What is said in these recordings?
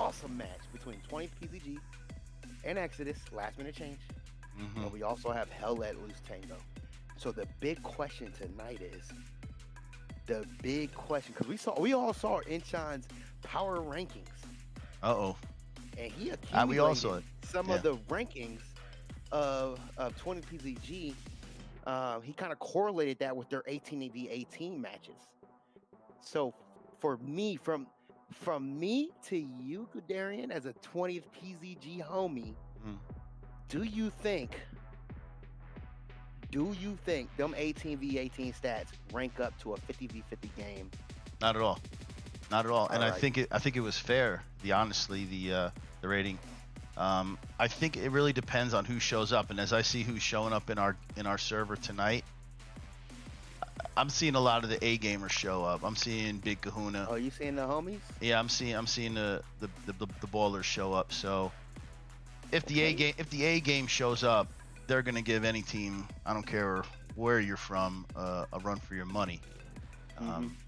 awesome match between 20thPZG and Exodus, last minute change. And we also have HLL Tango. So the big question tonight is because we all saw Inchan's power rankings. And he accumulated we all saw it. Some of the rankings of 20thPZG. He kind of correlated that with their 18v18 matches. So for me, from me to you, Guderian, as a 20thPZG homie, do you think them 18v18 stats rank up to a 50v50 game? Not at all. Not at all. And I think it was fair. The rating. I think it really depends on who shows up. And as I see who's showing up in our server tonight, I'm seeing a lot of the A gamers show up. I'm seeing Big Kahuna. Oh, you seeing the homies? Yeah, I'm seeing the ballers show up. So if the A game shows up, they're gonna give any team, I don't care where you're from, a run for your money.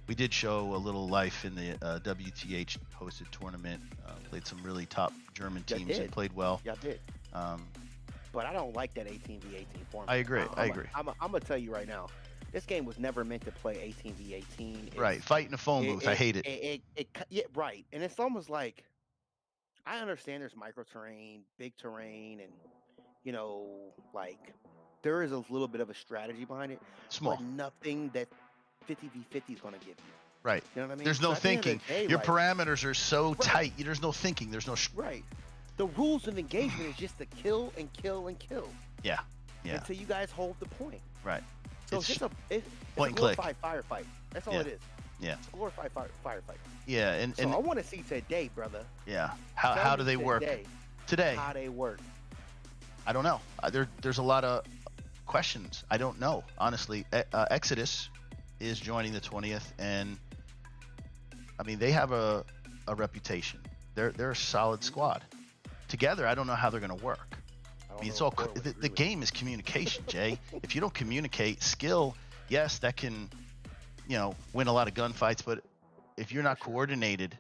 We did show a little life in the WTH hosted tournament. Played some really top German teams and played well. Yeah, I did. But I don't like that 18v18 format. I agree. I'm gonna tell you right now, this game was never meant to play 18v18. Right, fighting a phone booth. I hate it. Yeah, right. And it's almost like, I understand there's micro terrain, big terrain, and like there is a little bit of a strategy behind it. Small. But nothing that 50v50 is gonna give you. Right. You know what I mean? There's no thinking. Your parameters are so tight. There's no thinking. There's no. Right. The rules of engagement is just to kill and kill and kill. Yeah. Until you guys hold the point. Right. So it's just a glorified firefight. That's all it is. Yeah. It's a glorified firefight. Yeah, and I want to see today, brother. Yeah. How do they work today? How they work? I don't know. There's a lot of questions. I don't know, honestly. Exodus is joining the 20th, and I mean they have a reputation. They're a solid squad. Together, I don't know how they're going to work. I mean, it's all the game is communication, Jay. If you don't communicate, skill, yes, that can, win a lot of gunfights. But if you're not coordinated,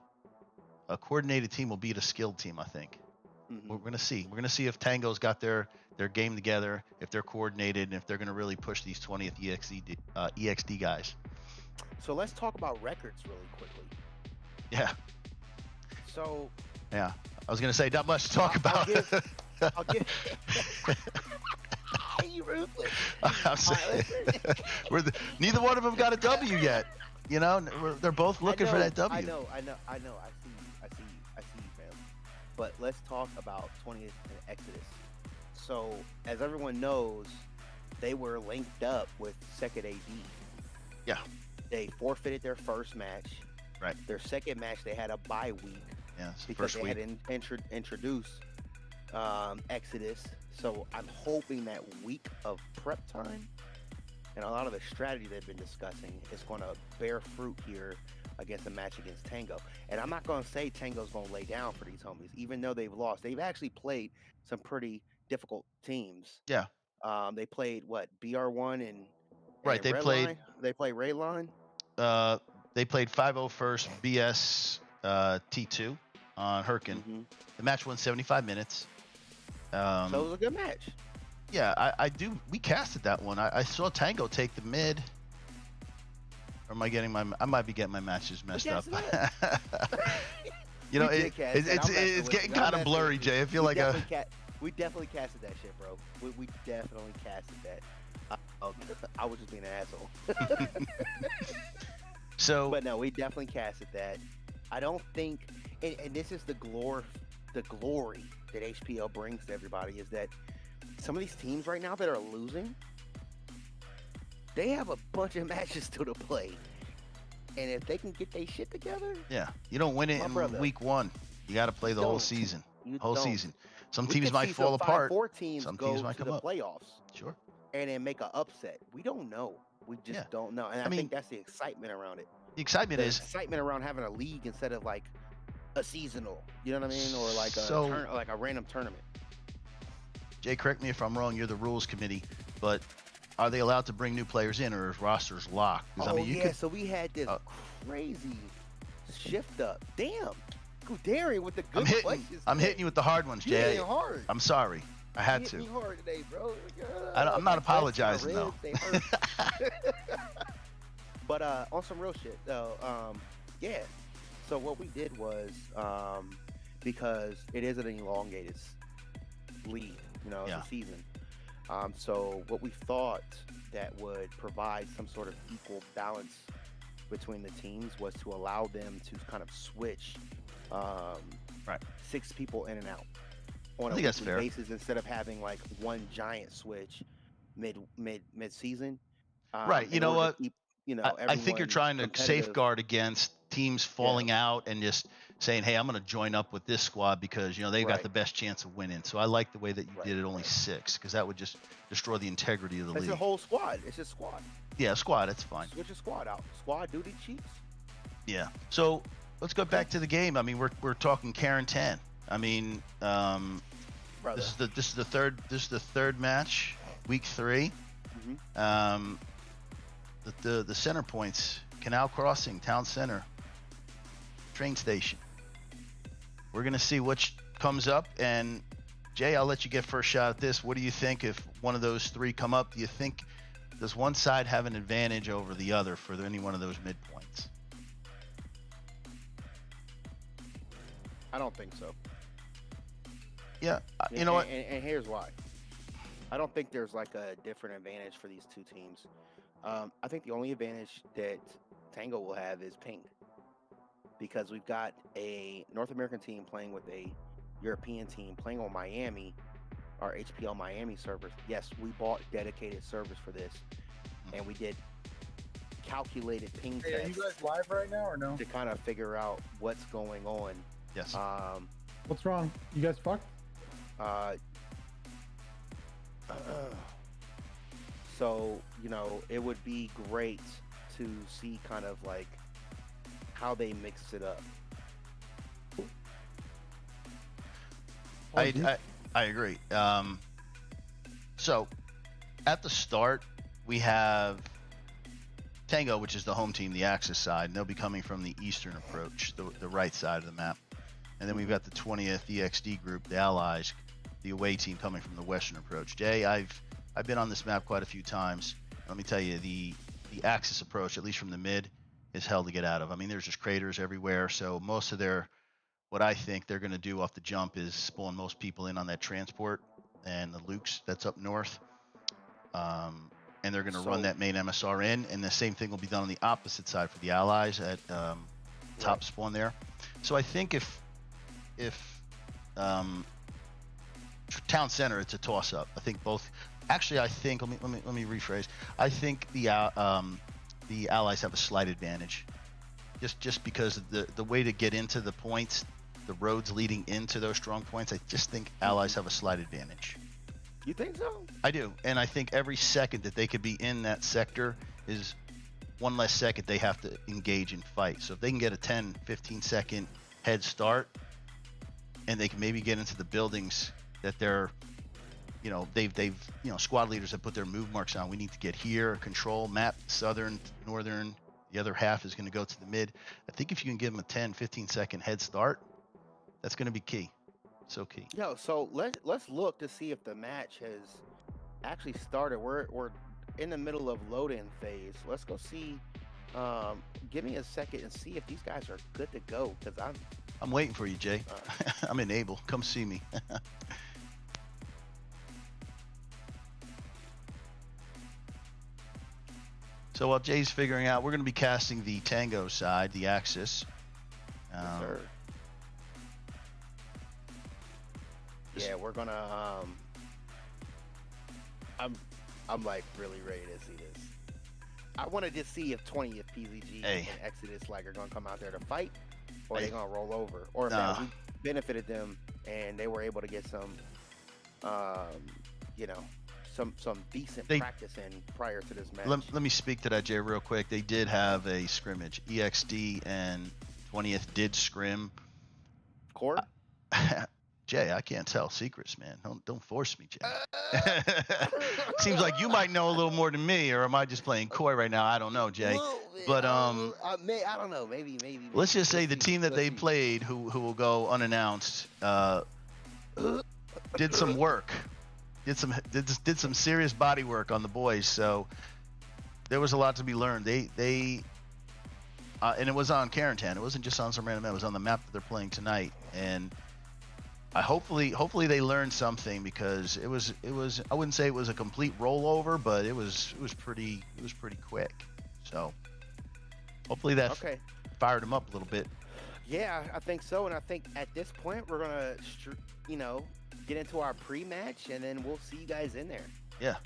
a coordinated team will beat a skilled team. I think. We're gonna see. We're gonna see if Tango's got their game together, if they're coordinated, and if they're gonna really push these 20th EXD guys. So let's talk about records really quickly. Yeah. So. Yeah, I was gonna say not much to talk about. I'll give. You ruthless. I'm saying, neither one of them got a W yet. They're both looking for that W. I know. I see you, fam. But let's talk about 20th and Exodus. So, as everyone knows, they were linked up with Second AD. Yeah. They forfeited their first match. Right. Their second match, they had a bye week. Yeah, because they had introduced Exodus. So I'm hoping that week of prep time and a lot of the strategy they've been discussing is going to bear fruit here against a match against Tango. And I'm not going to say Tango's going to lay down for these homies, even though they've lost. They've actually played some pretty difficult teams. Yeah. They played BR1 and right. They played Rayline. They played 5-0 first BS T2 on Herkin. The match went 75 minutes. So it was a good match. Yeah, I do. We casted that one. I saw Tango take the mid. Or am I getting I might be getting my matches messed up. It's getting kind of blurry, Jay. I feel like we definitely casted that shit, bro. We definitely casted that. I was just being an asshole. So, but no, we definitely casted that. I don't think, and this is the glory that HPL brings to everybody, is that some of these teams right now that are losing, they have a bunch of matches still to play. And if they can get their shit together, yeah, you don't win it in week one. You got to play the whole season. Season. Some teams might fall apart. Some teams might come up. Playoffs. Sure. And then make an upset. We don't know. We just don't know. And I think that's the excitement around it. The excitement is excitement around having a league instead of like a seasonal. You know what I mean? Or like like a random tournament. Jay, correct me if I'm wrong. You're the rules committee, but are they allowed to bring new players in, or is rosters locked? So we had this crazy shift up. Damn. Daring with the good questions. I'm hitting you with the hard ones, You Jay. hitting hard. I'm sorry. I had You to. hit me hard today, bro. I'm not apologizing though. But on some real shit though, yeah. So what we did was, because it is an elongated league, it's a season. So what we thought that would provide some sort of equal balance between the teams was to allow them to kind of switch, right, 6 people in and out on I a think that's weekly fair. basis instead of having like one giant switch mid season. Right. You know what? Keep, I think you're everyone trying to competitive. safeguard against teams falling out and just saying, hey, I'm going to join up with this squad because, they've got the best chance of winning. So I like the way that you did it only 6, because that would just destroy the integrity of the league. It's a whole squad. It's a squad. Yeah, squad. That's fine. Switch a squad out. Squad duty chiefs. Yeah. So let's go back to the game. I mean, we're talking Karen 10. I mean, this is the third match, week 3. Mm-hmm. The center points: Canal Crossing, Town Center, train station. We're gonna see which comes up. And Jay, I'll let you get first shot at this. What do you think if one of those 3 come up? Do you think does one side have an advantage over the other for any one of those midpoints? I don't think so. Yeah, you know what? And here's why. I don't think there's like a different advantage for these 2 teams. I think the only advantage that Tango will have is ping, because we've got a North American team playing with a European team playing on Miami, our HPL Miami servers. Yes, we bought dedicated servers for this, and we did calculated ping tests. Are you guys live right now or no? To kind of figure out what's going on. Yes. What's wrong? You guys fucked? So, it would be great to see kind of like how they mix it up. I agree. So at the start, we have Tango, which is the home team, the Axis side, and they'll be coming from the eastern approach, the right side of the map. And then we've got the 20th EXD group, the Allies, the away team coming from the western approach. Jay, I've been on this map quite a few times. Let me tell you, the Axis approach, at least from the mid, is hell to get out of. I mean, there's just craters everywhere. So most of what I think they're going to do off the jump is spawn most people in on that transport and the Lukes that's up north. And they're going to run that main MSR in, and the same thing will be done on the opposite side for the Allies at top spawn there. So I think if Town Center, it's a toss-up. I think both. Actually, I think let me rephrase. I think the Allies have a slight advantage, just because the way to get into the points, the roads leading into those strong points. I just think Allies have a slight advantage. You think so? I do, and I think every second that they could be in that sector is one less second they have to engage and fight. So if they can get a 10, 15 second head start, and they can maybe get into the buildings that they're, they've squad leaders have put their move marks on. We need to get here, control map, southern, northern. The other half is going to go to the mid. I think if you can give them a 10, 15 second head start, that's going to be key. So key. Yo, so let's look to see if the match has actually started. We're in the middle of load-in phase. Let's go see. Give me a second and see if these guys are good to go, because I'm waiting for you, Jay. I'm in Able. Come see me. So while Jay's figuring out, we're going to be casting the Tango side, the Axis. Yes, sir. Yeah, we're gonna. I'm like really ready to see this. I wanted to see if 20thPZG and Exodus are gonna come out there to fight, or they're gonna roll over, or if we benefited them and they were able to get some, some decent practice in prior to this match. Let me speak to that, Jay, real quick. They did have a scrimmage. EXD and 20th did scrim. Core? Jay, I can't tell secrets, man. Don't force me, Jay. Seems like you might know a little more than me, or am I just playing coy right now? I don't know, Jay. But I don't know. Maybe. let's just say We'll the see. team that We'll they see. played, who will go unannounced, did some work, did some serious body work on the boys. So there was a lot to be learned. They and it was on Carentan. It wasn't just on some random map. It was on the map that they're playing tonight. And hopefully they learned something, because it was I wouldn't say it was a complete rollover, but it was pretty quick. So hopefully that fired them up a little bit. Yeah, I think so. And I think at this point we're gonna, get into our pre-match, and then we'll see you guys in there. Yeah.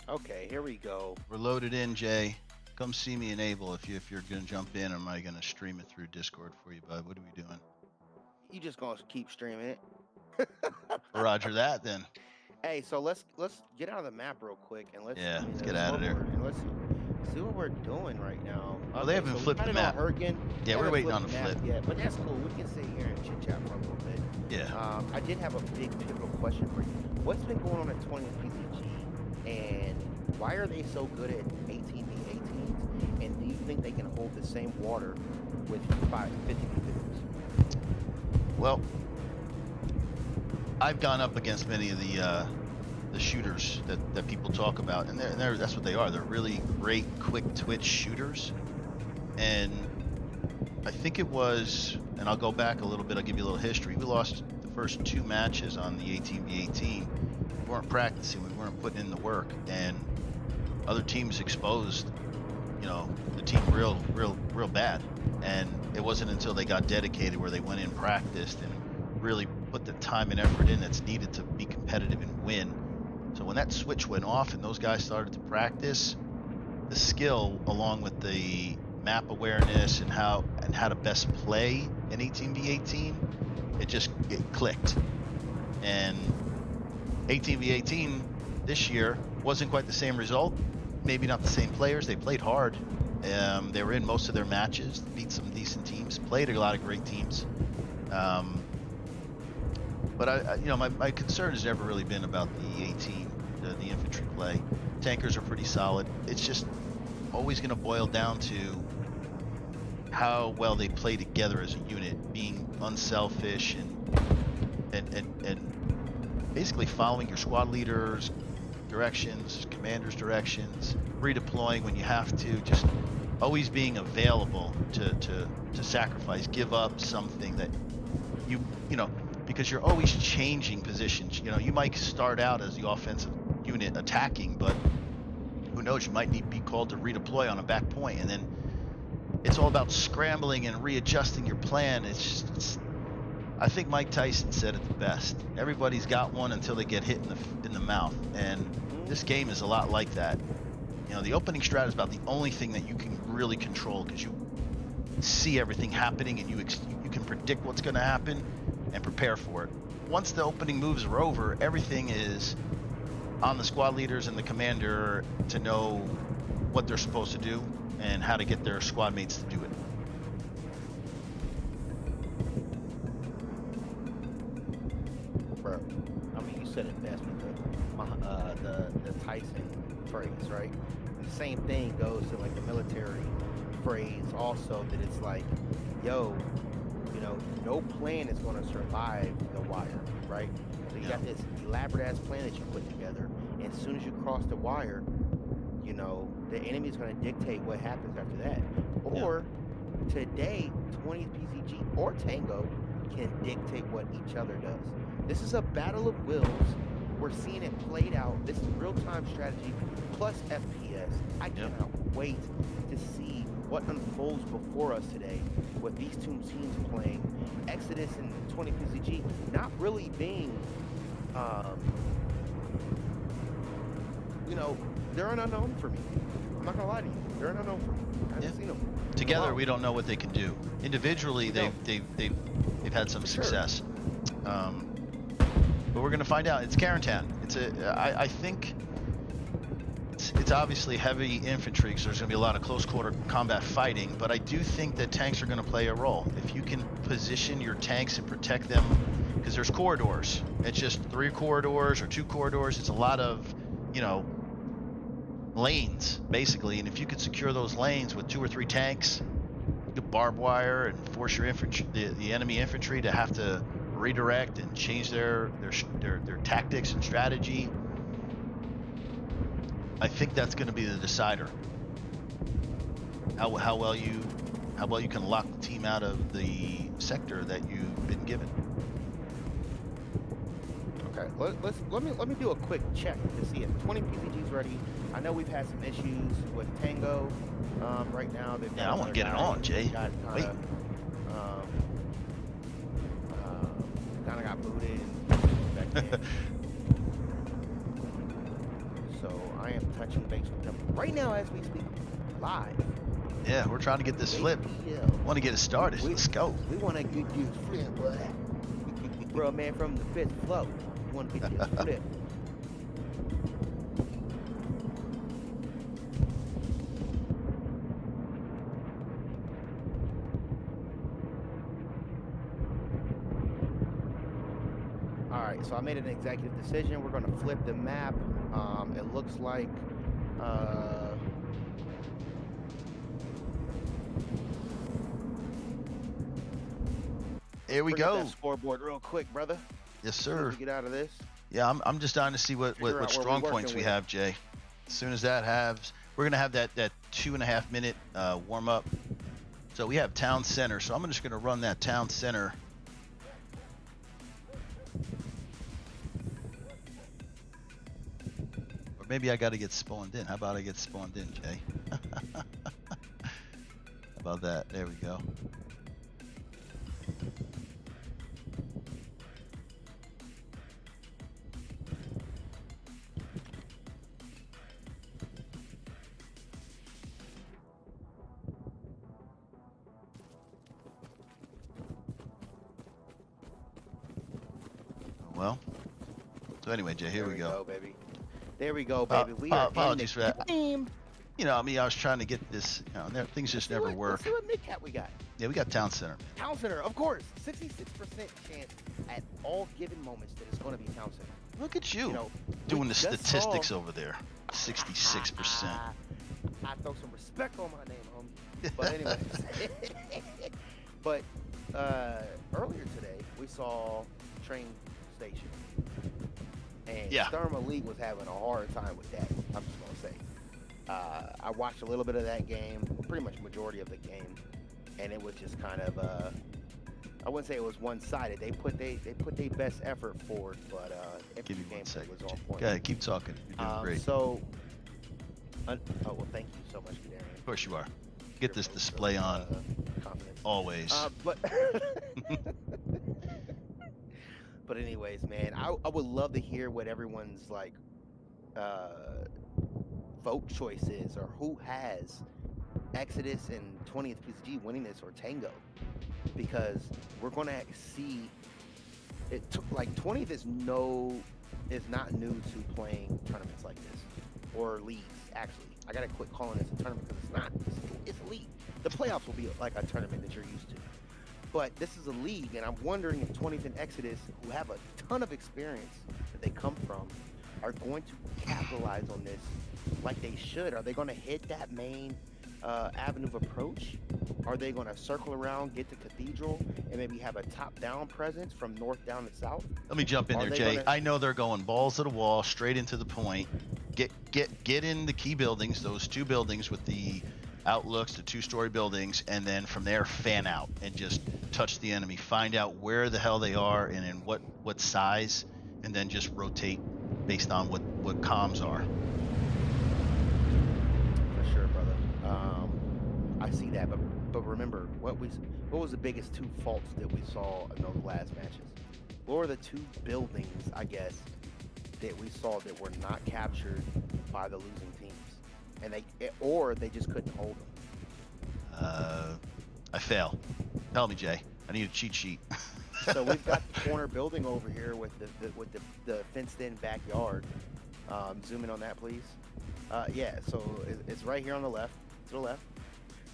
Okay, here we go. We're loaded in, Jay. Come see me in Able if you're gonna jump in. Or am I gonna stream it through Discord for you, bud? What are we doing? You just gonna keep streaming it. Roger that, then. Hey, so let's get out of the map real quick, and let's get out of there. And let's see what we're doing right now. Well, they haven't flipped the map. Yeah, we're waiting on the flip. Yeah, but that's cool. We can sit here and chit chat for a little bit. Yeah. I did have a big pivotal question for you. What's been going on at 20thPZG, and why are they so good at 18v18s? And do you think they can hold the same water with 50v50s? Well, I've gone up against many of the shooters that people talk about, and that's what they are. They're really great, quick twitch shooters. And I think it was, and I'll go back a little bit, I'll give you a little history. We lost the first 2 matches on the 18v18. We weren't practicing, we weren't putting in the work, and other teams exposed, the team real bad. And it wasn't until they got dedicated where they went in, practiced, and really put the time and effort in that's needed to be competitive and win. So when that switch went off and those guys started to practice, the skill along with the map awareness and how to best play in 18v18, it clicked. And 18v18 this year wasn't quite the same result, maybe not the same players. They played hard. They were in most of their matches, beat some decent teams, played a lot of great teams. But my concern has never really been about the 18, the infantry play. Tankers are pretty solid. It's just always going to boil down to how well they play together as a unit, being unselfish and basically following your squad leaders' directions, commanders' directions, redeploying when you have to, just always being available to sacrifice, give up something that you know, because you're always changing positions. You know, you might start out as the offensive unit attacking, but who knows, you might need to be called to redeploy on a back point, and then it's all about scrambling and readjusting your plan. I think Mike Tyson said it the best. Everybody's got one until they get hit in the mouth, and this game is a lot like that. You know, the opening strat is about the only thing that you can really control, because you see everything happening and you can predict what's going to happen and prepare for it. Once the opening moves are over, everything is on the squad leaders and the commander to know what they're supposed to do and how to get their squad mates to do it. Bro, I mean, you said it best with the Tyson phrase, right? And the same thing goes to like the military phrase also, that it's like, yo, you know, no plan is going to survive the wire, right? So you got this elaborate ass plan that you put together, and as soon as you cross the wire, you know, the enemy is going to dictate what happens after that. Or today, 20thPZG or Tango can dictate what each other does. This is a battle of wills. We're seeing it played out. This is real-time strategy plus FPS. I cannot wait to see what unfolds before us today with these two teams playing. Exodus and 20thPZG not really being, you know, they're an unknown for me. I'm not gonna lie to you. They're an unknown for me. I haven't seen them. Together, we don't know what they can do. Individually, they've had some success. But we're gonna find out. It's Carentan. I think it's obviously heavy infantry, because there's gonna be a lot of close quarter combat fighting. But I do think that tanks are gonna play a role. If you can position your tanks and protect them, because there's corridors. It's just 3 corridors or 2 corridors. It's a lot of, you know, lanes basically. And if you could secure those lanes with 2 or 3 tanks, you could barbed wire and force your infantry, the enemy infantry, to have to redirect and change their tactics and strategy. I think that's going to be the decider. How well you can lock the team out of the sector that you've been given. Okay, let me do a quick check to see if 20thPZG is ready. I know we've had some issues with Tango right now. Yeah, I want to get it on, Jay. Wait. Kind of got booted back in. So I am touching base with them right now as we speak, live. Yeah, we're trying to get this flip. Want to get it started. Let's go. We want to get you flip, boy. Bro, man, from the 5th floor. We want to get you flip. Alright, so I made an executive decision. We're going to flip the map. It looks like here we go. That scoreboard real quick, brother. Yes, sir. Get out of this. Yeah, I'm just dying to see what strong points we have, Jay. As soon as that has, we're gonna have that 2.5 minute warm up. So we have town center. So I'm just gonna run that town center. Or maybe I got to get spawned in. How about I get spawned in, Jay? How about that? There we go. Well, so anyway, Jay, here we go. Baby. There we go, baby. We are apologies for that. Game. You know, I mean, I was trying to get this. You know, things just never work. Let's see what mid-cap we got. Yeah, we got town center. Town center, of course. 66% chance at all given moments that it's going to be town center. Look at you, know, doing the statistics over there. 66%. I throw some respect on my name, homie. But anyway. But earlier today, we saw train station. And Sturm Elite was having a hard time with that, I'm just going to say. I watched a little bit of that game, pretty much majority of the game, and it was just kind of I wouldn't say it was one-sided. They put their best effort forward, but Give every me 1 gameplay second. was on point. Go ahead, keep talking. You're doing great. So, oh well, thank you so much, Darian. Of course you are. Get this display on Confidence. always. But but anyways, man, I would love to hear what everyone's like vote choice is, or who has Exodus and 20th PZG winning this, or Tango, because we're gonna see it. Like 20th is not new to playing tournaments like this, or leagues. Actually, I gotta quit calling this a tournament because it's not. It's a league. The playoffs will be like a tournament that you're used to, but this is a league, and I'm wondering if 20th and Exodus, who have a ton of experience that they come from, are going to capitalize on this like they should. Are they going to hit that main avenue of approach? Are they going to circle around, get to Cathedral, and maybe have a top-down presence from north down to south? Let me jump in there, Jay. I know they're going balls to the wall, straight into the point. Get in the key buildings, those 2 buildings with the outlooks, the 2-story buildings, and then from there fan out and just touch the enemy. Find out where the hell they are and in what size, and then just rotate based on what comms are. For sure, brother. I see that, but remember, what was the biggest 2 faults that we saw in those last matches? What were the 2 buildings, I guess, that we saw that were not captured by the losing teams, and they just couldn't hold them? I fail. Tell me, Jay. I need a cheat sheet. So we've got the corner building over here with the fenced-in backyard. Zoom in on that, please. Yeah, so it's right here on the left. To the left.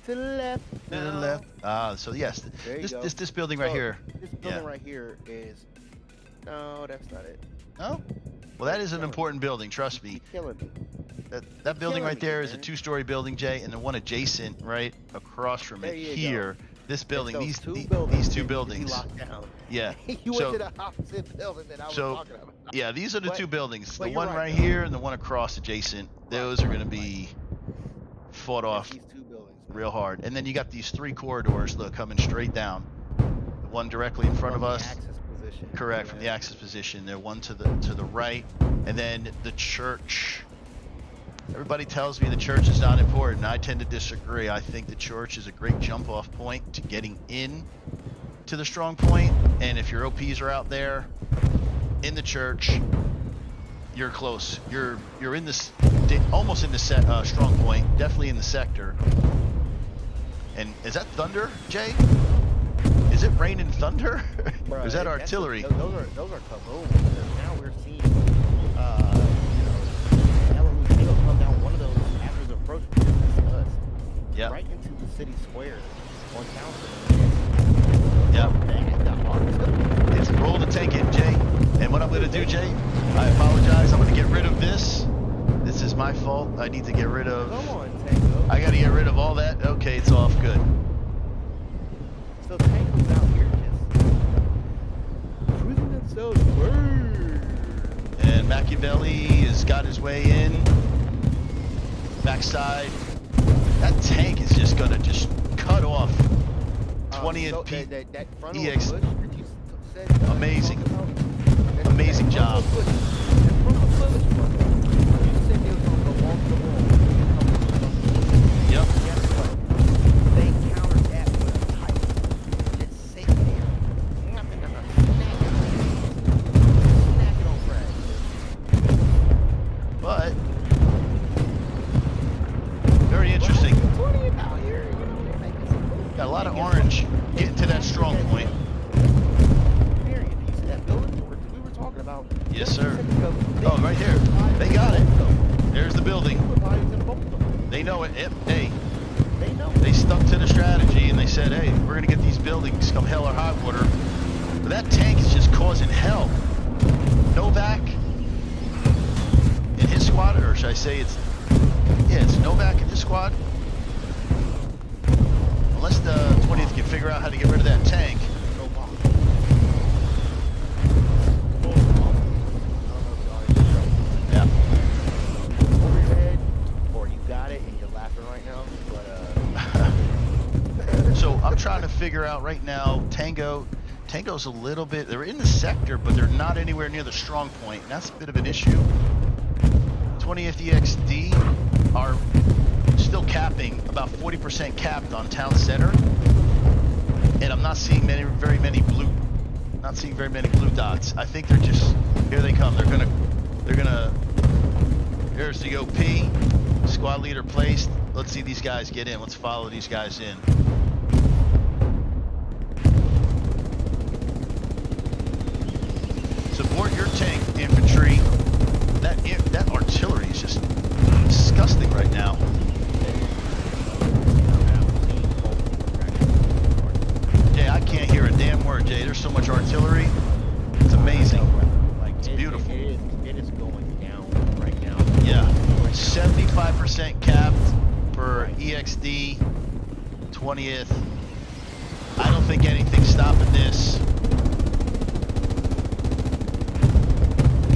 To the left. To the left. So yes, this building right here. This building right here is. No, that's not it. Oh. Well, that is an important building. Trust me. You're killing me. That building right there is a 2-story building, Jay, and the one adjacent right across from it here. This building, these 2 buildings. Yeah. You went to the opposite building that I was talking about. Yeah, these are the 2 buildings. The one right here and the one across adjacent. Those are going to be fought off these 2 buildings, real hard. And then you got these 3 corridors, look, coming straight down. The one directly in front of us. Correct, from the access position. There one to the right, and then the church. Everybody tells me the church is not important. I tend to disagree. I think the church is a great jump-off point to getting in to the strong point. And if your OPs are out there in the church, you're close. You're in this, almost in the strong point, definitely in the sector. And is that thunder, Jay? Is it raining thunder? Or is that artillery? Those are kabooms. Now we're seeing, Hallelujah come down one of those after the approach. Yeah. Right into the city square on Town Street. Yep. It's roll to take it, Jay. And what I'm going to do, Jay, I apologize. I'm going to get rid of this. This is my fault. I need to get rid of. Come on, Tango. I got to get rid of all that. Okay, it's off. Good. So Tango's out here just cruising themselves. And Machiavelli has got his way in. Backside. That tank is just going to just cut off 20th EX. Amazing. Amazing job. Yep. They countered that with a tight, just sit there. Snack it on Fred. But very interesting. Got a lot of orange getting to that strong point. We were talking about. Yes, sir. Oh, right here. They got it. There's the building. They know it. Hey, they stuck to the strategy and they said, hey, we're going to get these buildings come hell or high water. But that tank is just causing hell. Novak in his squad, or should I say it's Novak in his squad. Unless the 20th can figure out how to get rid of that tank. Yeah. Overhead, or you got right now, but So I'm trying to figure out right now, Tango's a little bit, they're in the sector, but they're not anywhere near the strong point, and that's a bit of an issue. 20thEXD are still capping, about 40% capped on town center, and I'm not seeing very many blue dots. I think they're just, here they come. They're gonna, here's the OP, squad leader placed. Let's see these guys get in. Let's follow these guys in. Support your tank, infantry. That artillery is just disgusting right now. Jay, I can't hear a damn word, Jay. There's so much artillery. It's amazing. It's beautiful. It is going down right now. Yeah. 75% capped for EXD 20th. I don't think anything's stopping this.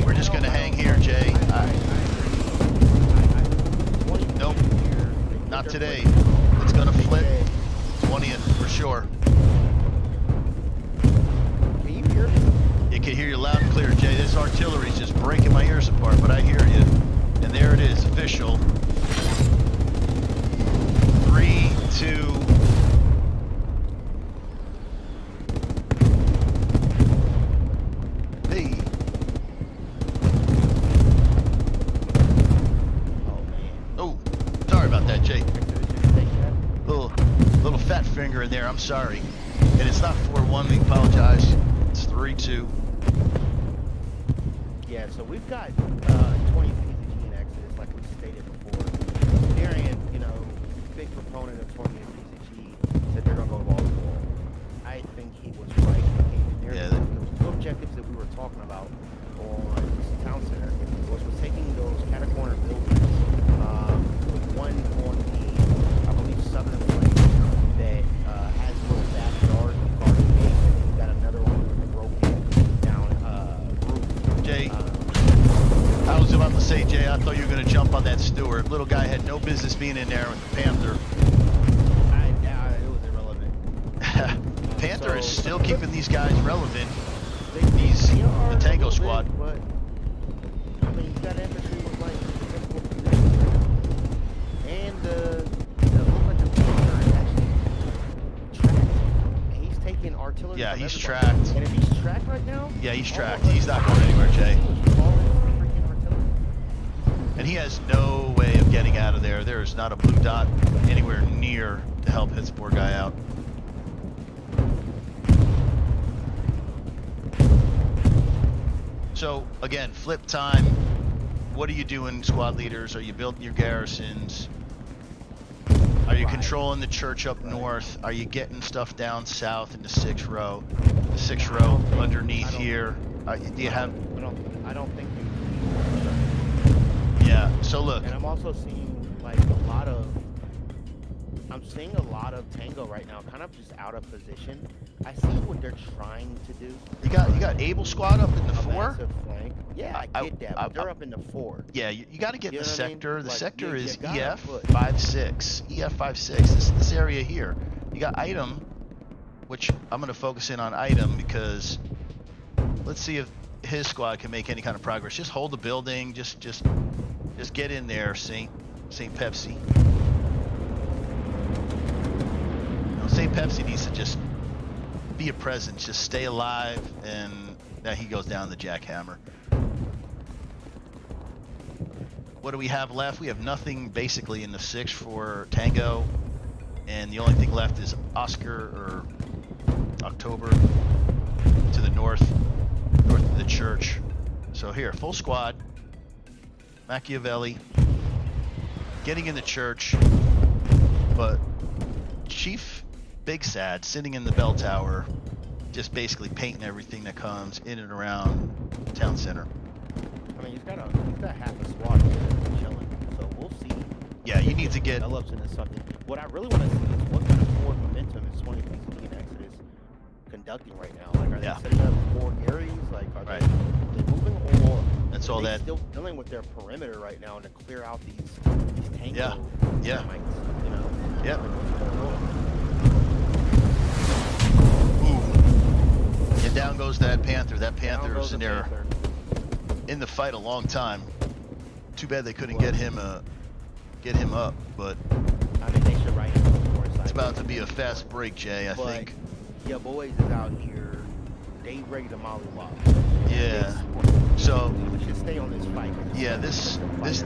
We're just gonna hang here, Jay. Nope. Not today. It's gonna flip. 20th for sure. Can you hear me? You can hear you loud and clear, Jay. This artillery's just breaking my ears apart, but I hear you. And there it is, official. 3, 2. Hey. Oh, sorry about that, Jay. Little fat finger in there. I'm sorry. And it's not 4-1. We apologize. It's 3-2. Yeah, so we've got 20thPZG in Exodus, like we stated before. Darian, big proponent of 20thPZG, said they're going to go wall to wall. I think he was right. Yeah, the two objectives that we were talking about on Town Center was taking those catacorner buildings, with one on the, I believe, southern flank that has a little backyard garden gate, and then you got another one with a broken down roof. Jay, I was about to say, Jay, I thought you were going to jump on that Stewart. Little guy had no business being in there with the Panther. It was irrelevant. Panther is still keeping these guys relevant. The Tango squad. But, I mean, you got infantry with like difficult positions. And the movement of Panther is actually tracked. And he's taking artillery. Yeah, from he's everybody. tracked. And if he's tracked right now, Yeah, he's tracked. He's not going anywhere, Jay. And he has no way of getting out of there. There is not a blue dot anywhere near to help his poor guy out. So, again, flip time. What are you doing, squad leaders? Are you building your garrisons? Are you controlling the church up north? Are you getting stuff down south in the 6th row? The 6th row underneath here. Do you have... I don't think you... Yeah, so look. And I'm also seeing I'm seeing a lot of Tango right now, kind of just out of position. I see what they're trying to do. You got Able squad up in the 4? Massive flank. Yeah, I get that, but they're up in the 4. Yeah, you got to get in the sector. The sector is EF 56. EF 56. This area here. You got item, which I'm going to focus in on item because let's see if his squad can make any kind of progress. Just hold the building. Just get in there, Saint Pepsi. St. Pepsi needs to just be a presence, just stay alive, and now he goes down the jackhammer. What do we have left? We have nothing basically in the 6 for Tango, and the only thing left is Oscar or October to the north of the church. So here, full squad, Machiavelli, getting in the church, but Chief Big Sad sitting in the bell tower, just basically painting everything that comes in and around town center. I mean, he's got half a squad here chilling, so we'll see. Yeah, you need to get... develops into something. What I really want to see is what kind of forward momentum is 20thPZG and Exodus conducting right now. Like, are they setting up 4 Garys? Like, are they moving, or That's all They're that. still dealing with their perimeter right now to clear out these tango Yeah. termites, you know? Yep. Like, what's going on? Ooh. And down goes that panther. That Down panther goes is in the there panther. in the fight a long time. Too bad they couldn't Well, get him up, but I mean, they should write him for a it's about to be a fast break, Jay. I But think. your boys is out here. They ready to mollywop. Yeah. So We should stay on this fight. yeah, this is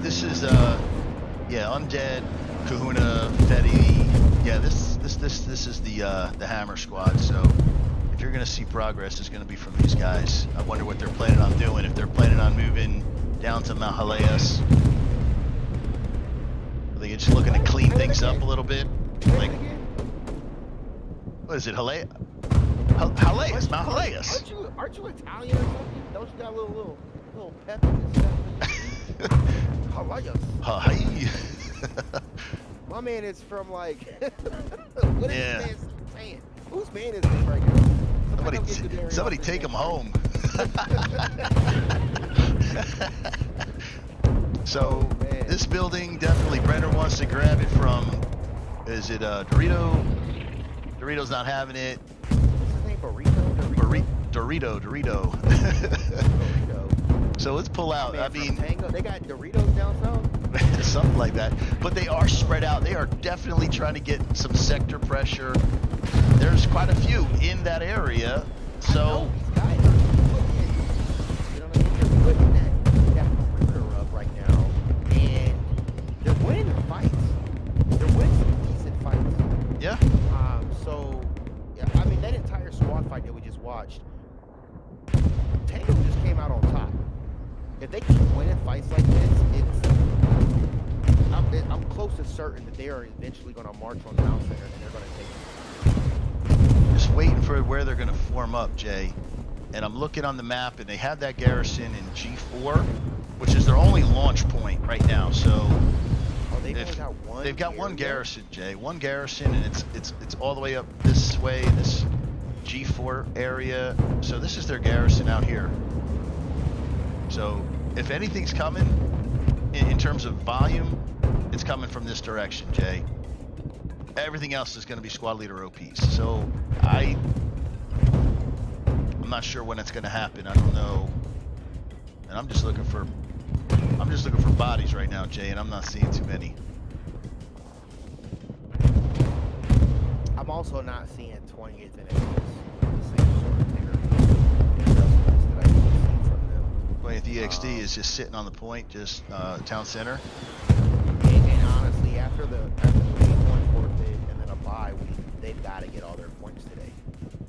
Undead, Kahuna, Fetty. Yeah, this is the Hammer Squad. So if you're gonna see progress, it's gonna be from these guys. I wonder what they're planning on doing. If they're planning on moving down to Mount Haleas, are they just looking to clean things up a little bit? Like, what is it, Haleas? Haleas, Mount Haleas. Aren't you Italian or something? Don't you got a little pep in this stuff? Halayas. Hi. My man is from like. What is Yeah. this man saying? Whose man is this right now? Somebody take him home. So man. this building definitely Brenner wants to grab it from. Is it Dorito? Dorito's not having it. What's his name? Burrito? Dorito. Burrito. So let's pull out. Man, I from mean, Tango, they got Doritos down south. something like that. But they are spread out. They are definitely trying to get some sector pressure. There's quite a few in that area. So These guys are, you know what I mean? They're putting that perimeter up right now, and they're winning the fights. They're winning some decent fights. yeah, So, yeah, I mean, that entire squad fight that we just watched, Tango just came out on top. If they keep winning fights like this, I'm close to certain that they are eventually going to march on Town Center and they're going to take it. just waiting for where they're going to form up, Jay. And I'm looking on the map, and they have that garrison in G4, which is their only launch point right now. So Oh, they've only got one. they've got one area? garrison, Jay. One garrison, and it's all the way up this way, this G4 area. So this is their garrison out here. So if anything's coming in terms of volume, it's coming from this direction, Jay. Everything else is going to be squad leader OPs. So I'm not sure when it's going to happen. I don't know. And I'm just looking for bodies right now, Jay, and I'm not seeing too many. I'm also not seeing 20th and the same sort of figure that I usually see from them. 20th EXD is just sitting on the point, just town center. And honestly, after the game one forfeit and then a bye, they've got to get all their points today.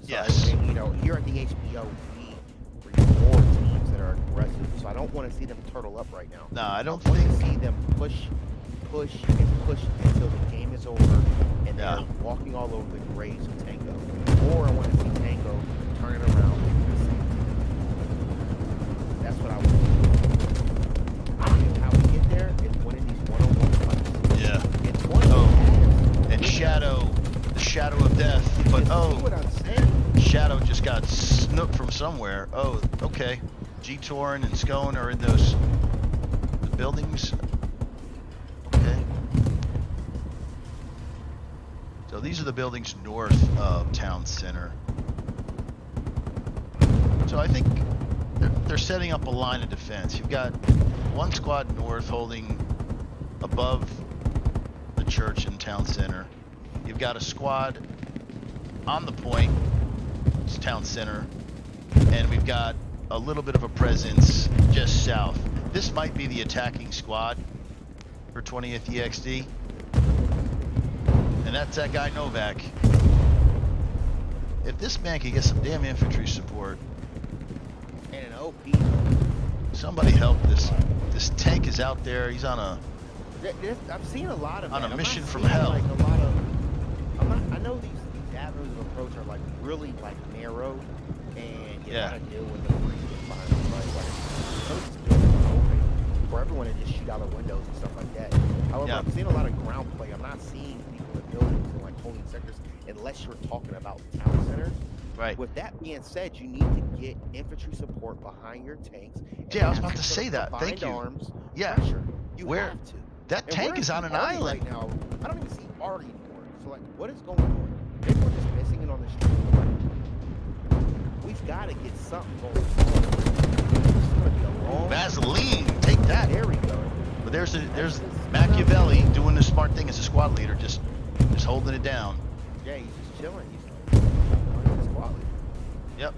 So Yes. I think, you know, here at the HPL, we reward teams that are aggressive. So I don't want to see them turtle up right now. No, I don't I want think. to see them push until the game is over and they're Yeah. walking all over the graves of Tango. Or I want to see Tango turn it around and do the same thing. That's what I want. How we get there is winning these one-on-one fights. Yeah. It's one And Shadow, the Shadow of Death. But See what I'm saying? Shadow just got snooked from somewhere. Oh, okay. G-Torn and Scone are in those buildings. Okay. So these are the buildings north of town center. So I think they're setting up a line of defense. You've got one squad north holding above the church in town center. You've got a squad on the point, it's town center, and we've got a little bit of a presence just south. This might be the attacking squad for 20th EXD, and that's that guy Novak. If this man can get some damn infantry support, And an OP. somebody help this. This tank is out there. He's on a I've seen a lot of On a that. I'm mission not from seeing, hell. Like a lot of, I know these avenues of approach are like really like narrow, and you Yeah. gotta deal with the freezing environment, right? Like those buildings are open for everyone to just shoot out the windows and stuff like that. However, Yeah. I'm seeing a lot of ground play. I'm not seeing people in buildings and like holding sectors unless you're talking about the town center. Right. With that being said, you need to get infantry support behind your tanks. And Yeah, I was have about to some say sort that. of Thank combined you. arms Yeah. pressure. You Where have to. that And tank where is on an Artie island. right now. I don't even see Artie anymore. So like, what is going on? Maybe we're just missing it on the street. We've got to get something going on. This is gonna be a long. Vaseline, take that. There we go. But there's Machiavelli doing the smart thing as a squad leader, just holding it down. Yeah, he's just chilling. He's like, squad leader. Yep.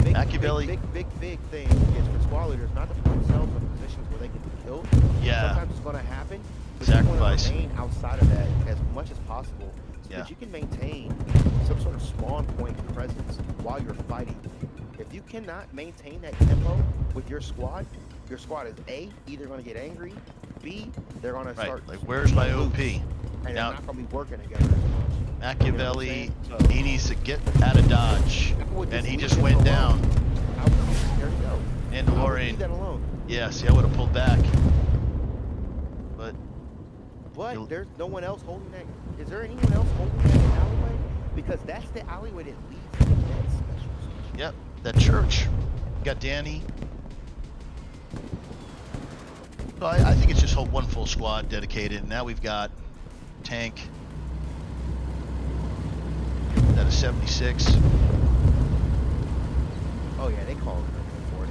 Big, Machiavelli. big thing is for squad leaders not to put themselves in positions where they can be killed. Yeah. Sometimes it's going to happen. But you Sacrifice. want to remain outside of that as much as possible so Yeah. that you can maintain some sort of spawn point presence while you're fighting. If you cannot maintain that tempo with your squad is A, either going to get angry, B, they're going to Right. start. Like, where's my loose, OP? And Now- they're not going to be working together as much. Machiavelli, You know what I'm saying? he needs to get out of dodge, and he just went down. There you go. I would Mandalorian. leave that alone. Yeah, see, I would have pulled back. But But there's no one else holding that. Is there anyone else holding that alleyway? Because that's the alleyway that leads to that special. yep, that church. Got Danny. So I think it's just one full squad dedicated. Now we've got tank. That is 76. Oh yeah, they call it for it.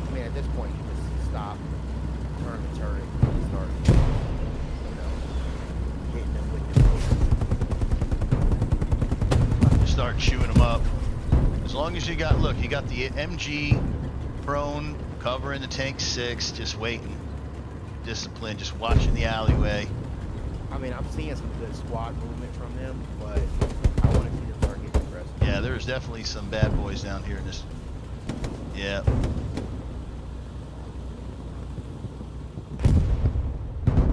I mean, at this point, you just stop, turn the turret, and start, hitting them with the Just start chewing them up. As long as you got, look, you got the MG prone covering the tank 6, just waiting. Discipline, just watching the alleyway. I mean, I'm seeing some good squad movement from them, but I want to see them start getting aggressive. Yeah, there's definitely some bad boys down here in this. Yeah.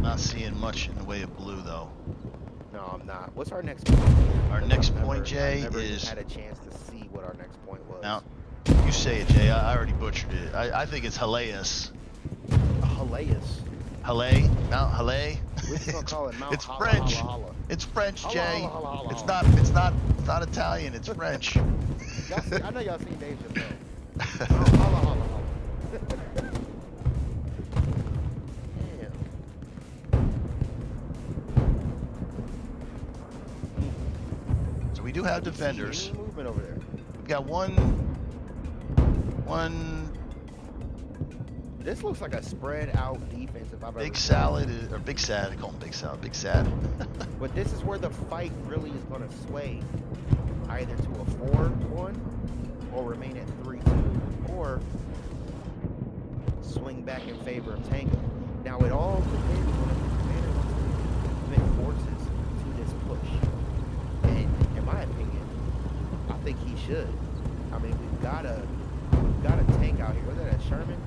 Not seeing much in the way of blue though. No, I'm not. What's our next point? Our next point, Jay, I never is had a chance to see what our next point was. now. You say it, Jay. I already butchered it. I think it's Hileas. Hileas. Hale, Mount Hale. We're just gonna call it Mount It's Holla, French. Holla, Holla. It's French, Holla, Jay. holla, holla, holla, It's holla. not Italian. It's French. Y'all see, I know y'all seen Dave Chappelle. Mount Holla, Holla, Holla. So we do have Damn. defenders. Any movement over there. We've got one. This looks like a spread out defense if I've Big ever salad or big sad. I call him big salad. Big sad. But this is where the fight really is going to sway, either to a 4-1 or remain at 3-2, or swing back in favor of Tango. Now it all depends on if the commander wants to commit forces to this push. And in my opinion, I think he should. I mean, we've got a tank out here. Was that a Sherman?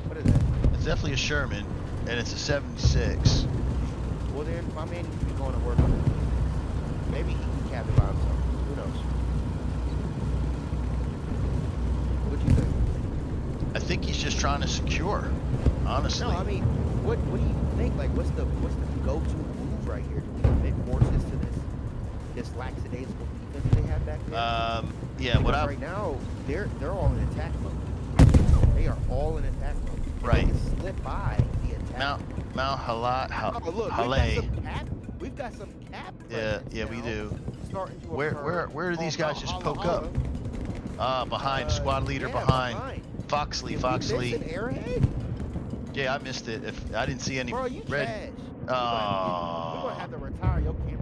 What is that? It's definitely a Sherman, and it's a 76. Well then, my man needs to be going to work on it. Maybe he can cap it by himself. Who knows? What do you think? I think he's just trying to secure, honestly. No, I mean, what do you think? Like, what's the go-to move right here? Do we commit forces to this lackadaisical defense they have back there? Yeah. What Because I right now they're all in attack mode. They are all in attack mode. And Right. They can slip by the attack. Mount Halat. Oh, look, Hale. we've got some cap. Yeah, presence yeah, we now do. starting to Where occur do these on guys Mount just Holla poke Holla. up? Behind squad leader, Yeah, behind. Foxley, Did we miss Foxley. an arrowhead? Yeah, I missed it. If I didn't see any Bro, you red. trash. We're Oh. gonna have to retire your camera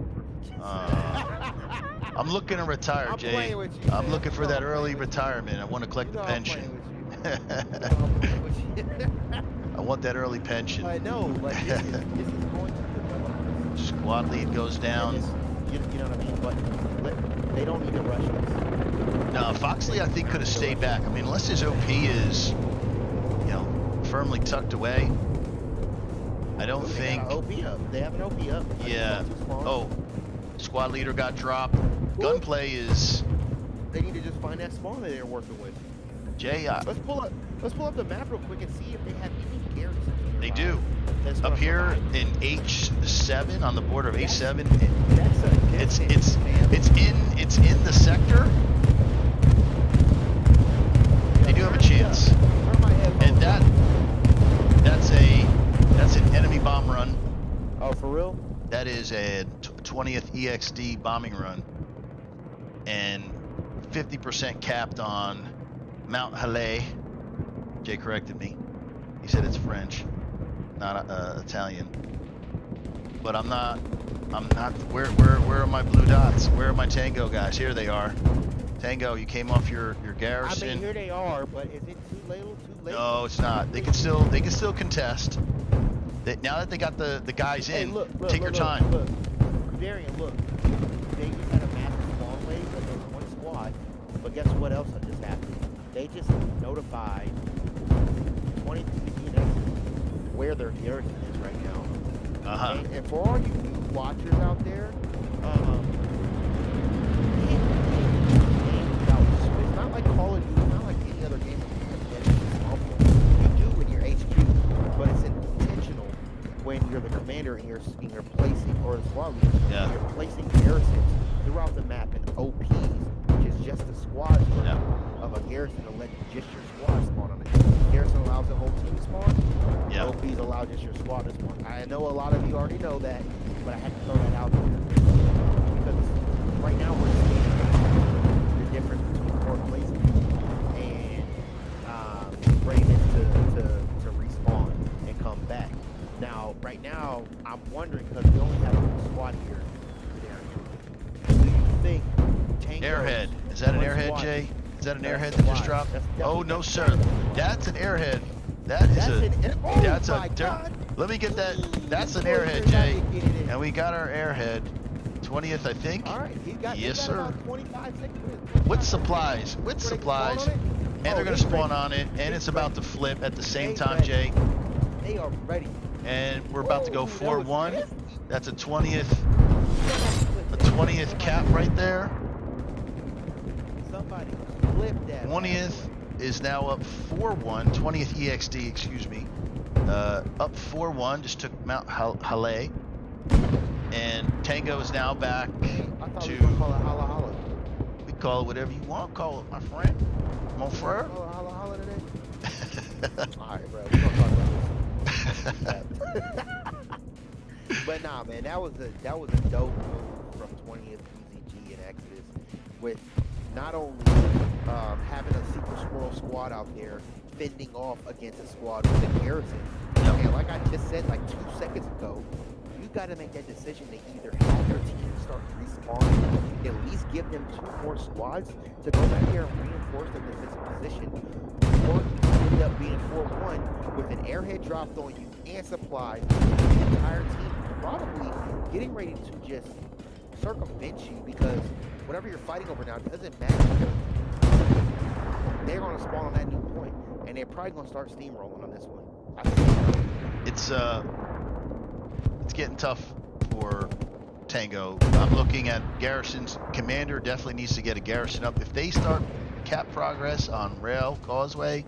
I'm looking to retire, I'm Jay. playing with you, I'm man. looking for You know that I'm early playing with you. retirement. I want to collect You know the I'm playing pension. with you. You know I'm playing with you. I want that early pension. I know, like this is going to develop. Squad lead goes down. You know what I mean? But they don't need to rush this. No, Foxley I think could have stayed back. I mean, unless his OP is, firmly tucked away. I don't They think. got an OP up. They have an OP up. I think Yeah. it's too small. Oh, squad leader got dropped. Gunplay is They need to just find that spawn that they're working with. Jay. Let's pull up the map real quick and see if they have any garrisons here They do. Up here in H7, on the border of H7, it's in the sector. They do have a chance, and that's an enemy bomb run. Oh, for real? That is a 20th EXD bombing run, and 50% capped on Mount HLL. Jay corrected me. He said it's French, not Italian. But I'm not. Where are my blue dots? Where are my Tango guys? Here they are. Tango, you came off your garrison. I mean, here they are, but is it too late? No, it's not. They can still contest. Now that they got the guys in, take your time. Look. Varian, look. They just had a massive spawn wave, but there was one squad. But guess what else just happened? They just notified 20thPZG where their garrison is right now. And for all you new watchers out there, it's not like Call of Duty, it's not like any other game. You do when you're HQ, but it's intentional when you're the commander and you're placing, or the squad leader, you're placing garrisons throughout the map and OPs, which is just the squad of a garrison to let just your squad spawn on it. Garrison allows the whole team to spawn. OPs allow just your squad to spawn. I know a lot of you already know that, but I had to throw that out there because right now we're seeing the difference between port placement and readiness to respawn and come back. Now, right now, I'm wondering because we only have a squad here. Do you think Tango? Airhead. Is that an airhead, Jay? Is that an airhead that just dropped? Oh no, sir. That's an airhead. Let me get that. That's an airhead, Jay. And we got our airhead. 20th, I think. All right, yes, sir. About 25 seconds. With supplies. And they're going to spawn on it. And it's about to flip at the same time, Jay. They are ready. And we're about to go 4-1. That's a 20th cap right there. Somebody flip that. 20th is now up 4-1. 20th EXD, excuse me. Up 4-1. Just took Mount HLL. And Tango is now back to. We call it holla holla. We call it whatever you want. Call it, my friend. Mon frere. Call it holla holla today. All right, bro. We're gonna talk about this. But nah, man, that was a dope move from 20thPZG and Exodus, with not only having a secret squirrel squad out there fending off against a squad with a garrison. Okay, like I just said like 2 seconds ago, you got to make that decision to either have your team start respawning, at least give them 2 more squads to go back there and reinforce their defensive position, or end up being 4-1 with an airhead dropped on you and supplies, the entire team probably getting ready to just circumvent you, because whatever you're fighting over now doesn't matter. They're going to spawn on that new point, and they're probably going to start steamrolling on this one. It's getting tough for Tango. I'm looking at garrisons. Commander definitely needs to get a garrison up. If they start cap progress on Rail Causeway,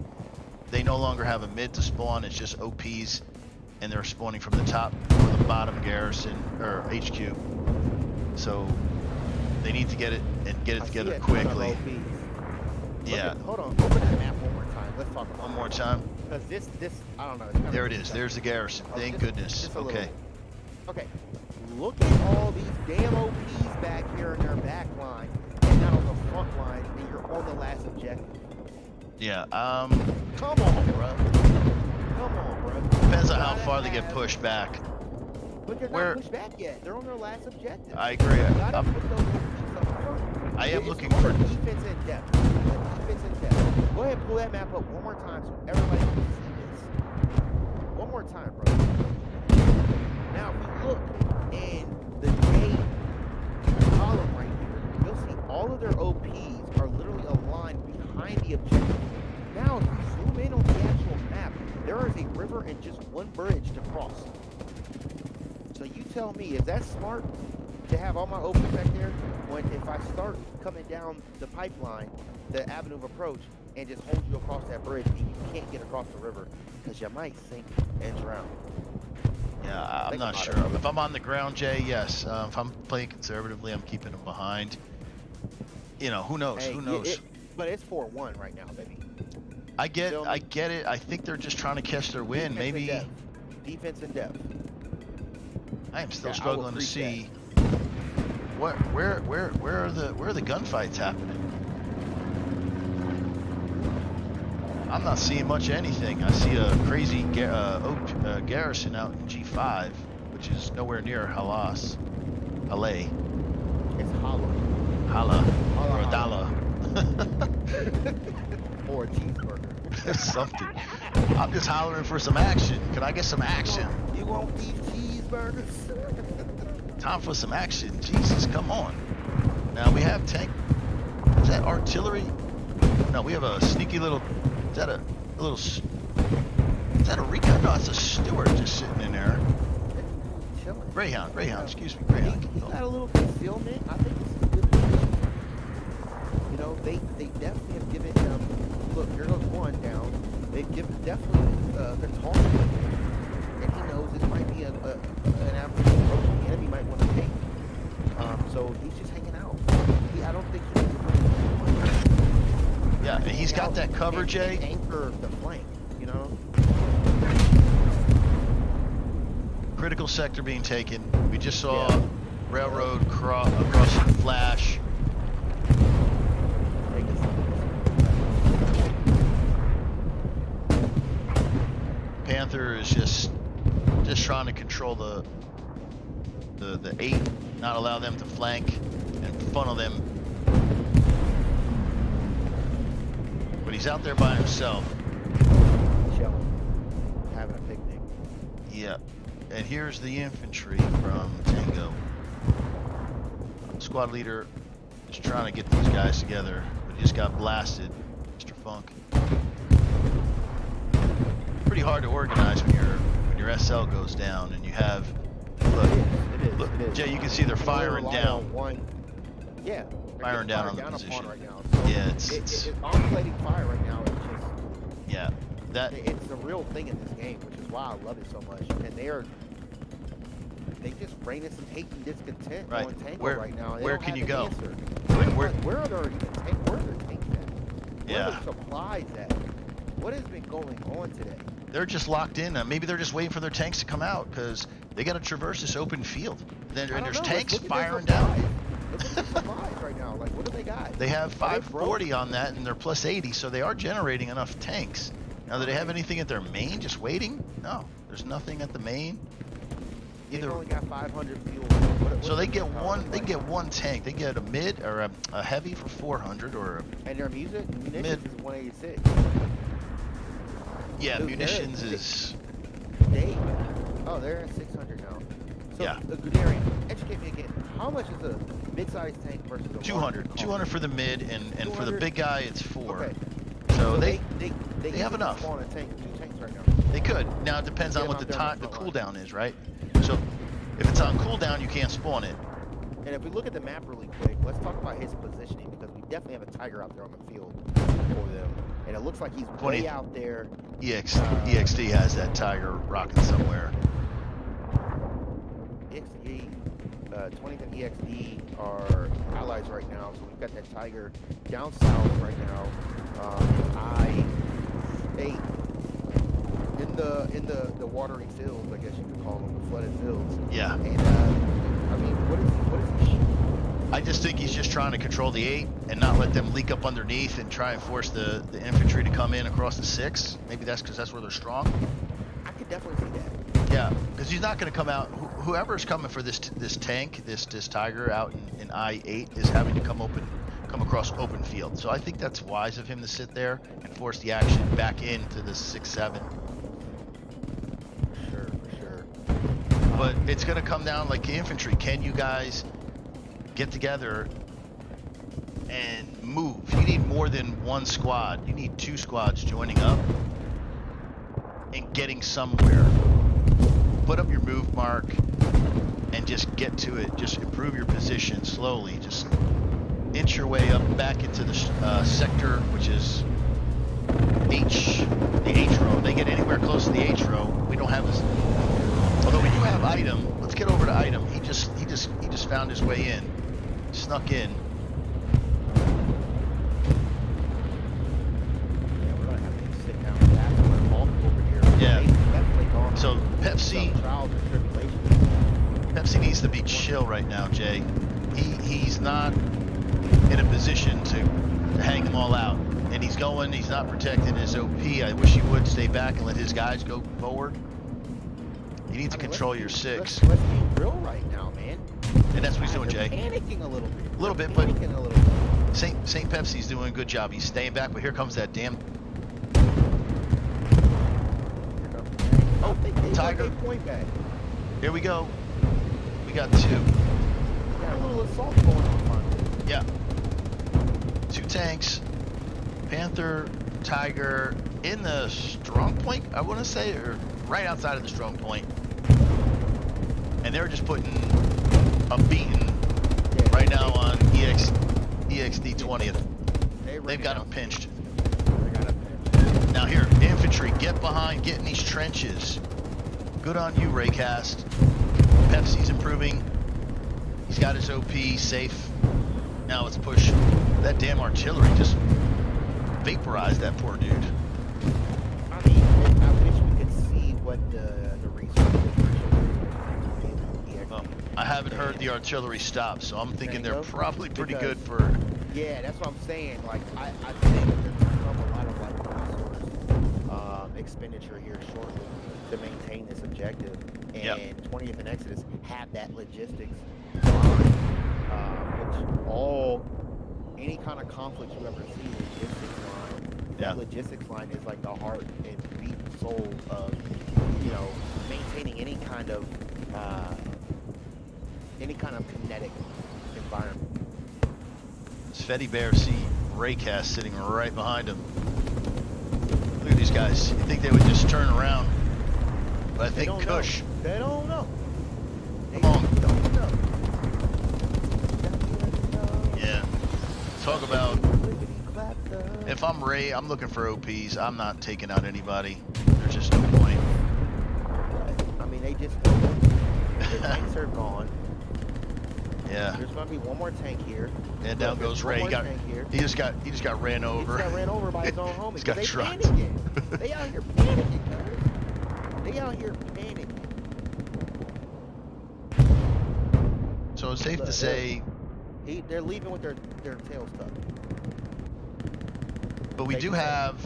they no longer have a mid to spawn. It's just OPs, and they're spawning from the top or the bottom garrison or HQ. So they need to get it together quickly. Yeah. Hold on. Open that map one more time. Let's talk about one more time. Because this, I don't know. There it is. There's the garrison. Thank goodness. Okay. Okay. Look at all these damn OPs back here in their back line, and not on the front line, and you're on the last objective. Yeah. Come on, bro. Come on, bro. Depends on how far they get pushed back. But they're not pushed back yet. They're on their last objective. I agree. I am looking for defense in depth. Defense in depth. Go ahead and pull that map up one more time so everybody can see this. One more time, bro. Now, if we look in the J column right here, you'll see all of their OPs are literally aligned behind the objective. Now, if you zoom in on the actual map, there is a river and just one bridge to cross. So you tell me, is that smart to have all my OPs back there when if I start coming down the pipeline, the avenue of approach, and just hold you across that bridge. And you can't get across the river because you might sink and drown. Yeah, I'm not sure. If I'm on the ground, Jay, yes. If I'm playing conservatively, I'm keeping them behind. You know, who knows? Hey, Who knows? But it's 4-1 right now, baby. I get it. I think they're just trying to catch their wind. Maybe. Defense and depth. I am still struggling to see where are the gunfights happening. I'm not seeing much of anything. I see a crazy garrison out in G5, which is nowhere near Halas. Halle. It's Hala. Hala. Or a dollar. Or a cheeseburger. Something. I'm just hollering for some action. Can I get some action? You want these cheeseburgers? Time for some action. Jesus, come on. Now we have tank. Is that artillery? No, we have a sneaky little. Is that a little? Is that a recon? No, it's a steward just sitting in there. Chilling. Greyhound. Excuse me, Greyhound. He got a little concealment. I think this is good position. You know, they definitely have given him. Look, here goes one down. They've given definitely the target, and he knows this might be an average approach the enemy might want to take. So he's just hanging out. I don't think he's. Yeah, and he's got that cover, Jay. Anchor the flank, you know. Critical sector being taken. We just saw railroad across the flash. Panther is just trying to control the 8, not allow them to flank and funnel them. But he's out there by himself. Chilling, having a picnic. Yeah. And here's the infantry from Tango. Squad leader is trying to get these guys together, but he just got blasted, Mr. Funk. Pretty hard to organize when your SL goes down and you have. Look, it is. Jay, you can see they're firing down. Yeah. Firing down on the down position. Right now. So Yeah, it's oscillating fire right now. It's just. Yeah, It's the real thing in this game, which is why I love it so much. And they just raining some hate and discontent on Tango right now. Where can you go? Where are their tanks at? Where are the supplies at? What has been going on today? They're just locked in. Maybe they're just waiting for their tanks to come out because they got to traverse this open field. And there's tanks firing down. Look at the supplies right now. Like, what do they got? They have 540 on that, and they're plus 80, so they are generating enough tanks. Now, do they have anything at their main just waiting? No, there's nothing at the main. They only got 500 fuel. So they get one. They get one tank. They get a mid or a heavy for 400 or. And their munitions is 186. Yeah, dude, munitions is. They're at 600 now. So, yeah. Guderian, educate me again. How much is a mid-sized tank versus a 200? 200 for the mid, and for the big guy, it's 4. Okay. So they have enough. Spawn a tank, 2 tanks right now. They could. Now it depends on what the cooldown is, right? So if it's on cooldown, you can't spawn it. And if we look at the map really quick, let's talk about his positioning because we definitely have a Tiger out there on the field for them. And it looks like he's way out there. EXD has that Tiger rocking somewhere. EXD, 20th and EXD are allies right now, so we've got that Tiger down south right now. I-8 in the watery fields, I guess you could call them, the flooded fields. Yeah. And I mean, what is he shooting? I just think he's just trying to control the 8 and not let them leak up underneath and try and force the infantry to come in across the 6. Maybe that's because that's where they're strong. I could definitely see that. Yeah, because he's not going to come out. Whoever's coming for this tank, this Tiger out in I-8 is having to come across open field. So I think that's wise of him to sit there and force the action back into the 6-7. For sure. But it's going to come down like infantry. Can you guys get together and move? You need more than one squad. You need 2 squads joining up and getting somewhere. Put up your move mark and just get to it. Just improve your position slowly. Just inch your way up back into the sector, which is the H row. They get anywhere close to the H row, we don't have this. Although we do have item. Let's get over to item. He just found his way in, snuck in. Yeah, we're gonna have to sit down and ask for multiple over here. Yeah. They've definitely gone So through Pepsi. some trials and tribulations. Pepsi needs to be chill right now, Jay. He's not in a position to hang them all out. And he's not protecting his OP. I wish he would stay back and let his guys go forward. You need to control your 6. Let's be real right now, man. And that's what he's doing, Jay. Panicking a little bit. A little bit, but St. Pepsi's doing a good job. He's staying back, but here comes that damn Tiger. Point back. Here we go. We got 2. Got a little assault going on. Yeah. 2 tanks. Panther, Tiger in the strong point, I want to say, or right outside of the strong point. And they're just putting a beating right now on EXD 20th. They've got him pinched. Now here, infantry, get behind, get in these trenches. Good on you, Raycast. Pepsi's improving. He's got his OP safe. Now let's push. That damn artillery just vaporized that poor dude. I mean, I wish we could see what the resources Well, I haven't heard the artillery stop, so I'm thinking they're probably pretty good for. Yeah, that's what I'm saying. Like, I think there's become a lot of like resource expenditure here shortly to maintain this objective. And 20th and Exodus have that logistics line, which any kind of conflict you ever see, logistics line. That logistics line is like the heart and beat and soul of, maintaining any kind of kinetic environment. Svetty Bear see Raycast sitting right behind him. Look at these guys. You think they would just turn around? But I think Kush. They don't know. Come on. Don't know. Yeah. Talk about. If I'm Ray, I'm looking for OPs. I'm not taking out anybody. There's just no point. I mean, they just know. The tanks are gone. Yeah. There's gonna be one more tank here. And down goes Ray. He just got ran over. He just got ran over by his own homie. He's got they trucked. panicking. They out here panicking, guys. They out here panicking. So it's safe to say. They're leaving with their tail stuck. But we do have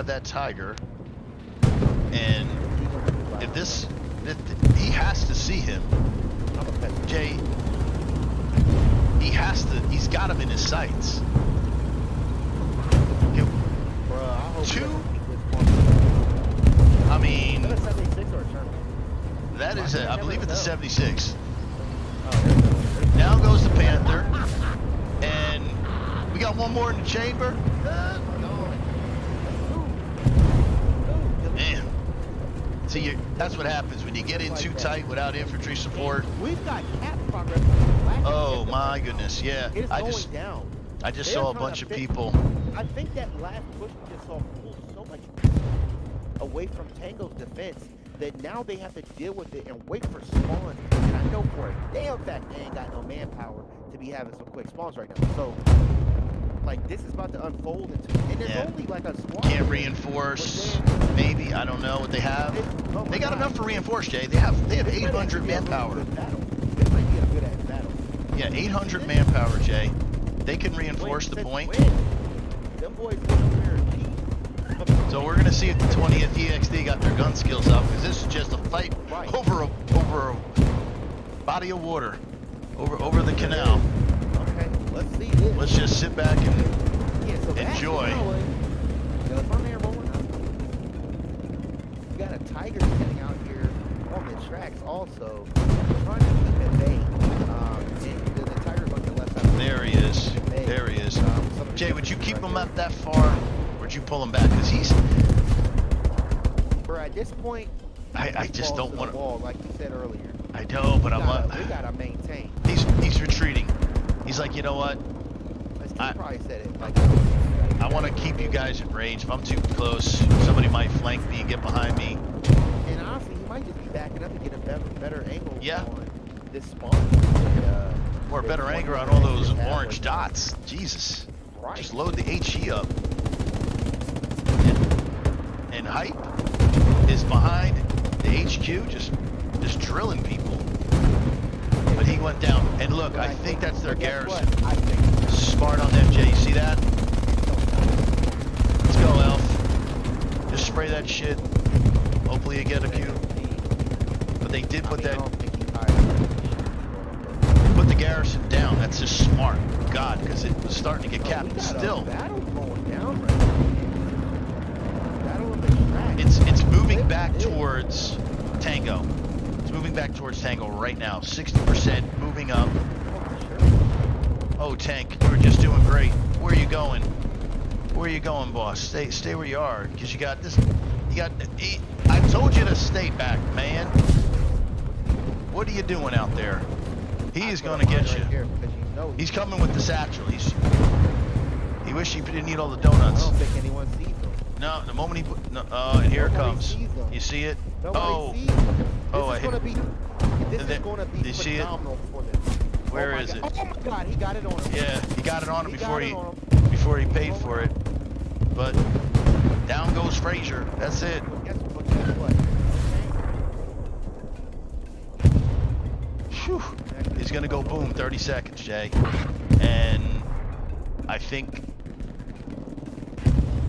that Tiger, and if he has to see him, Jay. He's got him in his sights. I mean, is that a 76 or a Sherman? That is I believe it's a 76. Now goes the Panther, and we got one more in the chamber. Man, see, that's what happens when you get in too tight without infantry support. We've got cap progress. Oh my goodness, yeah. I just saw a bunch of people. I think that last push we just saw pulled so much away from Tango's defense that now they have to deal with it and wait for spawns. And I know for a damn fact they ain't got no manpower to be having some quick spawns right now. So, like, this is about to unfold into, and there's only like a spawn. Can't reinforce. Maybe, I don't know what they have. They got enough for reinforce, Jay. They have 800 manpower. This might be a good ass battle. Yeah, 800 manpower, Jay. They can reinforce the point. Them boys went over there and cheat. So we're gonna see if the 20th EXD got their gun skills up, because this is just a fight over a body of water, over the canal. Okay, let's see this. Let's just sit back and enjoy. We got a Tiger sitting out here on the tracks also, trying to keep at bay. The Tiger's on the left side. There he is. There he is. Jay, would you keep him up that far? Or would you pull him back? Because he's... Bro, at this point, I just don't want to... Like you said earlier. I know, but we gotta maintain. He's retreating. He's like, you know what? You probably said it like. I want to keep you guys in range. If I'm too close, somebody might flank me and get behind me. And honestly, he might just be backing up and get a better angle Yeah. on this spawn. Or better angle on all those orange dots. Jesus. Right. Just load the HE up. And Hype is behind the HQ, just drilling people. But he went down. And look, I think that's their garrison. Smart on them, Jay. You see that? Let's go, Elf. Just spray that shit. Hopefully you get a Q. But they did put that. Put the garrison down. That's just smart. God, because it was starting to get capped. Still. It's moving back towards Tango. It's moving back towards Tango right now. 60% moving up. Oh, Tank, you were just doing great. Where are you going? Where are you going, boss? Stay where you are, because you got this. I told you to stay back, man. What are you doing out there? He is going to get you. He's coming with the satchel. He wish he didn't eat all the donuts. I don't think anyone sees him. No, the moment he put, no, and here it comes. You see it? Nobody sees him. Oh, This is going to be phenomenal for them. Where is it? Oh my God, he got it on him. Yeah, he got it on him before he paid for it. But down goes Frazier. That's it. Guess what? Whew. He's gonna go boom. 30 seconds, Jay. And I think,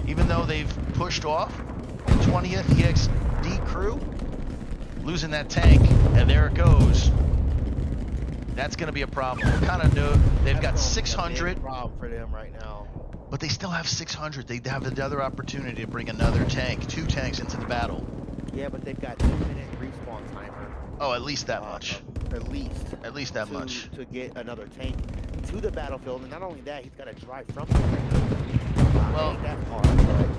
even though they've pushed off the 20th EXD crew, losing that tank, and there it goes. That's going to be a problem. Kind of new. They've got 600. Problem for them right now. But they still have 600. They have another opportunity to bring another tank, 2 tanks into the battle. Yeah, but they've got 2-minute respawn timer. Oh, at least that much. At least that much. To get another tank to the battlefield, and not only that, he's got to drive from the well, that far.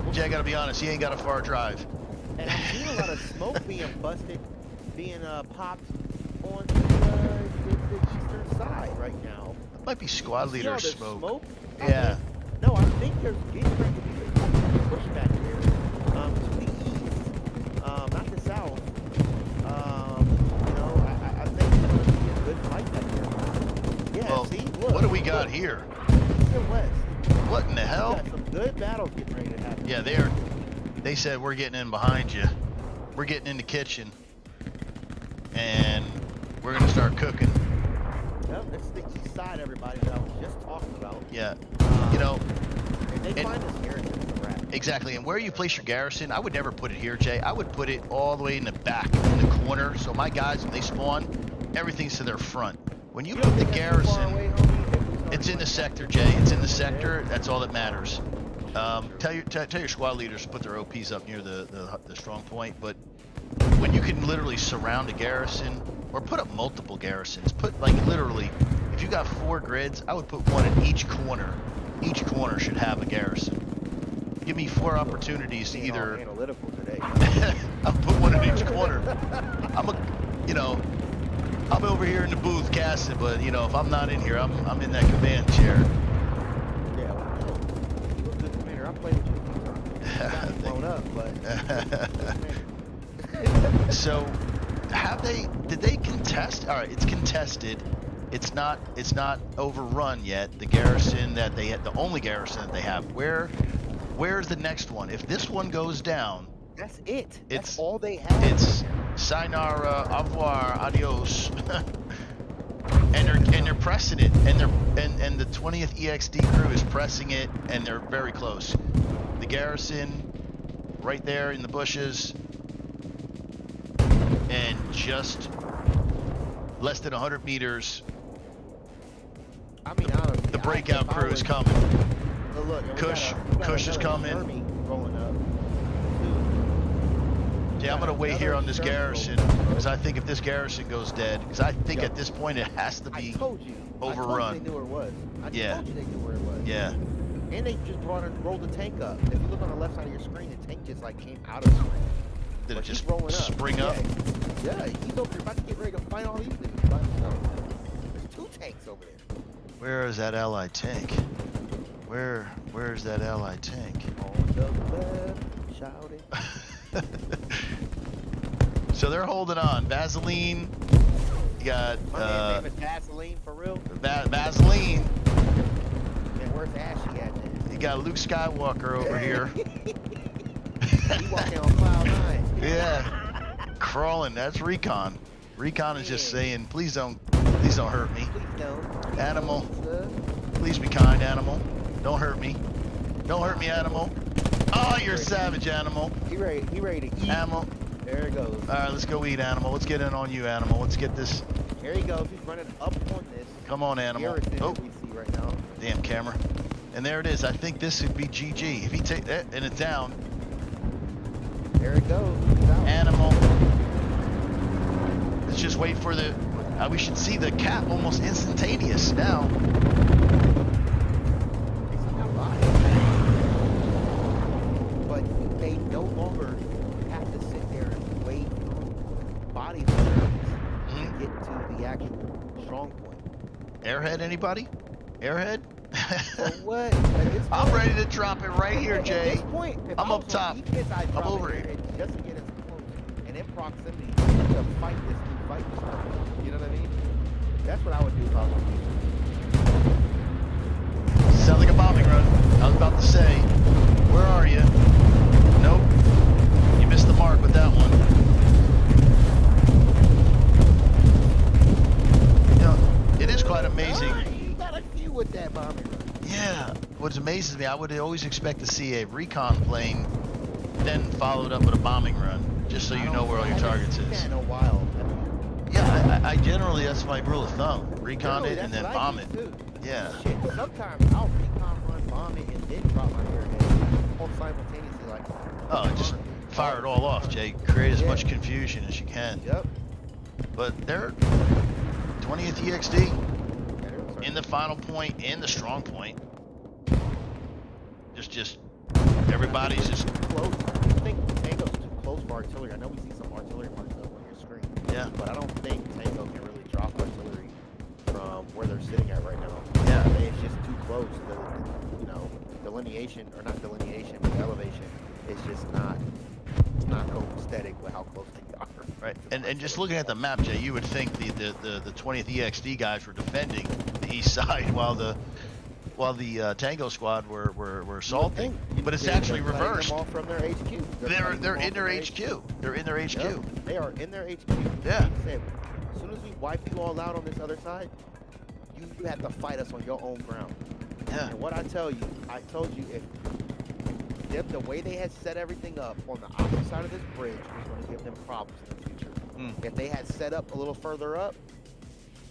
But Jay, I got to be honest. He ain't got a far drive. And I'm seeing a lot of smoke being busted, being popped on the eastern side right now. That might be squad leader smoke. Yeah. No, I think there's getting ready to be a pushback here to the east, not the south. I think it's going to be a good fight back there. Yeah, well, see? Look, what do we got here? East and west. What in the hell? We got some good battles getting ready to happen. Yeah, they said we're getting in behind you. We're getting in the kitchen. And we're going to start cooking. Yep, this is the east side, everybody, that I was just talking about. Yeah. And they find this garrison is a wrap. Exactly. And where you place your garrison, I would never put it here, Jay. I would put it all the way in the back, in the corner. So my guys, when they spawn, everything's to their front. When you put the garrison, it's in the sector, Jay. It's in the sector. That's all that matters. Tell your squad leaders to put their OPs up near the strong point. But when you can literally surround a garrison, or put up multiple garrisons, put like literally, if you got 4 grids, I would put one in each corner. Each corner should have a garrison. Give me 4 opportunities to either. Analytical today. I'll put one in each corner. I'm over here in the booth casting, but if I'm not in here, I'm in that command chair. Yeah, well, you're a good commander. I played with you. Got blown up, but. So, did they contest? All right, it's contested. It's not overrun yet. The garrison that they had, the only garrison that they have. Where's the next one? If this one goes down, that's it. That's all they have. It's sayonara, au revoir, adios. and they're pressing it, and the 20th EXD crew is pressing it, and they're very close. The garrison, right there in the bushes. And just less than 100 meters, honestly, the breakout crew is coming. Look, Kush is coming. Yeah, I'm going to wait here on this garrison, because I think if this garrison goes dead, because I think at this point it has to be overrun. I told you they knew where it was. Told you they knew where it was. Yeah. And they just rolled the tank up. If you look on the left side of your screen, the tank just came out of the screen. Did it just spring up? Yeah, he's over here about to get ready to fight all these things by himself. There's 2 tanks over there. Where is that allied tank? Where's that allied tank? On the left, shouting. So they're holding on. Vaseline. You got My man's name is Vaseline for real. Vaseline. And where's Ashy at then? You got Luke Skywalker over here. He walking on cloud 9. Yeah. Crawling. That's Recon. Recon is just saying, please don't hurt me. Please don't. Animal. Please be kind, animal. Don't hurt me. Don't hurt me, animal. Oh, you're a savage, animal. He ready to eat. Animal. There it goes. All right, let's go eat, animal. Let's get in on you, animal. Let's get this. There he goes. He's running up on this. Come on, animal. Garrison Oh, that we see right now. damn camera. And there it is. I think this would be GG. If he take that and it's down. There it goes. He's out. Animal. Let's just wait for the. We should see the cap almost instantaneous now. He's not lying. But they no longer have to sit there and wait for bodies to get to the actual strong point. Airhead, anybody? Airhead? For what? At this I'm point- ready to drop it right here, At Jay. this point, if I'm I up was on top. defense, I'd I'm drop over it here. just to get as close and in proximity to fight this stuff. You know what I mean? That's what I would do if I was on defense. Sounds like a bombing run. I was about to say, where are you? Nope. You missed the mark with that one. You know, it is quite amazing. You got a few with that bombing run. Yeah. What amazes me, I would always expect to see a recon plane, then followed up with a bombing run, just so you know where all your targets I haven't is. seen that in a while. Yeah, I generally, that's my rule of thumb. Recon Generally, it and that's then what I bomb do, it. too. Yeah. Shit, sometimes I'll recon run, bomb it, and then drop my airhead all simultaneously like. Oh, just fire it all off, Jay. Create as Yeah. much confusion as you can. Yep. But they're 20th EXD Yeah, there was in the final point, in the strong point. Just everybody's just close. I think Tango's too close for artillery. I know we see some artillery marks up on your screen. yeah. But I don't think Tango can really drop artillery from where they're sitting at right now. Yeah. It's just too close. The delineation, or not delineation, but elevation is just not copacetic with how close they are. Right. And just looking at the map, Jay, you would think the 20th EXD guys were defending the east side while the Tango squad were assaulting. But it's actually reversed. Them all from their HQ. They're in their HQ. They're in their HQ. Yep, they are in their HQ. Yeah. Like I said, as soon as we wipe you all out on this other side, you have to fight us on your own ground. Yeah. And what I told you, if the way they had set everything up on the opposite side of this bridge was going to give them problems in the future. If they had set up a little further up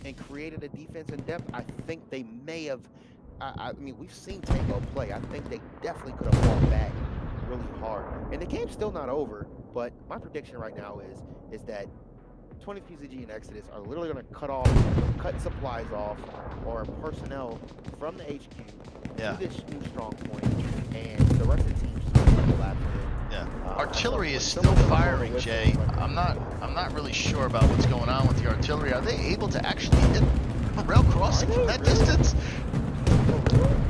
and created a defense in depth, I think they may have. I mean, we've seen Tango play. I think they definitely could have fought back really hard. And the game's still not over, but my prediction right now is that 20thPZG and Exodus are literally going to cut supplies off or personnel from the HQ to this new strong point, and the rest of the team's just going to collapse in. Yeah. Artillery is still firing, Jay. I'm not really sure about what's going on with the artillery. Are they able to actually hit a rail crossing from that distance?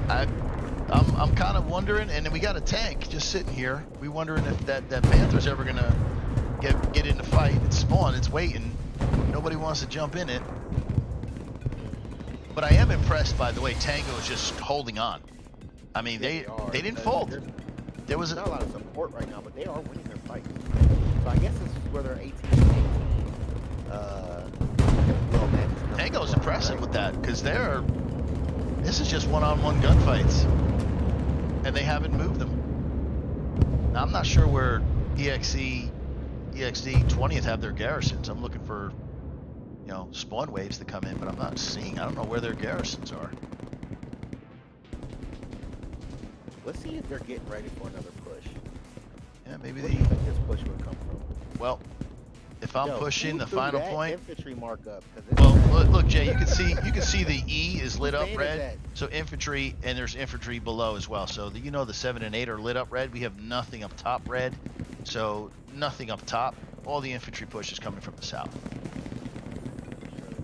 I'm kind of wondering, and then we got a tank just sitting here. We wondering if that Panther's ever gonna get in the fight. It's spawn. It's waiting. Nobody wants to jump in it. But I am impressed by the way Tango is just holding on. I mean, they didn't fold. There was not a lot of support right now, but they are winning their fights. So I guess this is where they're 18-18. Well, matches. Tango's impressive with that because this is just one-on-one gunfights, and they haven't moved them. Now, I'm not sure where EXD 20th have their garrisons. I'm looking for, spawn waves to come in, but I'm not seeing. I don't know where their garrisons are. Let's see if they're getting ready for another push. Yeah, maybe Where do you think this push would come from? Well, if I'm pushing the final point. Infantry markup. Well, look, Jay, you can see the E is lit up red. So infantry, and there's infantry below as well. So the 7 and 8 are lit up red. We have nothing up top red. So nothing up top. All the infantry push is coming from the south.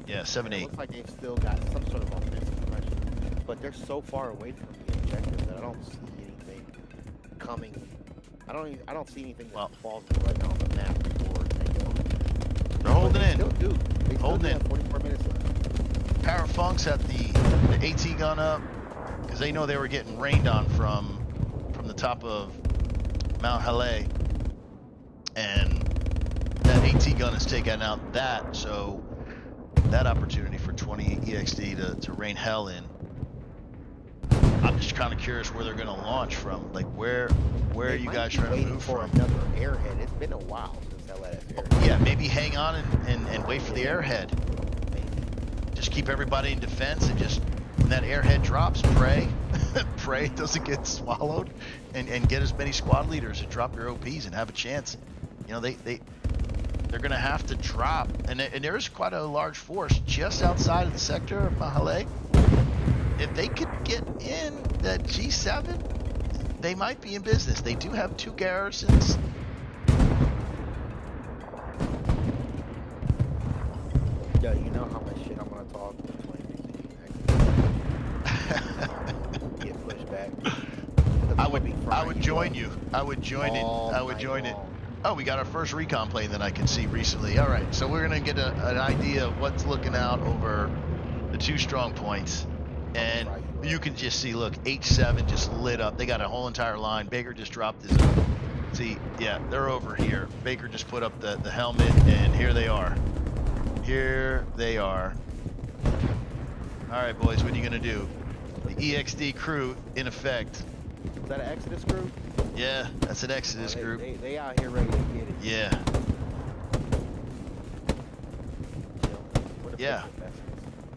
Yeah, 7 8. It looks like they've still got some sort of offensive pressure, but they're so far away from the objectives, and I don't see anything coming. I don't see anything Well, that's plausible right now on the map for Tango. they're holding in. Still do. They still Holding do in. have 44 minutes left. Parafunk's at the AT gun up because they know they were getting rained on from the top of Mount Haleh, and that AT gun is taking out that, so that opportunity for 20EXD to rain hell in. I'm just kind of curious where they're going to launch from. Like, where are you guys trying to move for from? another airhead. It's been a while since LS airhead. Yeah, maybe hang on and wait for the airhead. Maybe. Just keep everybody in defense and just, when that airhead drops, pray. Pray it doesn't get swallowed, and get as many squad leaders and drop your OPs and have a chance. You know, they're going to have to drop, and there is quite a large force just outside of the sector of Mahale. If they could get in that G7, they might be in business. They do have 2 garrisons. Yeah, you know how much shit I'm gonna talk with 20thPZG. Get pushed back. I would join you. I would join it. I would join it. Long. Oh, we got our first recon plane that I can see recently. All right, so we're gonna get an idea of what's looking out over the 2 strong points, and you can just see. Look, H7 just lit up. They got a whole entire line. Baker just dropped his. See, yeah, they're over here. Baker just put up the helmet, and here they are. Here they are. All right, boys, what are you gonna do? The EXD crew in effect. Is that an Exodus group? Yeah, that's an Exodus group. They out here ready to get it. Yeah. Yeah.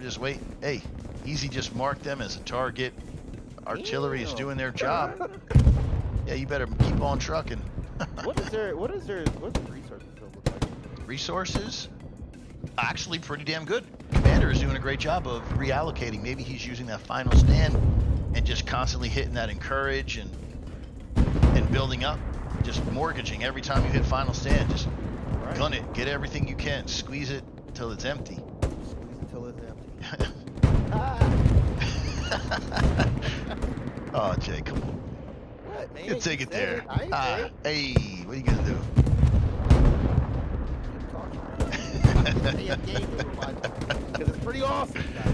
Just wait. Hey, Easy just marked them as a target. Artillery is doing their job. Yeah, you better keep on trucking. What does the resources look like? Resources? Actually pretty damn good. Commander is doing a great job of reallocating. Maybe he's using that final stand and just constantly hitting that encourage and building up. Just mortgaging every time you hit final stand. Just gun it. Get everything you can. Squeeze it till it's empty. Squeeze it till it's empty. Oh, Jay, come on. What, man? You take it there. I ain't say it. Hey, what are you gonna do? Because it's pretty awesome, guys.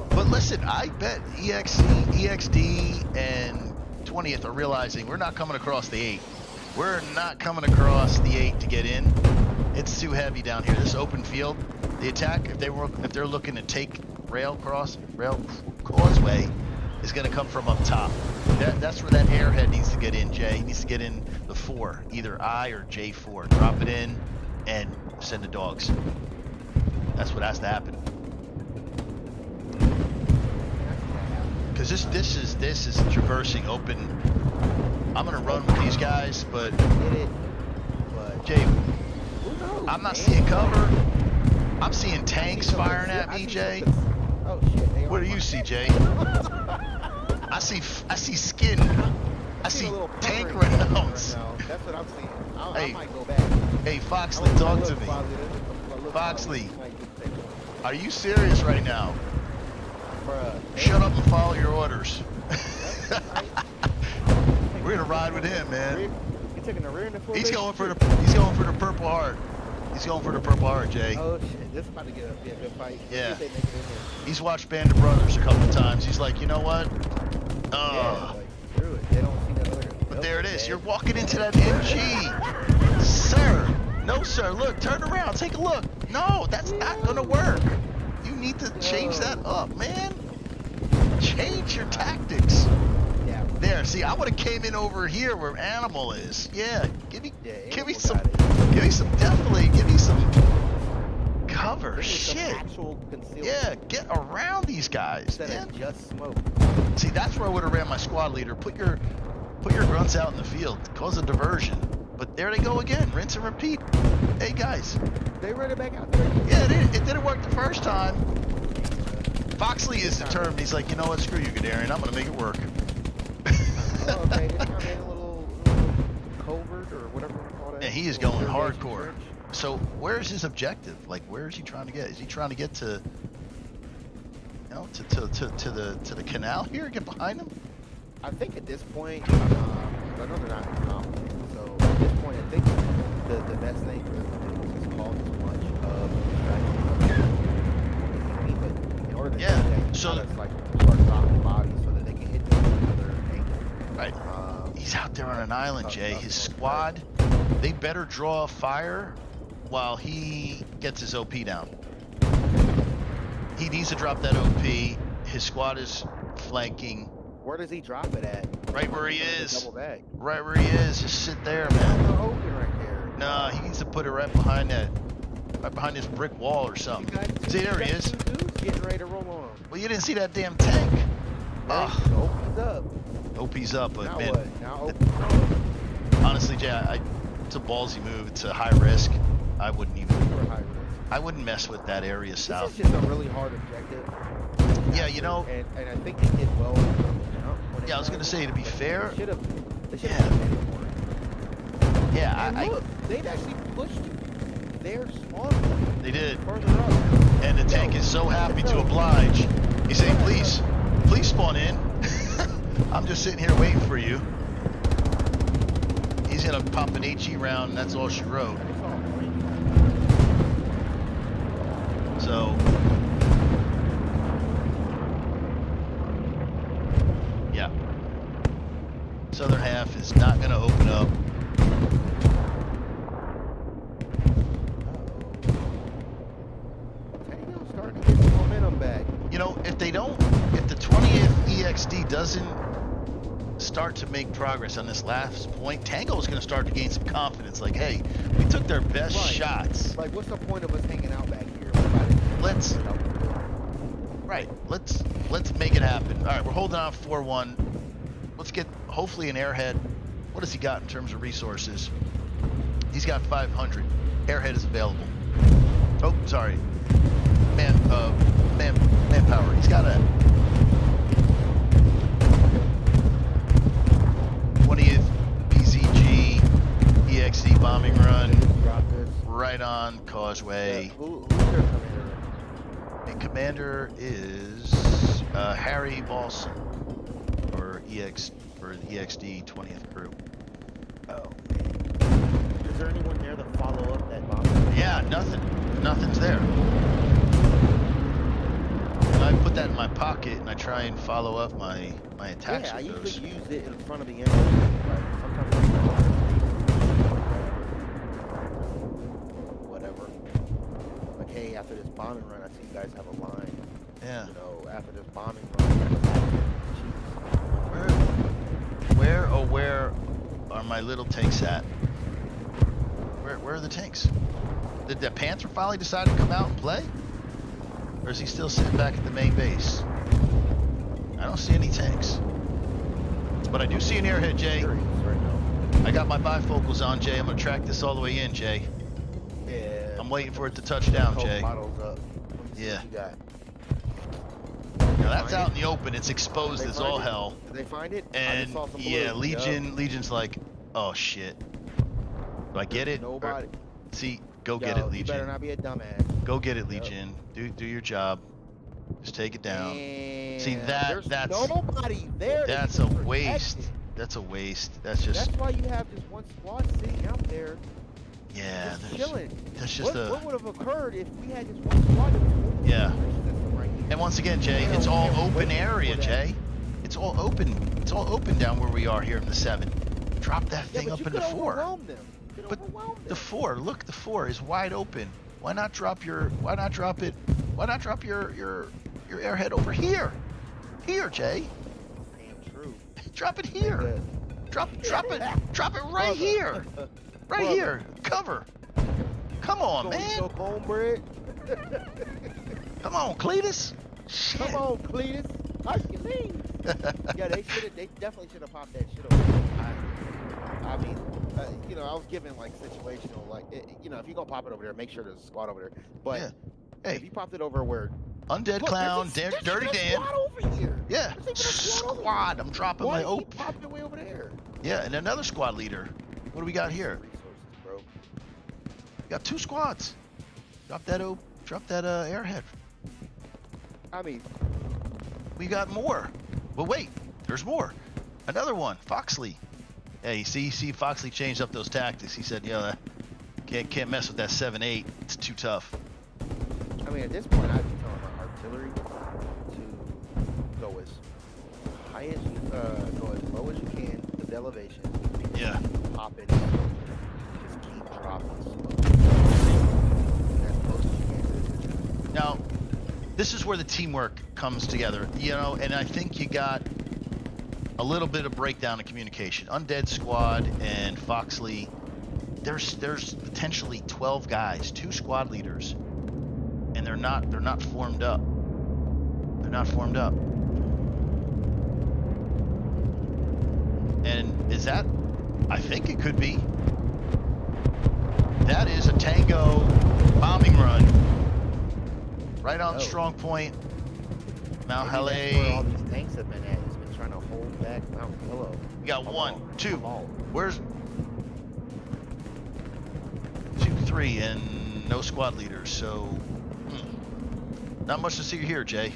But listen, I bet EXD, and 20th are realizing we're not coming across the 8. We're not coming across the 8 to get in. It's too heavy down here. This open field, the attack, if they're looking to take rail causeway, is going to come from up top. That's where that airhead needs to get in, Jay. He needs to get in the 4, either I or J4. Drop it in and send the dogs. That's what has to happen. Because this is traversing open. I'm gonna run with these guys, but Jay, I'm not seeing cover. I'm seeing tanks firing at me, Jay. Oh shit! What do you see, Jay? I see skin. I see tank rounds. That's what I'm seeing. Hey, I might go back. Hey, Foxley, talk to me. Foxley, are you serious right now? Shut up and follow your orders. We're gonna ride with him, man. You taking the rear in the He's going for the Purple Heart. He's going for the Purple Heart, Jay. Oh shit! This is about to be a good fight. Yeah. They make it in there. He's watched Band of Brothers a couple of times. He's like, you know what? Yeah, like, screw it. They don't see that other. But there it is. You're walking into that MG, sir. No, sir. Look, turn around. Take a look. No, that's not gonna work. You need to change that up, man. Change your tactics. Yeah. There, see, I would have came in over here where Animal is. Yeah, give me some cover. Shit. Yeah, get around these guys, man. Just smoke. See, that's where I would have ran my squad leader. Put your grunts out in the field, cause a diversion. But there they go again. Rinse and repeat. Hey guys. They ran it back out there. Yeah, it didn't work the first time. Foxley is determined. He's like, you know what? Screw you, Gadarian. I'm gonna make it work. Oh, okay. Did he come in a little covert or whatever you call that? Yeah, he is going hardcore. So where's his objective? Like, where is he trying to get? Is he trying to get to? know, to the canal here. Get behind them. I think at this point, I know they're not confident. So at this point, I think the best thing for them to do is just call as much of the distraction. But in order to do that, so it's like start dropping bodies so that they can hit them with another angle. Right. He's out there on an island, Jay. His squad, they better draw fire while he gets his OP down. He needs to drop that OP. His squad is flanking. Where does he drop it at? Right where he is. Double bag. Right where he is. Just sit there, man. They're open right there. Nah, he needs to put it right behind that, right behind this brick wall or something. See, there he is. Dudes getting ready to roll on him. Well, you didn't see that damn tank. Opens up. OP's up, but Now man, what? Now opens up. honestly, Jay, it's a ballsy move. It's a high risk. I wouldn't even. Super high risk. I wouldn't mess with that area south. This is just a really hard objective. Yeah, you know. And I think they did well. Yeah, I was gonna say, to be fair. They should have Yeah. made more. Yeah, And I look, they've actually pushed their spawn they did. further up. And the tank is so happy to oblige. He's saying, please spawn in. I'm just sitting here waiting for you. He's gonna pop an HE round, and that's all she wrote. So, yeah. Southern half is not gonna open up. Tango's starting to get some momentum back. You know, if the 20th EXD doesn't start to make progress on this last point, Tango is going to start to gain some confidence. Like, hey, we took their best shots. Like, what's the point of us hanging out back here? Let's make it happen. All right, we're holding on 4-1. Let's get hopefully an airhead. What has he got in terms of resources? He's got 500. Airhead is available. Oh, sorry. Manpower. He's got a 20th PZG EXD bombing run right on Causeway. Who's their commander? The commander is Harry Balsam for the EXD 20th crew. Oh man. Is there anyone there to follow up that bomb? Yeah, nothing's there. And I put that in my pocket and I try and follow up my attacks Yeah, I with those. usually use it in front of the enemy. Like, sometimes whatever. Like, hey, after this bombing run, I see you guys have a line. Yeah. You know, after this bombing run, Where are my little tanks at? Where are the tanks? Did the Panther finally decide to come out and play? Or is he still sitting back at the main base? I don't see any tanks. But I do see an airhead, Jay. I got my bifocals on, Jay. I'm gonna track this all the way in, Jay. Yeah. I'm waiting for it to touch down, Jay. Bottles up. Yeah. What you got? Now that's out in the open. It's exposed as all hell. Did they find it? And yeah, Legion's like, oh shit. Do I get it? Nobody. See, go get it, Legion. You better not be a dumbass. Go get it, Legion. Do your job. Just take it down. And see that's nobody there. That's a waste. That's a waste. That's just. That's why you have just one squad sitting out there. Yeah. Just chilling. That's just what would have occurred if we had just one squad? Yeah. And once again, Jay, it's all open area, Jay. It's all open. It's all open down where we are here in the 7. Drop that thing up in the 4. But the 4, look, the 4 is wide open. Why not drop your airhead over here? Here, Jay. Damn true. Drop it here. Drop it right here. Right here. Cover. Come on, man. Come on, Cletus. Shit. Come on, Cletus. Hercules. Yeah, they definitely should have popped that shit over. I mean, you know, I was given like situational, like, you know, if you're gonna pop it over there, make sure there's a squad over there. But yeah. Hey, if you popped it over where Undead Clown, Dirty Dan. Squad over here. Yeah, squad. I'm dropping my OP. Why popped it way over there? Yeah, and another squad leader. What do we got here? Resources, bro. We got 2 squads. Drop that airhead. I mean, we got more. But wait, there's more. Another one, Foxley. Hey, see, Foxley changed up those tactics. He said, "Yo, can't mess with that 7-8. It's too tough." I mean, at this point, I'd be telling my artillery to go as high as you, go as low as you can with the elevation. Yeah. Pop it. Just keep dropping slow. As close as you can to this. Now, this is where the teamwork comes together, you know, and I think you got a little bit of breakdown in communication. Undead Squad and Foxley, there's potentially 12 guys, 2 squad leaders, and they're not formed up. They're not formed up. And is that? I think it could be. That is a Tango bombing run. Right on strong point. Mount Maybe that's where all Hale. these tanks have been at. It's been trying to hold back Mount Pillow. We got Come 1, on, 2. come on. Where's 2, 3, and no squad leaders, so not much to see here, Jay.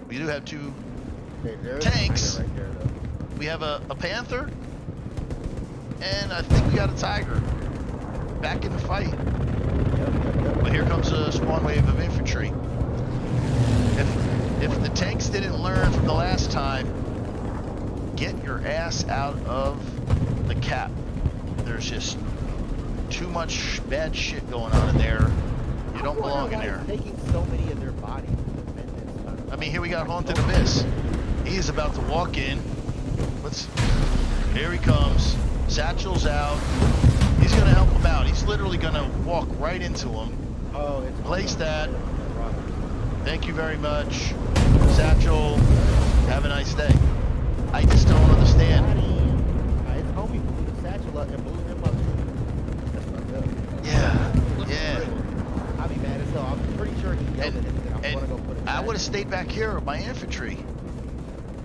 We do have 2 Okay, there's tanks. a tiger right there, though. We have a panther, and I think we got a tiger back in the fight. Yep. But here comes a spawn wave of infantry. If the tanks didn't learn from the last time, get your ass out of the cap. There's just too much bad shit going on in there. You don't belong in there. Taking so many of their bodies to defend this. I mean, here we got Haunted Abyss. He is about to walk in. Here he comes. Satchel's out. He's gonna help him out. He's literally gonna walk right into him. Oh, it's Place that. Thank you very much. Satchel, have a nice day. I just don't understand. His homie blew the satchel up and blew him up too. That's fucked up. Yeah. I'd be mad as hell. I'm pretty sure he yelled at him that I'm gonna go put it I back. would have stayed back here with my infantry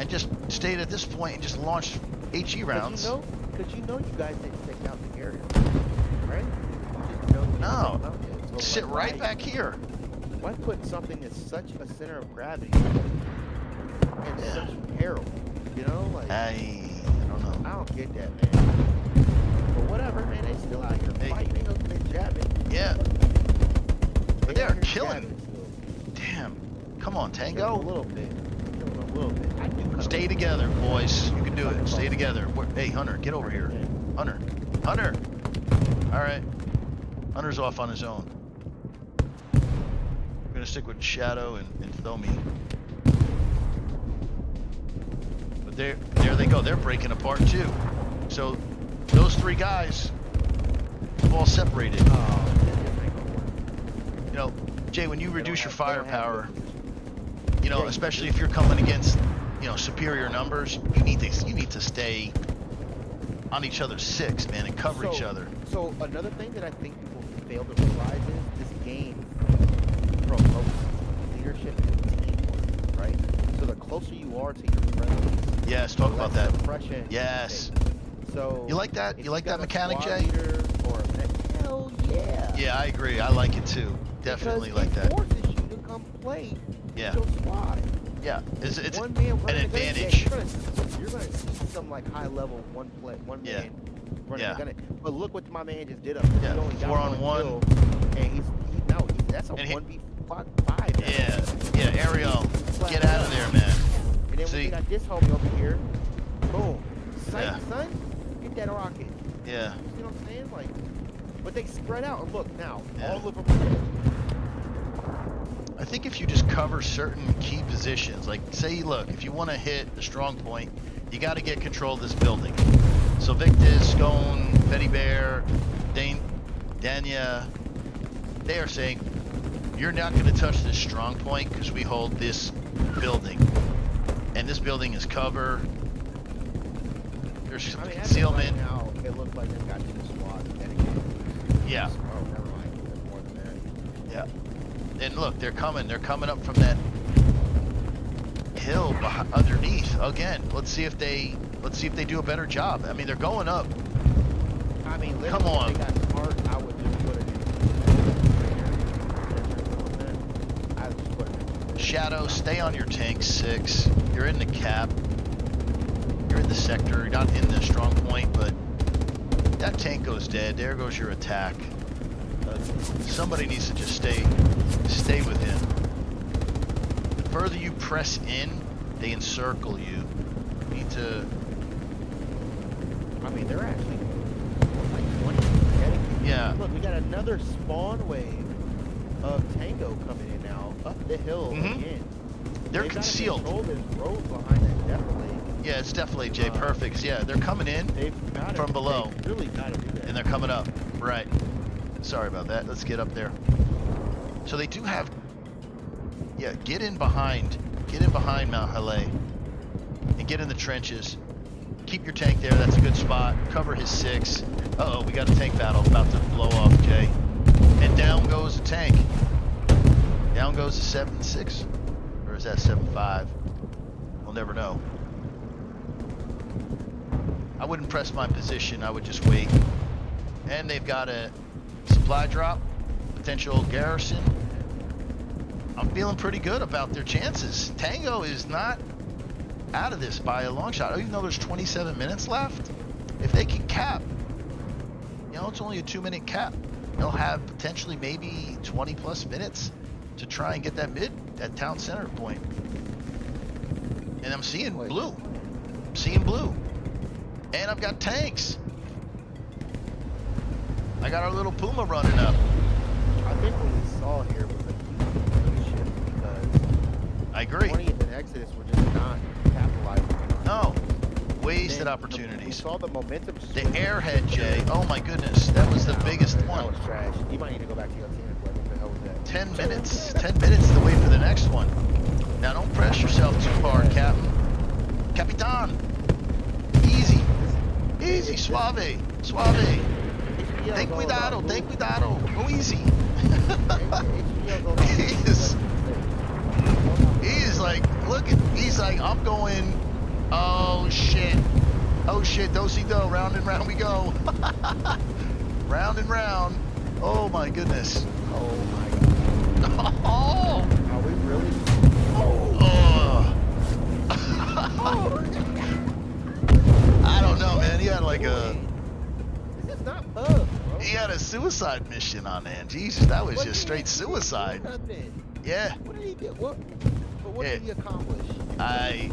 and just stayed at this point and just launched HE rounds. Because you know you guys didn't take out the area, right? You just know you didn't No. take them out yet. So, Sit like, right why- back here. Why put something that's such a center of gravity in such peril? You know, like I don't know. I don't get that, man. But whatever, man. They still out here Hey. fighting. They know they jabbing. Yeah. But they are out here killing. jabbing still. Damn. Come on, Killing Tango. a little bit. Killing a little bit. I do cut Stay together, boys. You can do it. Stay together. Hey, Hunter, get over here. Hunter. Hunter. All right. Hunter's off on his own. We're gonna stick with Shadow and Thomi. But there they go. They're breaking apart too. So those 3 guys have all separated. Oh, this ain't gonna work. You know, Jay, when you reduce your They don't have firepower, good position. you know, Yeah, especially if you're coming against, you know, superior numbers, you need to stay on each other's 6, man, and cover each other. So another thing that I think people fail to realize is this game promotes leadership and teamwork, right? So the closer you are to your friends, Yes, talk about that. suppression. Yes. So You like that? if You like got that a mechanic, squad Jay? leader or a hell yeah. Yeah, I agree. I like it too. Definitely Because like it that. forces you to come play Yeah. with your squad. Yeah, it's One man an running a gun, yeah, advantage. you're gonna see some like high level one Yeah. man running Yeah. a gun. But look what my man just did up. Yeah, He only got 4-on-1. kill, and he's that's a And he- 1v5. Yeah, Ariel, get out of there, man. And then See? we got this homie over here. Boom. Sight, Yeah. son. Get that rocket. Yeah. You see what I'm saying? Like, but they spread out. And look now, Yeah. all of them are dead. I think if you just cover certain key positions, like say, look, if you want to hit a strong point, you got to get control of this building. So Victus, Scone, Betty Bear, Danya, they are saying, you're not going to touch this strong point because we hold this building. And this building is cover. There's I mean, as of concealment. right now, it looks like they've got 2 squads dedicated. Yeah. Oh, never mind. There's more than that. Yeah. And look, they're coming up from that hill underneath. Again, let's see if they do a better job. I mean, they're going up. I mean, Come on. If they got smart, I would just put it in. I would just put it in. Shadow, stay on your tank 6. You're in the cap. You're in the sector. You're not in the strong point, but that tank goes dead. There goes your attack. Somebody needs to just stay with him. The further you press in, they encircle you. You need to... I mean, they're actually like 20 heading. Yeah. Look, we got another spawn wave of Tango coming in now, up the hill again. They're They've concealed. Control this road behind that, definitely. Yeah, it's definitely J Perfects. Yeah, they're coming in from below. They've really got to do that. And they're coming up. Right. Sorry about that. Let's get up there. So they do have... Yeah, get in behind. Get in behind Mount Haleh. And get in the trenches. Keep your tank there. That's a good spot. Cover his 6. Uh-oh, we got a tank battle about to blow off, Jay. And down goes the tank. Down goes the 7-6. Or is that 7-5? We'll never know. I wouldn't press my position. I would just wait. And they've got a supply drop. Potential garrison. I'm feeling pretty good about their chances. Tango is not out of this by a long shot. Even though there's 27 minutes left, if they can cap, you know, it's only a 2-minute cap. They'll have potentially maybe 20 plus minutes to try and get that town center point. And I'm seeing blue. I'm seeing blue. And I've got tanks. I got our little Puma running up. I think what we saw here was a huge shift because I agree. 20th and Exodus were just not capitalizing on. No. Wasted opportunities. We saw the momentum. The airhead, Jay. Oh my goodness. That was the biggest one. That was trash. You might need to go back to your team and play. What the hell was that? 10 minutes. 10 minutes to wait for the next one. Now don't press yourself too hard, Captain. Capitan. Easy. Easy. Suave. Suave. Ten cuidado. Ten cuidado. Go easy. He's like, look at, he's like, I'm going, oh shit. Oh shit, do-si-do, round and round we go. Round and round. Oh my goodness. Oh my god. Oh. Are we really? I don't know, man. He had like a... This is not bug, bro. He had a suicide mission on there. Jesus, that was just straight suicide. Yeah. What did he get? What did he accomplish? I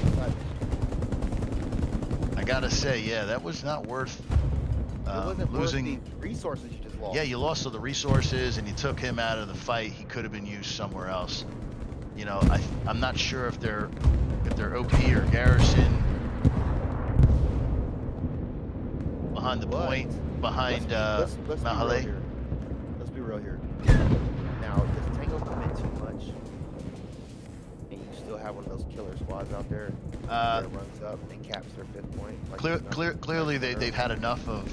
gotta say, yeah, that was not worth it wasn't losing. worth the resources you just lost. Yeah, you lost all the resources, and you took him out of the fight. He could have been used somewhere else. You know, I'm not sure if they're OP or garrison behind the point, behind let's Mount Haleh. Let's be real here. Now, does Tango come in too much? And you still have one of those killer squads out there that runs up and caps their 5th point? Like Clearly, they've had enough of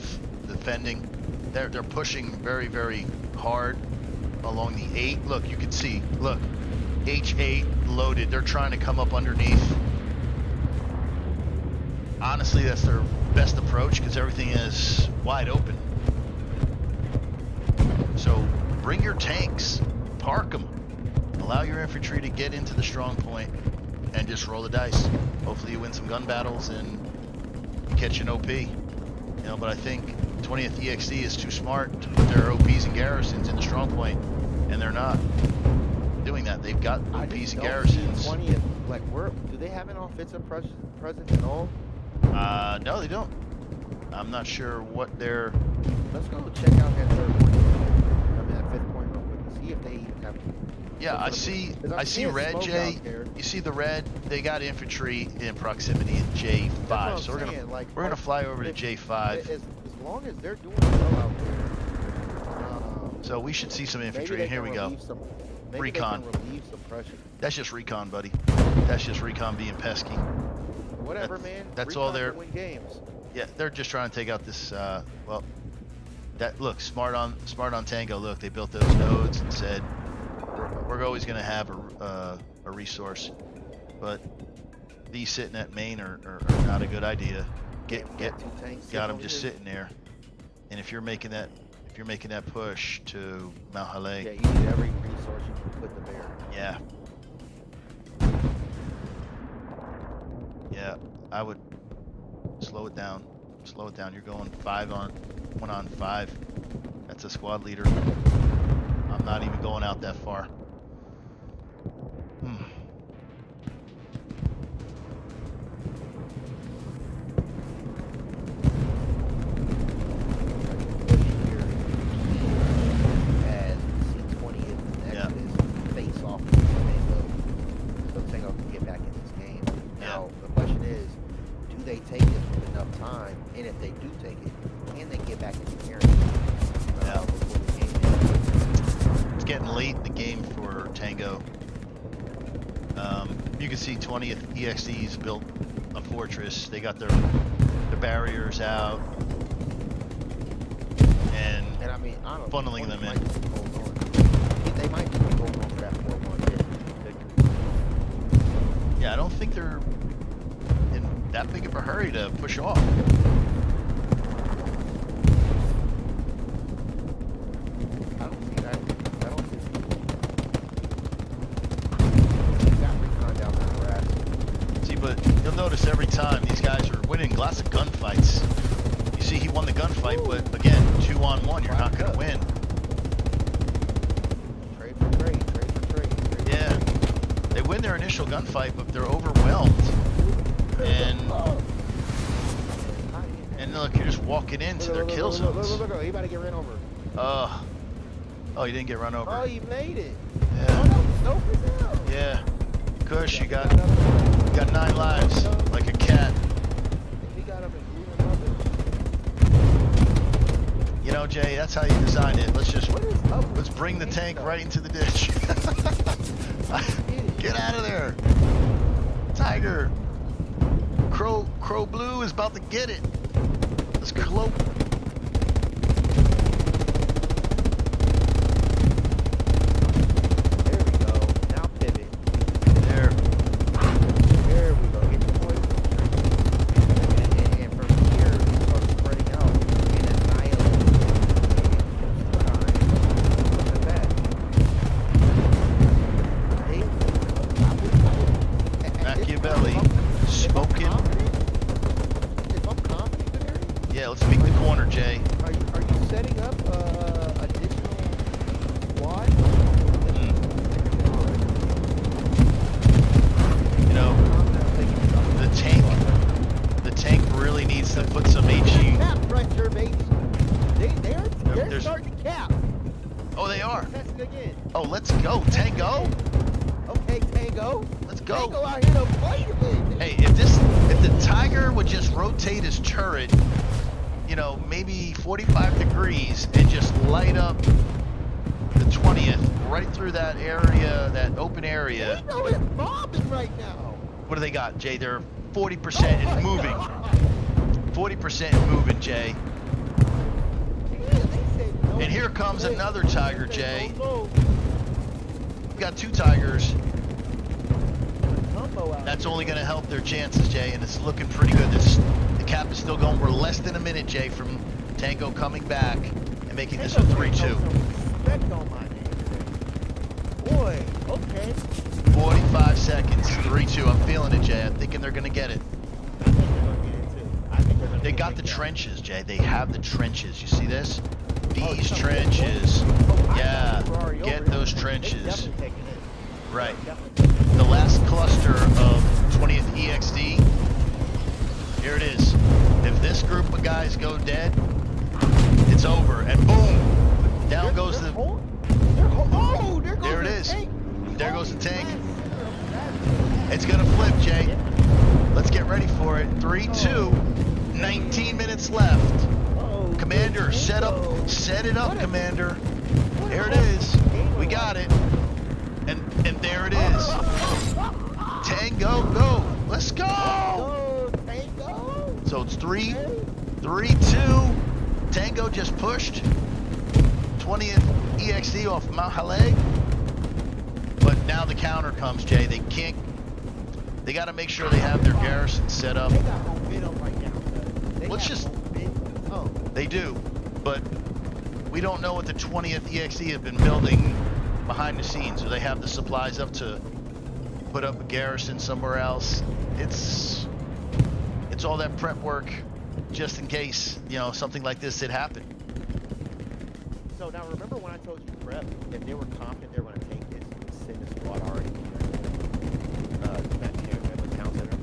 defending. They're pushing very, very hard along the 8. Look, you can see. Look, H8 loaded. They're trying to come up underneath. Honestly, that's their best approach because everything is wide open. So bring your tanks, park them, allow your infantry to get into the strong point, and just roll the dice. Hopefully you win some gun battles and catch an OP. You know, but I think 20th EXD is too smart to put their OPs and garrisons in the strong point, and they're not doing that. They've got OPs and garrisons. 20th, like, do they have an offensive presence at all? No, they don't. I'm not sure what they're... Let's go check out that 3rd point. I mean, that 5th point real quick and see if they even have... Yeah, I see red, Jay. You see the red? They got infantry in proximity in J5. So we're gonna fly over to J5. As long as they're doing well out there. So we should see some infantry. Here we go. Recon. They can relieve some pressure. That's just recon, buddy. That's just recon being pesky. Whatever, man. That's recon all they're... win games. Yeah, they're just trying to take out this, well, that, look, smart on Tango, look, they built those nodes and said, we're always going to have a resource, but these sitting at main are not a good idea. Got them just sitting there, and if you're making that push to Mount Haleh, yeah, you need every resource you can put to bear. Yeah. Yeah, I would slow it down. Slow it down. You're going 1 on 5. That's a squad leader. I'm not even going out that far. As C20th and Yeah. Exodus face off with Tango, so Tango can get back in this game. Now the question is, do they take this with enough time? And if they do take it, can they get back in the area? Yeah. Before the game ends? It's getting late in the game for Tango. You can see 20th EXD's built a fortress. They got their barriers out and And I mean, honestly, funneling them in. They might be holding on for that 4-1 victory. Yeah, I don't think they're in that big of a hurry to push off. I don't see that. I don't see it. Got recon down there, harassed. See, but you'll notice every time these guys are winning lots of gunfights. You see, he won the gunfight, but again, 2-on-1, you're not going to win. Trade for trade, trade for trade. Yeah, they win their initial gunfight, but they're overwhelmed. And look, you're just walking into their kill zones. Look, he about to get ran over. Oh, you didn't get run over. Oh, you made it. Yeah. Oh, no, for hell. Yeah. Kush, you got 9 lives, like a cat. He got up and blew him up. You know, Jay, that's how you designed it. Let's just What is up with let's bring the this tank stuff? right into the ditch. Get out of there, Tiger. Crow Blue is about to get it. Let's cloak. There we go. Now pivot. There. There we go. Get the boys. And from here, start spreading out and annihilating. Look at that. Machiavelli. Smoking. If I'm confident in there, Yeah, let's peek the corner, Jay. are you setting up additional squad? You know, the tank really needs to put some HE. Cap pressure, baby. They're There's- starting to cap. Oh, they are. Testing again. Oh, let's go, Tango. Okay, Tango. Let's go. Tango out here to play a bit. Hey, if the Tiger would just rotate his turret, you know, maybe 45 degrees and just light up the 20th right through that area, that open area. We know it's bombing right now. What do they got, Jay? They're 40% and moving. 40% and moving, Jay. Yeah, they said no. And here comes Hey, another Tiger, they said Jay. no, We got 2 Tigers. no. Combo out That's here. only going to help their chances, Jay, and it's looking pretty good. The cap is still going. We're less than a minute, Jay, from Tango coming back and making this a Tango 3-2. showed some respect on my name today. Boy, okay. 45 seconds, 3-2. I'm feeling it, Jay. I'm thinking they're going to get it. I think they're gonna get it too. I think they're gonna They get got it the down. trenches, Jay. They have the trenches. You see this? Oh, These you know, trenches. oh, I Yeah, thought we were already get over it. those They trenches. definitely taking it. Right. Definitely taking it. The last cluster of 20th EXD. Here it is. If this group of guys go dead, it's over. And boom! Down goes the... Oh, there goes There it the is. tank. There goes the tank. That's- It's gonna flip, Jay. Let's get ready for it. 3-2. 19 minutes left. Oh, Commander, good set Tango. it up, What a- Commander. what a Here it whole is. Tango We got it. And there it is. Tango, go. Let's go. Go, Tango. So it's 3-2. Tango just pushed 20th EXD off Mount Haleg. But now the counter comes, Jay. They got to make sure they have their garrison set up. They got home bid up right now. They Let's have just- home bid. Oh, They do, but we don't know what the 20th EXE have been building behind the scenes. Do they have the supplies up to put up a garrison somewhere else? It's It's all that prep work, just in case, you know, something like this did happen. So now remember when I told you prep, if they were confident they were going to take this, send the squad already. That Cameron Town Center.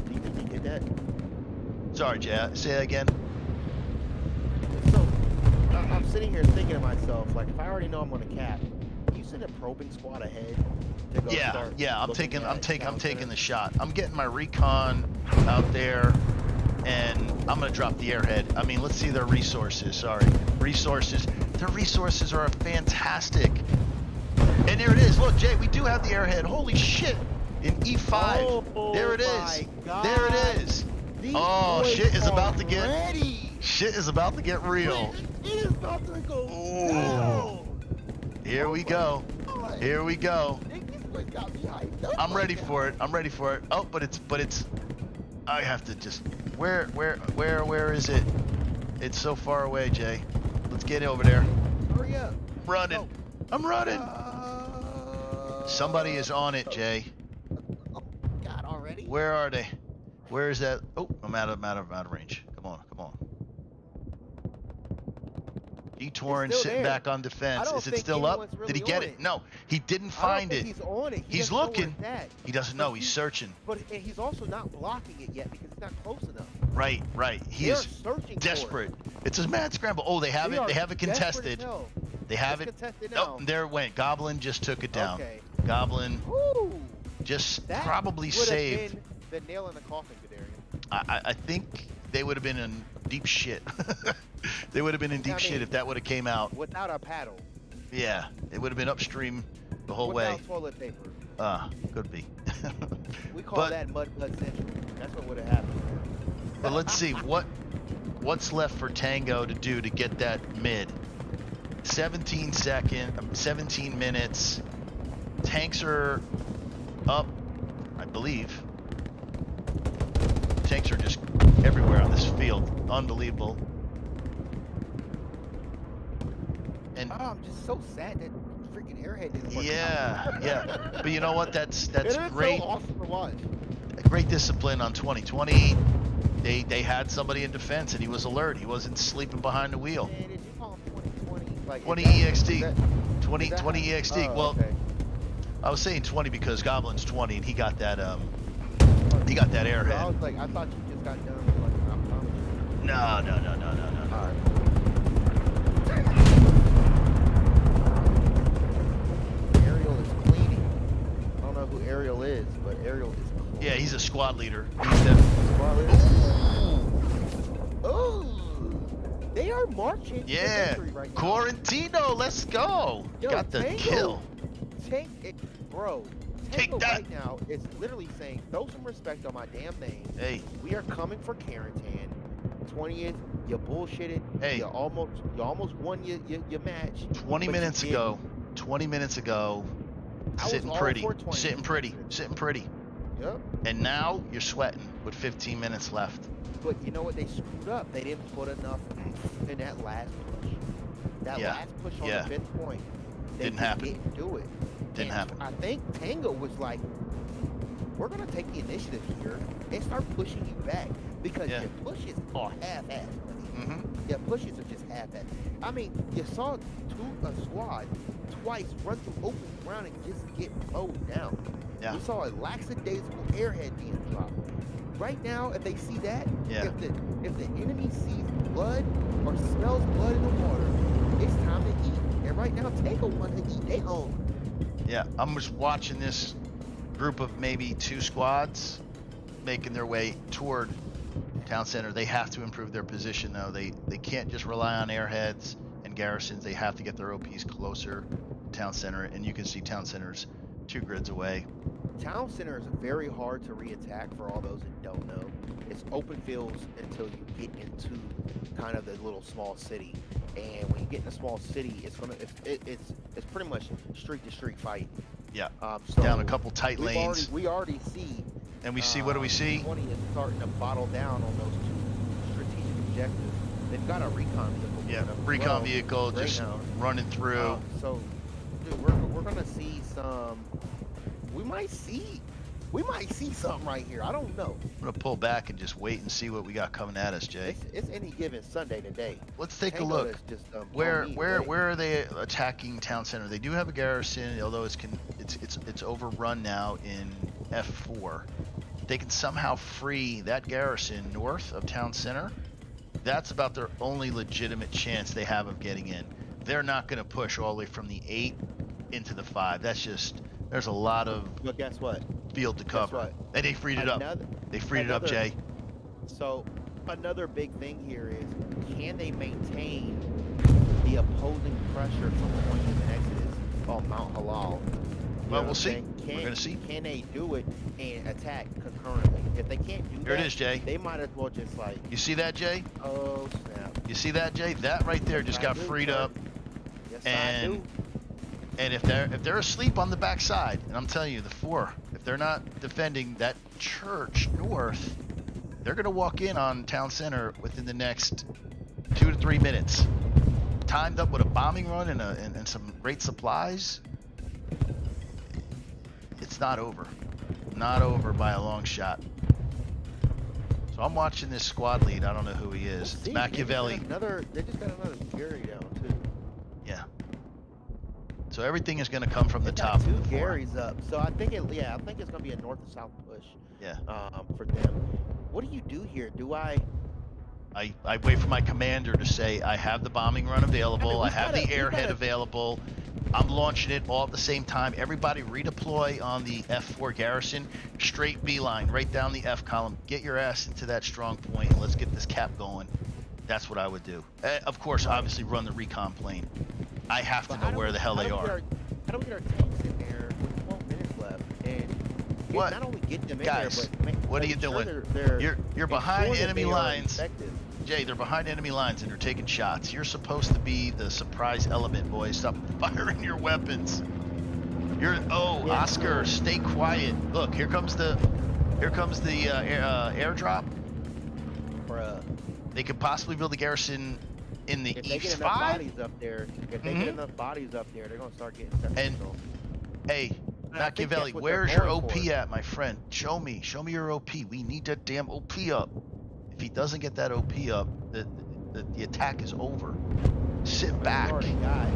Do you think he did that? Sorry, Jay. Say that again. So I'm sitting here thinking to myself, like, if I already know I'm going to cap, you send a probing squad ahead to go start. Yeah. I'm looking taking at the shot. I'm getting my recon out there, and I'm gonna drop the airhead. I mean, let's see their resources. Sorry, resources. Their resources are fantastic. And there it is. Look, Jay, we do have the airhead. Holy shit! In E5. Oh, there it is. my God. There it is. These Oh, boys shit is are about to get ready. shit is about to get real. It is about to go Oh. down. Here we go. God. Here we go. These boys got me hyped up I'm right ready now. for it. I'm ready for it. Oh, but it's I have to just where is it? It's so far away, Jay. Let's get over there. Hurry up. I'm running. Go. I'm running. Somebody is on it, Jay. Oh God, already? Where are they? Where is that? Oh, I'm out of range. Come on. Detour and It's still sitting there. back on I defense. don't Is it think still up? anyone's really Did he get on it? it. No, he didn't I don't find think it. He's on it. He He's doesn't know where looking. it's at. He doesn't know. He's searching. But he's also not blocking it yet because it's not close enough. Right. He They're is searching desperate. It's a mad scramble. Oh, they have it. They have it contested. They have It's it. contested now. Oh, there it went. Goblin just took it down. Okay. Goblin Woo! just That probably would have saved. been the nail in the coffin, Guderian. I think they would have been in deep shit. They would have been in deep shit if that would have came out. Without a paddle. Yeah, it would have been upstream the whole Without way. toilet paper. Could be. We call But- that mud central. That's what would have happened. But let's see what's left for Tango to do to get that mid. 17 minutes. Tanks are up, I believe. Tanks are just everywhere on this field. Unbelievable. And I'm just so sad that freaking Airhead didn't work out. yeah. But you know what? That's It is great. so awesome to watch. Great discipline on 2020. They had somebody in defense and he was alert. He wasn't sleeping behind the wheel. Man, did you call him 2020? Like, 20 is that- EXT. is that- 20 is that 20 how- EXT. oh, Well, okay. I was saying 20 because Goblin's 20 and he got that So I airhead. was like, I thought you just got done with like an optometry. No. All right. Ariel is cleaning. I don't know who Ariel is, but Ariel is cleaning. Yeah, he's a squad leader. He's the... Oh, they are marching to Yeah, victory right now. Quarantino, let's go. Yo, Got the Tango. kill. Bro. Take Tango that. right now is literally saying, throw some respect on my damn name. Hey, We are coming for Carentan. 20th, you bullshitted. Hey. You almost won your match. 20 but you minutes didn't. ago. 20 minutes ago. I was Sitting all pretty. for 20 Sitting pretty. minutes. Sitting pretty. Yep. And now you're sweating with 15 minutes left. But you know what? They screwed up. They didn't put enough in that last push. That Yeah. last push on Yeah. the 5th point. They Didn't just happen. Didn't do it. Didn't And happen. I think Tango was like, we're going to take the initiative here and start pushing you back because Yeah. your pushes are half-assed. Mm-hmm. Your pushes are just half-assed. I mean, you saw a squad twice run through open ground and just get mowed down. Yeah. We saw a lackadaisical airhead being dropped. Right now, if they see that, Yeah. if the enemy sees blood or smells blood in the water, it's time to eat. And right now, Tango wants to eat. They own. Yeah, I'm just watching this group of maybe 2 squads making their way toward town center. They have to improve their position though. They can't just rely on airheads and garrisons. They have to get their OPs closer to town center, and you can see town center's 2 grids away. Town center is very hard to re-attack for all those that don't know. It's open fields until you get into kind of the little small city. And when you get in a small city, it's pretty much street to street fight. Yeah. So Down a couple tight lanes. We already see. And we see, what do we see? 20 is starting to bottle down on those 2 strategic objectives. They've got a recon vehicle. Yeah, moving up as recon well. vehicle just Greyhound. running through. So, dude, we're gonna see some. We might see We might see something right here. I don't know. I'm gonna pull back and just wait and see what we got coming at us, Jay. It's any given Sunday today. Let's take a Tango look. is just, Where on me, where right? where are they attacking town center? They do have a garrison, although it's overrun now in F4. They can somehow free that garrison north of town center. That's about their only legitimate chance they have of getting in. They're not going to push all the way from the 8 into the 5. That's just, there's a lot of But guess what? field to cover. what? And they freed it up. They freed it up, Jay. So another big thing here is, can they maintain the opposing pressure from 20th and Exodus on Mount Halal? You Well, know we'll what see. I'm saying? We're gonna see. Can they do it and attack concurrently? If they can't do Here that, it is, Jay. they might as well just like, You see that, Jay? oh snap. You see that, Jay? That right there just I got do, freed sir. up. Yes, I And do. and if they're asleep on the backside, and I'm telling you, the 4, if they're not defending that church north, they're gonna walk in on town center within the next 2 to 3 minutes. Timed up with a bombing run and some great supplies. It's not over. Not over by a long shot. So I'm watching this squad lead. I don't know who he is. We'll It's see. Machiavelli. They just got another Gary down too. Yeah. So everything is going to come from the They top. got two of the four. Garys up. So I think it's gonna be a north to south push. Yeah. For them. What do you do here? Do I? I wait for my commander to say I have the bombing run available. I we've have gotta- the we've airhead gotta- available. I'm launching it all at the same time. Everybody redeploy on the F4 garrison. Straight beeline right down the F column. Get your ass into that strong point and let's get this cap going. That's what I would do. Of course, obviously run the recon plane. I have to But know where the hell they are. How do we get our tanks in there with 12 minutes left and What? not only get them in Guys, there, but what are you make sure doing? they're You're behind ensure that enemy they are lines. effective. Jay, they're behind enemy lines and they're taking shots. You're supposed to be the surprise element, boys. Stop firing your weapons. Yeah. Oscar, stay quiet. Look, here comes the airdrop. Bruh. They could possibly build a garrison in the If they get East enough 5. bodies up there, they're gonna start getting And- control. Hey, I think Machiavelli, that's what where's they're your going OP for. at, my friend? Show me your OP. We need that damn OP up. If he doesn't get that OP up, the attack is over. Sit back. We've already got.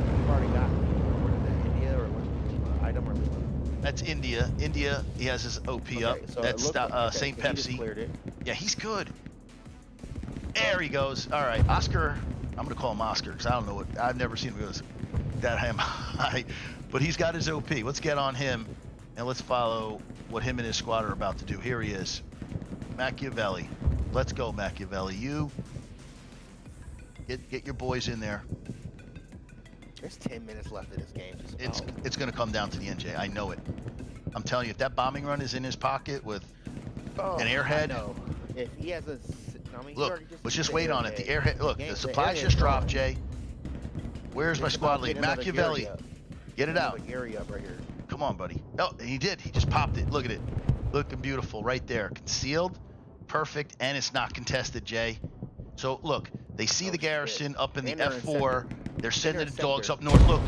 What is that, India or what? Item or what? That's India. India, he has his OP up. Okay, so it That's looks like- okay, St. so he just Pepsi. cleared it. Yeah, he's good. There he goes. All right, Oscar. I'm gonna call him Oscar because I don't know what. I've never seen him go that high, but he's got his OP. Let's get on him, and let's follow what him and his squad are about to do. Here he is, Machiavelli. Let's go, Machiavelli. You get your boys in there. There's 10 minutes left of this game. Just It's gonna come down to the NJ. I know it. I'm telling you, if that bombing run is in his pocket with an airhead. No. If he has a, I mean, he Look, already let's used just the wait on it. The airhead. Look, game- the the supplies airhead's just dropped, gone. Jay. Where's my He's squad about to lead? get another Machiavelli. Gary up. Get it out. Another Gary up right here. Come on, buddy. Oh, he did. He just popped it. Look at it. Looking beautiful right there. Concealed. Perfect. And it's not contested, Jay. So, look. They see Oh, the garrison shit. up in the And they're in F4. sector. They're sending in the dogs sector. up north. Look.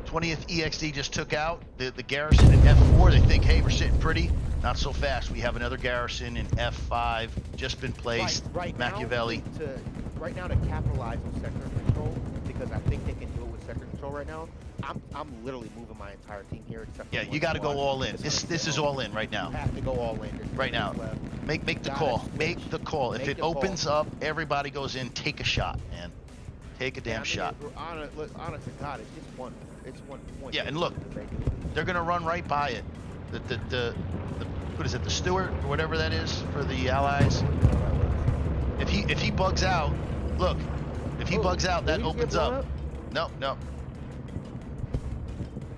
20th EXD just took out the garrison in F4. They think, hey, we're sitting pretty. Not so fast. We have another garrison in F5. Just been placed. Right Machiavelli. Right now to capitalize on sector control, because I think they can do it with sector control right now. I'm literally moving my entire team here except for Yeah, one you got to go squad. all in. It's This gonna is go. all in right You now. have to go all in. There's Right 10 now. minutes left. Make the Gotta call. switch. Make the call. If Make it the call. opens up, everybody goes in. Take a shot, man. Take a Yeah, damn I mean, shot. Honest to God, it's just one. It's 1 point. Yeah, and look, that they do. They're gonna run right by it. The what is it? The Stewart or whatever that is for the Allies. If he bugs out, look. If he Oh, bugs out, did that we just get opens blown up. No.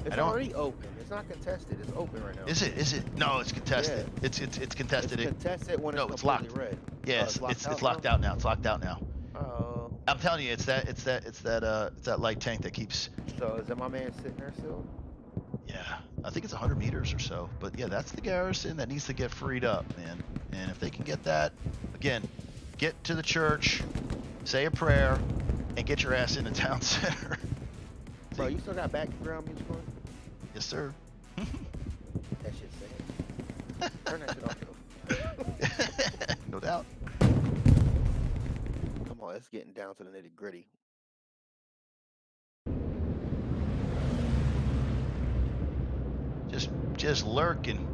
It's I don't- already open. It's not contested. It's open right now. Is it? No, it's contested. Yeah. It's contested. It's contested when No, it's it's completely locked. red. Yes, Oh, it's locked out now. It's locked out now. Oh. I'm telling you, it's that light tank that keeps. So is that my man sitting there still? Yeah, I think it's 100 meters or so. But yeah, that's the garrison that needs to get freed up, man. And if they can get that, again, get to the church, say a prayer, and get your ass into town center. Bro, you still got background music on? Yes, sir. That shit's sad. Turn that shit off. No doubt. Come on, it's getting down to the nitty gritty. Just lurking.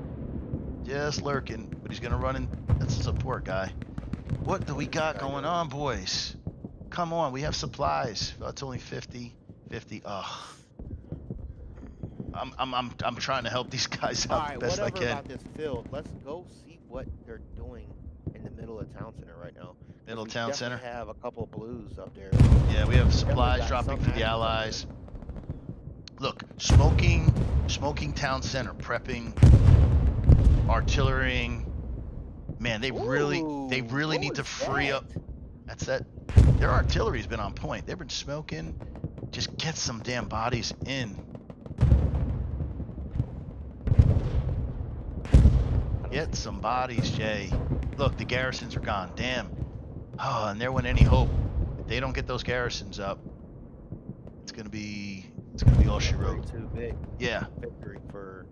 Just lurking. But he's gonna run in. That's a support guy. What do we got going on, boys? Come on, we have supplies. Oh, it's only 50. Ugh. I'm trying to help these guys All out right, the best I whatever can. about this field. Let's go see what they're doing in the middle of town center right now. Middle We town definitely center. have a couple of blues up there. Yeah, we have Definitely supplies got dropping some for the actions up allies. there. Look, smoking town center, prepping, artillerying. Man, they really Ooh, need what to was free that? up. That's that. Their artillery's been on point. They've been smoking. Just get some damn bodies in. Get some bodies, Jay. Look, the garrisons are gone. Damn. Oh, and there went any hope. If they don't get those garrisons up, it's gonna be all she wrote. Too big Yeah. victory for.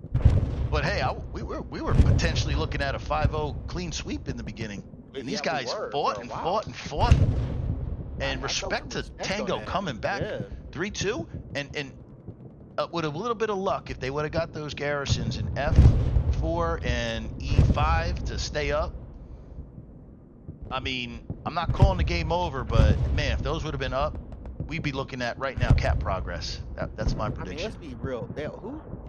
But hey, we were potentially looking at a 5-0 clean sweep in the beginning. And these Yeah, we guys were fought for a and while. fought and fought. And I felt respect to some respect on Tango that. coming back Yeah. 3-2, and with a little bit of luck, if they would have got those garrisons in F4 and E5 to stay up. I mean, I'm not calling the game over, but man, if those would have been up, we'd be looking at right now cap progress. That's my I mean, prediction. let's be real.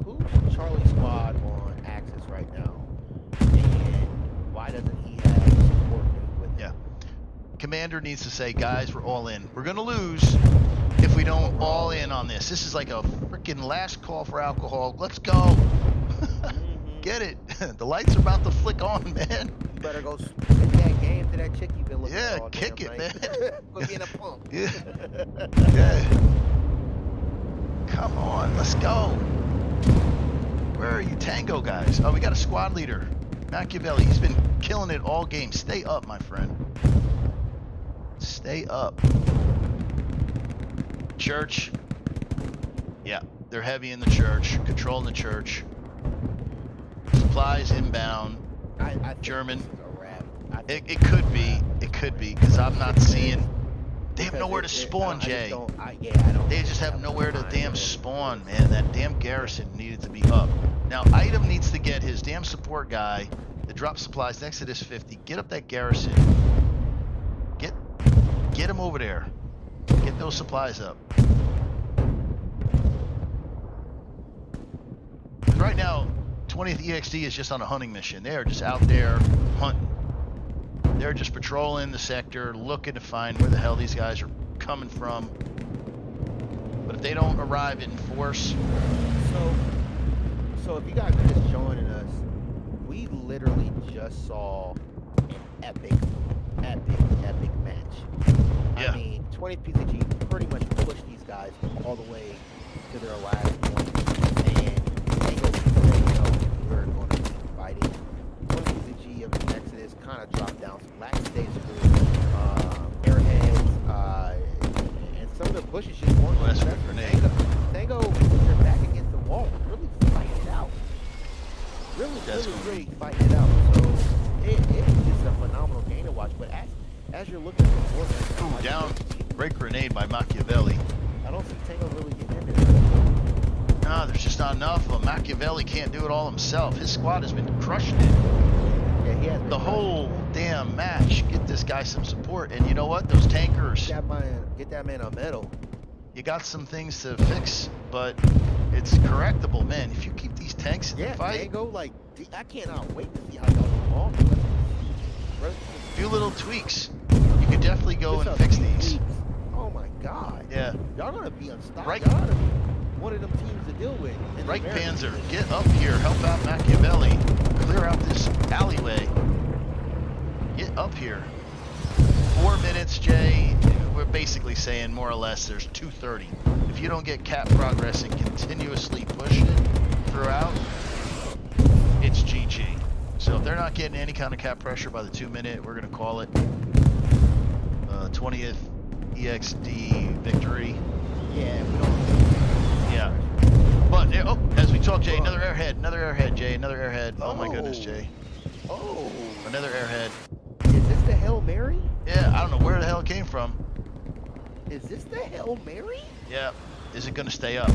Who's Charlie Squad on Axis right now? And why doesn't he have support with him? Yeah. Commander needs to say, guys, we're all in. We're gonna lose if we don't all in on this. This is like a freaking last call for alcohol. Let's go. Mm-hmm. Get it. The lights are about to flick on, man. You better go spit that game to that chick you've been looking Yeah, for all kick damn it, night. man. Put me in a pump. Yeah. Yeah. Come on, let's go. Where are you Tango guys? Oh, we got a squad leader. Machiavelli, he's been killing it all game. Stay up, my friend. Stay up. Church. Yeah, they're heavy in the church, controlling the church. Supplies inbound. I think German. this is a wrap. I think It could be, because I'm not seeing. They have because nowhere to spawn, Jay. I don't. They just have nowhere to damn spawn, man. That damn garrison needed to be up. Now, Item needs to get his damn support guy to drop supplies next to this 50. Get up that garrison. Get him over there. Get those supplies up. Right now, 20th EXD is just on a hunting mission. They are just out there hunting. They're just patrolling the sector, looking to find where the hell these guys are coming from. But if they don't arrive in force... So if you guys are just joining us, we literally just saw an epic match. Yeah. I mean, 20thPZG pretty much pushed these guys all the way to their last point, and they go we're going to be fighting. 20thPZG of the Exodus kind of dropped down some lackadaisical airheads, and some of the bushes just weren't. Well, that's a grenade. Tango, they're back against the wall, really fighting it out. Really fighting it out. So it is just a phenomenal game to watch. But as you're looking for forces, Down. Great grenade by Machiavelli. I don't see Tango really getting in there. No, there's just not enough of them. Machiavelli can't do it all himself. His squad has been crushing it. Yeah, he has been The whole damn match. Get this guy some support. And you know what? Those tankers, get that man a medal. you got some things to fix, but it's correctable, man. If you keep these tanks in the fight, Tango, I cannot wait to see how y'all evolve. a few little tweaks, you could definitely go and fix these. Oh my God. Yeah. Y'all gonna be unstoppable. Right. Y'all gonna be one of them teams to deal with. in the Right, American Panzer, League. get up here, help out Machiavelli, clear out this alleyway. Get up here. 4 minutes, Jay. We're basically saying more or less there's 2:30. If you don't get cap progress and continuously push it throughout, it's GG. So if they're not getting any kind of cap pressure by the 2 minute, we're gonna call it 20th EXD victory. Yeah, we don't. Yeah. But as we talk, Jay, another airhead, Jay, another airhead. Oh my goodness, Jay. Oh, Another airhead. is this the Hail Mary? Yeah, I don't know where the hell it came from. Is this the Hail Mary? Yeah. Is it going to stay up?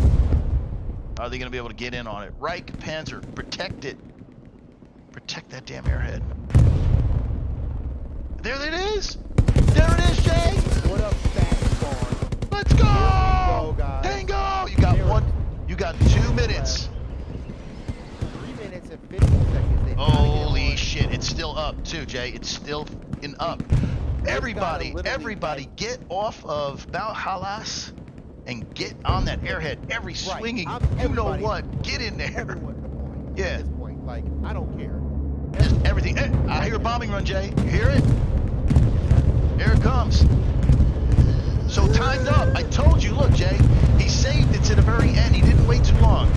Are they going to be able to get in on it? Reich, Panzer, protect it. Protect that damn airhead. There it is. There it is, Jay. What up, Fat Spawn? Let's go. Here we go, guys. Tango. You got There one. it You got 2 minutes. 3 minutes and 50 seconds. They've gotta get Holy on. shit. It's still up, too, Jay. It's still in up. Everybody, everybody, get off of Mount Halas and get on that airhead. Every swinging, you know what? Get in there. Everyone's the point. Yeah. At this point, like, I don't care. Just everything. Hey, I hear a bombing run, Jay. You hear it? Here it comes. So timed up. I told you, look, Jay, he saved it to the very end. He didn't wait too long.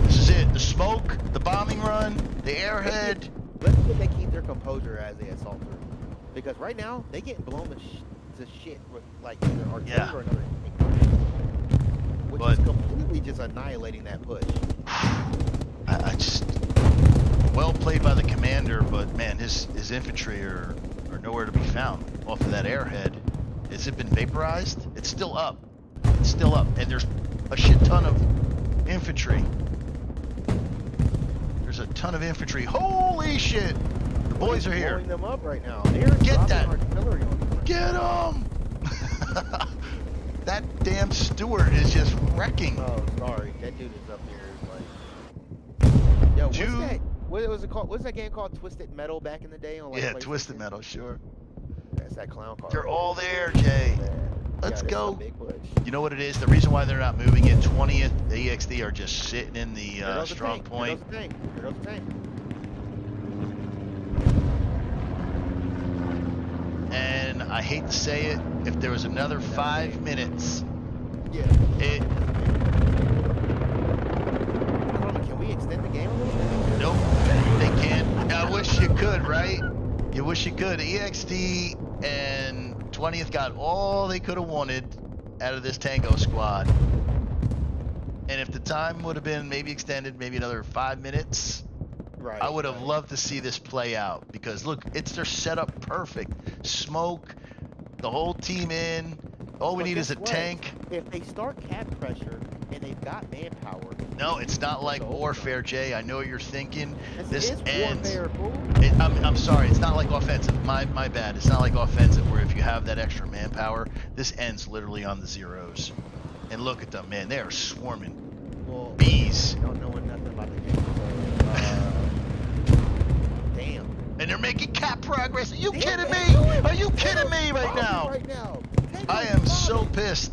This is it. The smoke, the bombing run, the airhead. Let's see if they keep their composure as they assault through. Because right now, they getting blown to shit with, like, either artillery Yeah. or another tank. Which But- is completely just annihilating that push. I just, well played by the commander, but man, his infantry are nowhere to be found off of that airhead. Has it been vaporized? It's still up. It's still up, and there's a shit ton of infantry. There's a ton of infantry. Holy shit! The boys are here. Blowing them up right now. They're Get dropping that. artillery on them. Get them! That damn Stewart is just wrecking. Oh, sorry. That dude is up there. Like, yo, what's Dude. that? What was it called? What's that game called? Twisted Metal back in the day on like Yeah, PlayStation? Twisted Metal, sure. That's that clown car. They're all there, Jay. Yeah. Let's Yeah, this is a go. big push. You know what it is? The reason why they're not moving it, 20th EXD are just sitting in the Here goes the strong tank. point. Here goes the tank. Here goes the tank. And I hate to say it, if there was another 5 minutes, Yeah. it, Can we extend the game a little bit? nope, they can't. I wish you could, right? You wish you could. EXD and 20th got all they could have wanted out of this Tango squad. And if the time would have been maybe extended, maybe another 5 minutes, Right. I would have right. loved to see this play out, because look, it's their setup perfect. Smoke, the whole team in. All we But need is a guess what? tank. If they start cap pressure and they've got manpower. No, it's not like Overtime. warfare, Jay. I know what you're thinking. This This is ends. warfare, fool. I'm sorry. It's not like offensive. My bad. It's not like offensive where if you have that extra manpower, this ends literally on the zeros. And look at them, man. They are swarming. Well, Bees. don't know nothing about the game. Damn. And they're making cap progress. Are you Damn, kidding man, me? do it. Are you kidding me right Bobby now? Right now. Take I it, am Bobby. so pissed.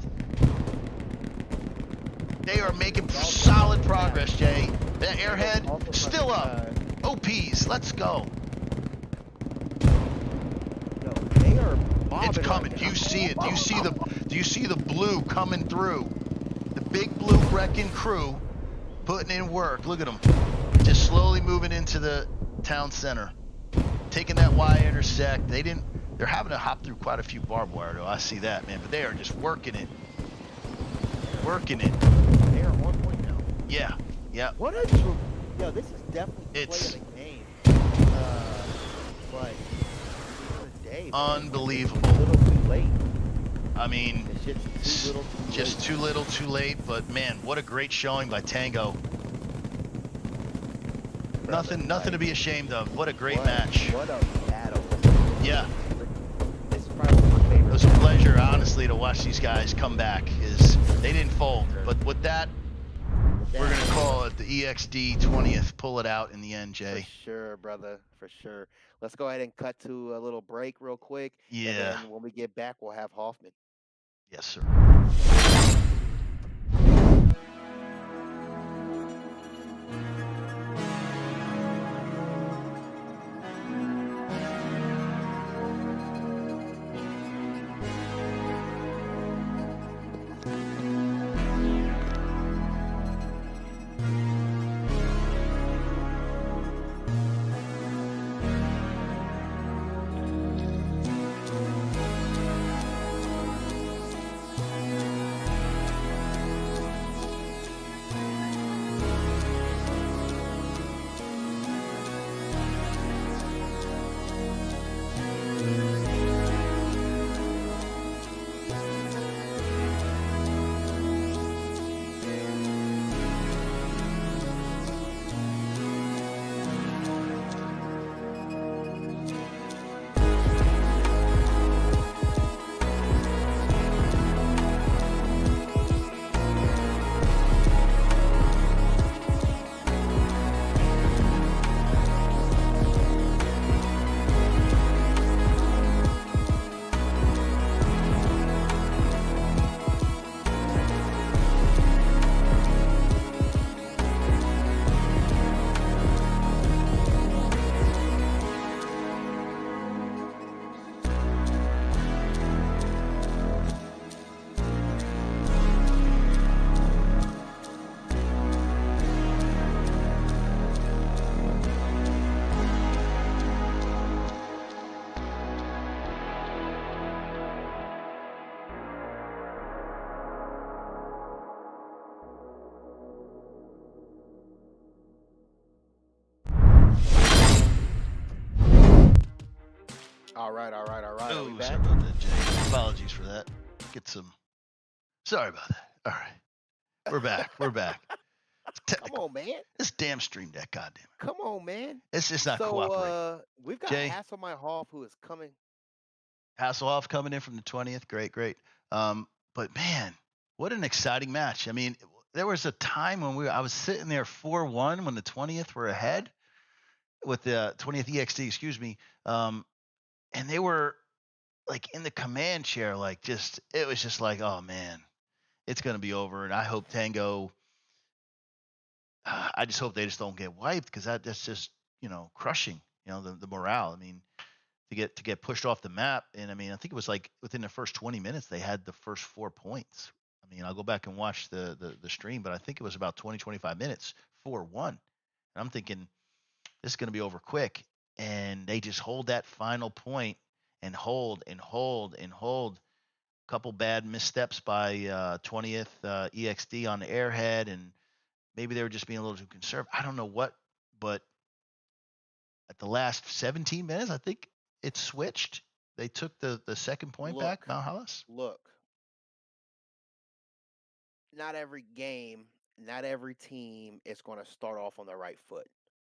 They are making solid progress, Jay. That airhead still up. OPs, let's go. No, they are bobbing It's coming. right Do you now. see it? Do you see the blue coming through? The big blue wrecking crew putting in work. Look at them. Just slowly moving into the town center. Taking that Y-intersect. They're having to hop through quite a few barbed wire though. I see that, man. But they are just working it. Working it. They are 1 point now. Yeah. Yeah. What a yo! This is definitely It's- play of the game. But today, Unbelievable. It's a little too late. I mean, It's just too little, too just late. too little, too late. But man, what a great showing by Tango. Nothing to be ashamed of. What a great match. What a battle! Yeah. This is probably my It favorite. was a pleasure, honestly, to watch these guys come back. They didn't fold. But with that, we're going to call it the EXD 20th. Pull it out in the end, For Jay. sure, brother. For sure. Let's go ahead and cut to a little break real quick. Yeah. And then when we get back, we'll have Hoffman. Yes, sir. All right, all right, all right. Are we Oh, back? sorry about that, Jay. Apologies for that. Get some. Sorry about that. All right, we're back. We're back. It's Come technical. on, man. This damn stream deck, goddamn it. Come on, man. It's just not So cooperating. we've got Jay, Hasselhoff who is coming. Hasselhoff coming in from the 20th. Great, great. But man, what an exciting match. I mean, there was a time when I was sitting there 4-1 when the 20th were ahead with the 20th EXT, excuse me. And they were like in the command chair, like it was just like, oh man, it's gonna be over. And I hope Tango. I just hope they just don't get wiped because that's just crushing. The morale. I mean, to get pushed off the map, and I mean, I think it was like within the first 20 minutes they had the first 4 points. I mean, I'll go back and watch the stream, but I think it was about 20-25 minutes, 4-1. And I'm thinking this is going to be over quick, and they just hold that final point and hold and hold and hold. A couple bad missteps by 20th EXD on the airhead, and maybe they were just being a little too conservative. I don't know what, but at the last 17 minutes, I think it switched. They took the second point back, Look, Mount Hollis. look. Not every game, not every team is going to start off on the right foot.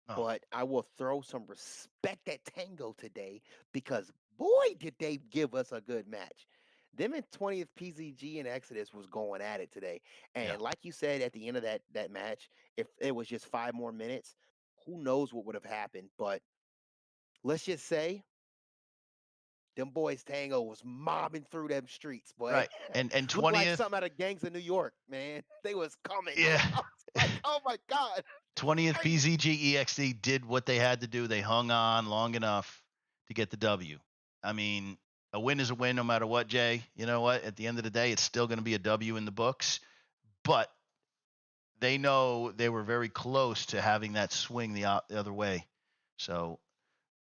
Oh, But I will throw some respect at Tango today because boy, did they give us a good match. Them and 20th PZG and Exodus was going at it today. yeah, And like you said at the end of that match, if it was just 5 more minutes, who knows what would have happened. But let's just say them boys Tango was mobbing through them streets, boy. right. And Looked like 20th, something out of Gangs of New York, man. They was coming. yeah, I was like, oh my God. 20th Crazy. PZG EXD did what they had to do. They hung on long enough to get the W. I mean, a win is a win no matter what, Jay. You know what? At the end of the day, it's still going to be a W in the books. But they know they were very close to having that swing the other way. So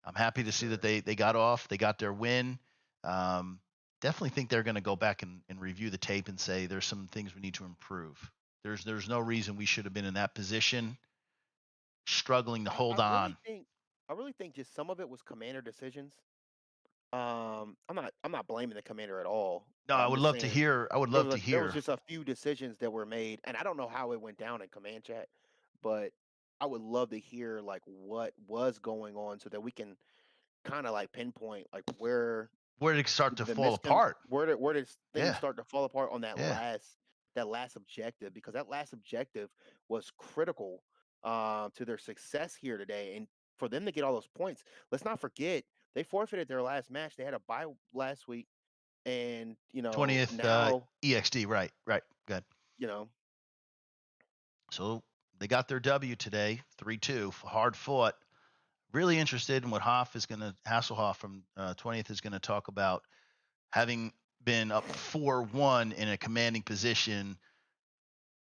I'm happy to see that they got off. They got their win. Um, Definitely think they're going to go back and review the tape and say there's some things we need to improve. There's no reason we should have been in that position, struggling to I hold on. I really think just some of it was commander decisions. I'm not blaming the commander at all. No, I I'm would just love to saying hear. I would there love was to there was hear. just a few decisions that were made, and I don't know how it went down in command chat, but I would love to hear like what was going on so that we can kind of like pinpoint like Where did it start to the fall miscon apart? where did things Yeah, start to fall apart on yeah. that last objective because that last objective was critical to their success here today and for them to get all those points. Let's not forget they forfeited their last match. They had a bye last week, and 20th now EXD. Right, right. Good. you know So they got their W today, 3-2, hard fought. Really interested in what Hasselhoff from 20th is going to talk about, having been up 4-1 in a commanding position,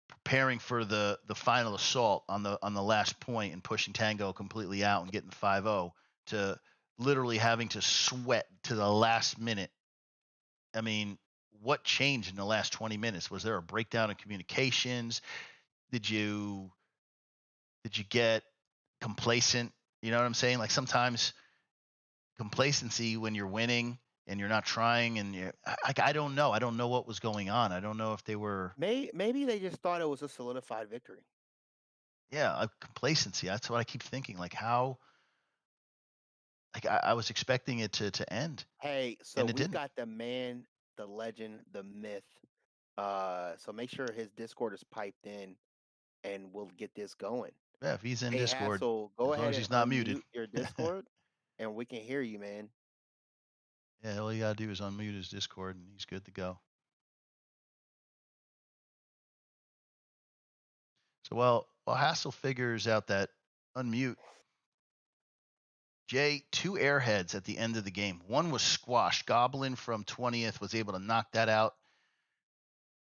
preparing for the final assault on the last point and pushing Tango completely out and getting 5-0 to literally having to sweat to the last minute. I mean, what changed in the last 20 minutes? Was there a breakdown in communications? Did you get complacent? You know what I'm saying? Like sometimes complacency when you're winning and you're not trying and I don't know. I don't know what was going on. I don't know if they were maybe they just thought it was a solidified victory. complacency. That's what I keep thinking. Like how like I was expecting it to end Hey, so and it we've didn't. got the man, the legend, the myth. So make sure his Discord is piped in and we'll get this going. Yeah, if he's in Hey, Discord, Hassel, go as long ahead as and he's not muted. unmute your Discord and we can hear you, man. Yeah, all you gotta do is unmute his Discord and he's good to go. So while Hassel figures out that unmute, Jay, two airheads at the end of the game. One was squashed. Goblin from 20th was able to knock that out.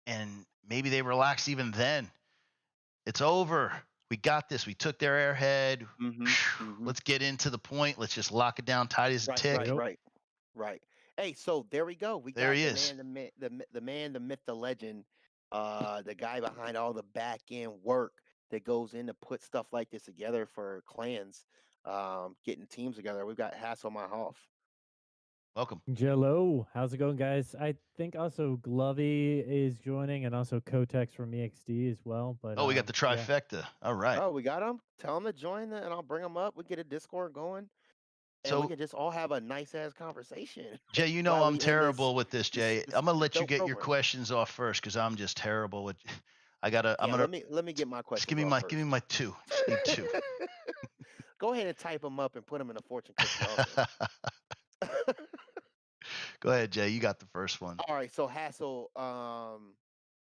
And maybe they relaxed even then. It's over. We got this. We took their airhead. Mm-hmm. Mm-hmm. Let's get into the point. Let's just lock it down tight as a Right, tick. right, right, right. Hey, so there we go. We There got he the is. man, the man, the myth, the legend, the guy behind all the back end work that goes in to put stuff like this together for clans, getting teams together. We've got Hasselhoff. Welcome. Jello, how's it going, guys? I think also Glovey is joining, and also Kotex from EXD as well. But Oh, we got the yeah, trifecta. All right. Oh, we got them. Tell them to join, and I'll bring them up. We get a Discord going, and we So, can just all have a nice ass conversation Jay, you know while I'm we end this terrible with this, this Jay. this, I'm gonna this let you dope get your program. questions off first because I'm just terrible with. I'm Yeah, gonna let me get my just give questions me off give me first. my two. Just need two. Go ahead and type them up and put them in a fortune cookie also. Go ahead, Jay. You got the first one. All right, so Hassel,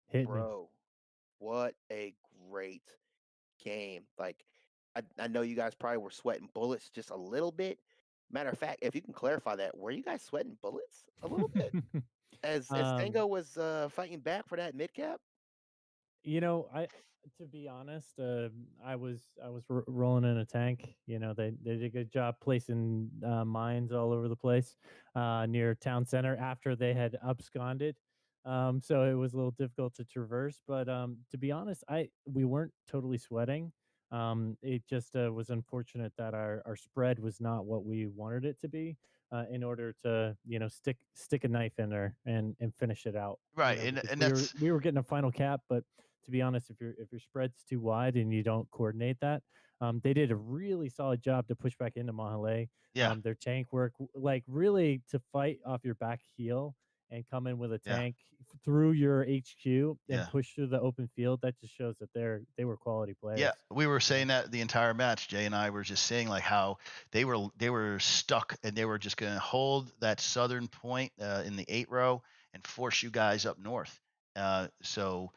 hit me. bro, what a great game. Like, I know you guys probably were sweating bullets just a little bit. Matter of fact, if you can clarify that, were you guys sweating bullets a little bit as um, Tango was fighting back for that mid cap? I to be honest, I was rolling in a tank. They did a good job placing mines all over the place near town center after they had absconded. So it was a little difficult to traverse. But to be honest, we weren't totally sweating. It just was unfortunate that our spread was not what we wanted it to be. In order to stick a knife in there and finish it out. Right, Because and we were that's we were getting a final cap, but to be honest, if your spread's too wide and you don't coordinate that, they did a really solid job to push back into Mahale. yeah, Their tank work, like really to fight off your back heel and come in with a yeah, tank through your HQ and yeah. push through the open field. That just shows that they were quality Yeah, players. we were saying that the entire match. Jay and I were just saying like how they were stuck and they were just going to hold that southern point in the 8 row and force you guys up north. So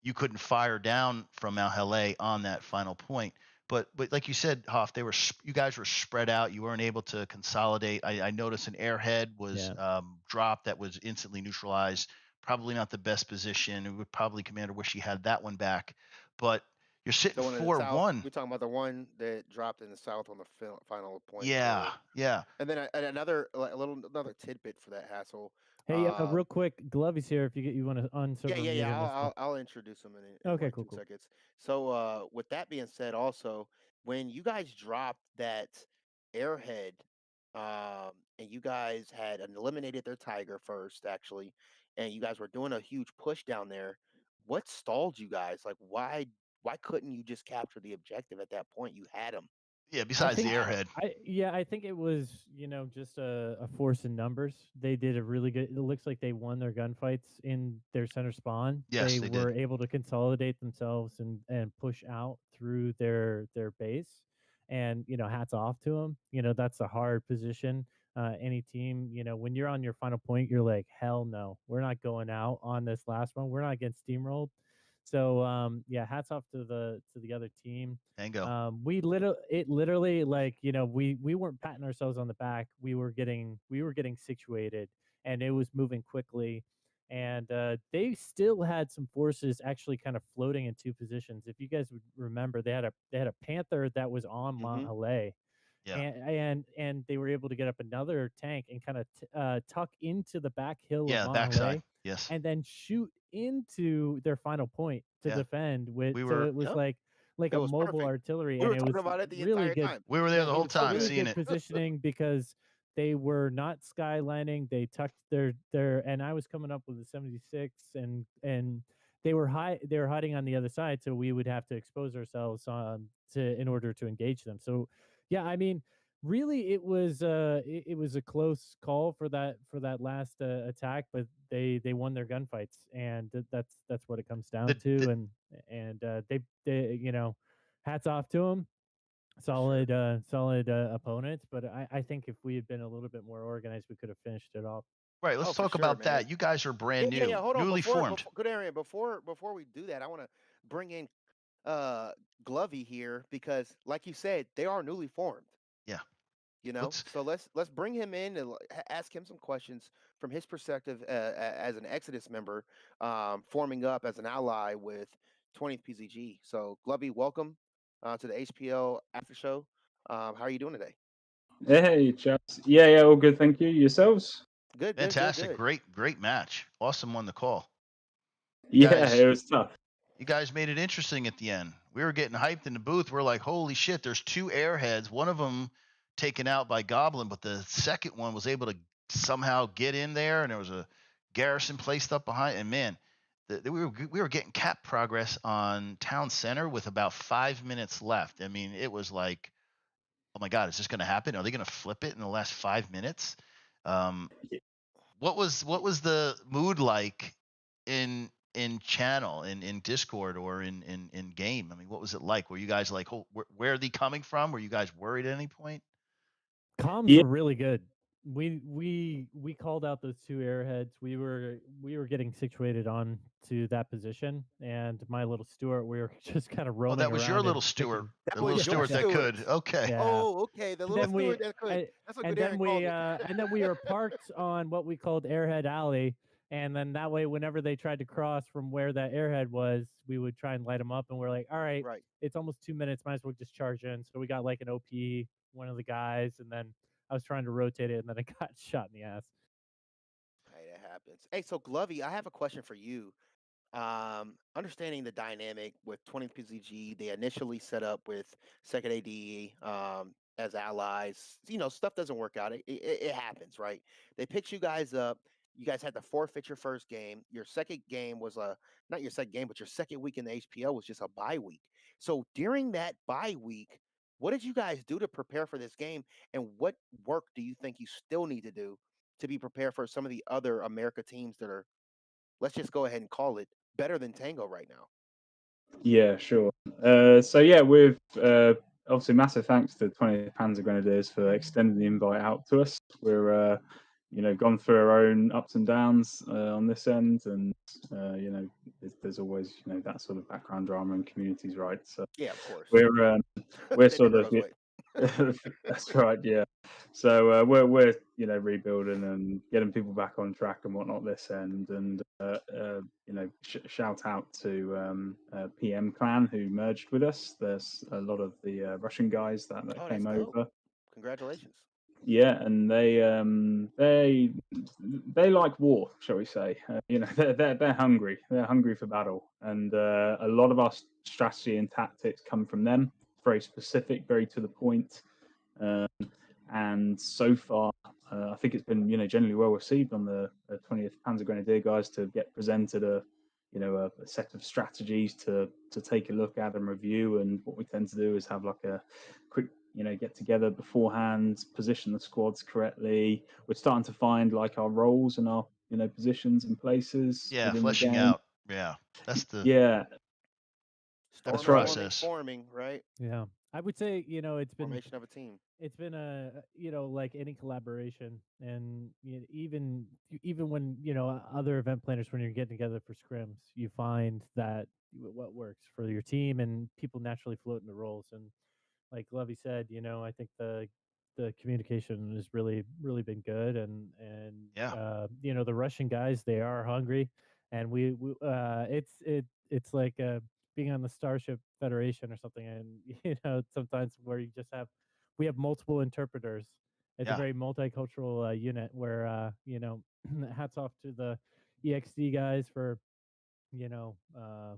you couldn't fire down from Mount Hele on that final point. But like you said, Hoff, you guys were spread out. You weren't able to consolidate. I noticed an airhead was Yeah. dropped that was instantly neutralized. Probably not the best position. It would probably Commander wish he had that one back. But you're sitting The one in the south. 4-1. We're talking about the one that dropped in the south on the final point. Yeah, So, yeah. and then another tidbit for that Hassle. Hey, real quick, Glovy's here. If you want to Yeah, unserver yeah, mute yeah. him, that's fine. I'll introduce him in Okay, like cool, two cool. seconds. So, with that being said, also when you guys dropped that airhead, and you guys had eliminated their tiger first, actually, and you guys were doing a huge push down there. What stalled you guys? Like, why couldn't you just capture the objective at that point? You had them. Yeah, I besides You the think had them. airhead. I think it was, just a force in numbers. They did a really good. It looks like they won their gunfights in their center spawn. Yes, They they did. were able to consolidate themselves and push out through their base. And hats off to them. That's a hard position. Any team, when you're on your final point, you're like, hell no, we're not going out on this last one. We're not getting steamrolled. So yeah, hats off to the other team. Tango. Literally like we weren't patting ourselves on the back. We were getting situated, and it was moving quickly. And they still had some forces actually kind of floating in two positions. If you guys would remember, they had a panther that was on Mount Mm-hmm. Hale, Yeah. and they were able to get up another tank and kind of tuck into the back hill Yeah, of Mount backside. Hale, Yes. and then shoot into their final point to Yeah. defend with. We So were it was Yep. like It a was mobile perfect. artillery, We and were it talking was about it the really entire good. time. we were there Yeah, the it whole was So time really good. seeing good it. positioning because they were not skylining. They tucked and I was coming up with a 76, and they were hiding on the other side, so we would have to expose ourselves in order to engage them. So yeah, I mean, really it was a close call for that last attack, but they won their gunfights, and that's what it comes down The to. And they hats off to them. For sure. Solid opponents, but I think if we had been a little bit more organized, we could have finished it off. Right, Oh, let's for talk sure, about man. that. You guys are Yeah, brand yeah, yeah. new, Hold on. newly Before, formed. before good area. Before we do that, I want to bring in uh Glovey here because, like you said, they are newly formed. Yeah. Let's So let's bring him in and ask him some questions from his perspective as an Exodus member, forming up as an ally with 20thPZG. So Glovey, welcome to the HPL after show. How are you doing today? Hey, chaps. Yeah, all good, thank you. Yourselves? Good, good, good, fantastic. good. Great match. Awesome on the call. Yeah, it was tough. You guys made it interesting at the end. We were getting hyped in the booth. We're like, holy shit, there's two airheads. One of them taken out by Goblin, but the second one was able to somehow get in there, and there was a garrison placed up behind. And man, we were getting cap progress on town center with about 5 minutes left. I mean, it was like, oh my god, is this going to happen? Are they going to flip it in the last 5 minutes? Um, what was the mood like in channel in Discord or in game? I mean, what was it like? Were you guys like, oh, where are they coming from? Were you guys worried at any point? Comms Yeah, were really good. We called out those two airheads. We were getting situated on to that position, and my little Stuart, we were just kind of Oh, roaming that was your around little and Stewart, picking. That the was little your Stewart that Stewart. could. Okay. Yeah. Oh, okay. The And little then we Stewart that could. I, That's what and good then Aaron we called it. and then we were parked on what we called Airhead Alley, and then that way whenever they tried to cross from where that airhead was, we would try and light them up, and we're like, all right, Right. it's almost 2 minutes, might as well just charge in. So we got like an OP, one of the guys, and then I was trying to rotate it, and then I got shot in the ass. Hey, that happens. Hey, so Glovey, I have a question for you. Understanding the dynamic with 20thPZG, they initially set up with second AD as allies. Stuff doesn't work out. It happens, right? They picked you guys up. You guys had to forfeit your first game. Your second game was not your second game, but your second week in the HPL was just a bye week. So during that bye week, what did you guys do to prepare for this game? And what work do you think you still need to do to be prepared for some of the other America teams that are, let's just go ahead and call it, better than Tango right now? yeah, sure. So yeah, with obviously massive thanks to 20th Panzer Grenadiers for extending the invite out to us. We're gone through our own ups and downs on this end, and there's always that sort of background drama in communities, right? So Yeah, of course. we're we're That sort never of goes away. that's right, yeah. So we're rebuilding and getting people back on track and whatnot this end, and shout out to PM Clan who merged with us. There's a lot of the Russian guys that Oh, that's came dope. over. Congratulations. Yeah, and they like war, shall we say? They're hungry. They're hungry for battle, and a lot of our strategy and tactics come from them. Very specific, very to the point. Um, and so far, I think it's been generally well received on the 20th Panzer Grenadier guys to get presented a set of strategies to take a look at and review. And what we tend to do is have like a quick get together beforehand, position the squads correctly. We're starting to find like our roles and our positions and places Yeah, within the fleshing game. out. Yeah, that's the Yeah, that's right. process. Forming, right? Yeah. I would say, Formation of a team. it's been a like any collaboration, and even when other event planners, when you're getting together for scrims, you find that what works for your team, and people naturally float into roles. And like Lovey said, I think the communication has really been good, and Yeah, the Russian guys, they are hungry, and it's like being on the Starship Federation or something, and sometimes where we have multiple interpreters. It's a yeah, very multicultural unit where hats off to the EXD guys for you know uh,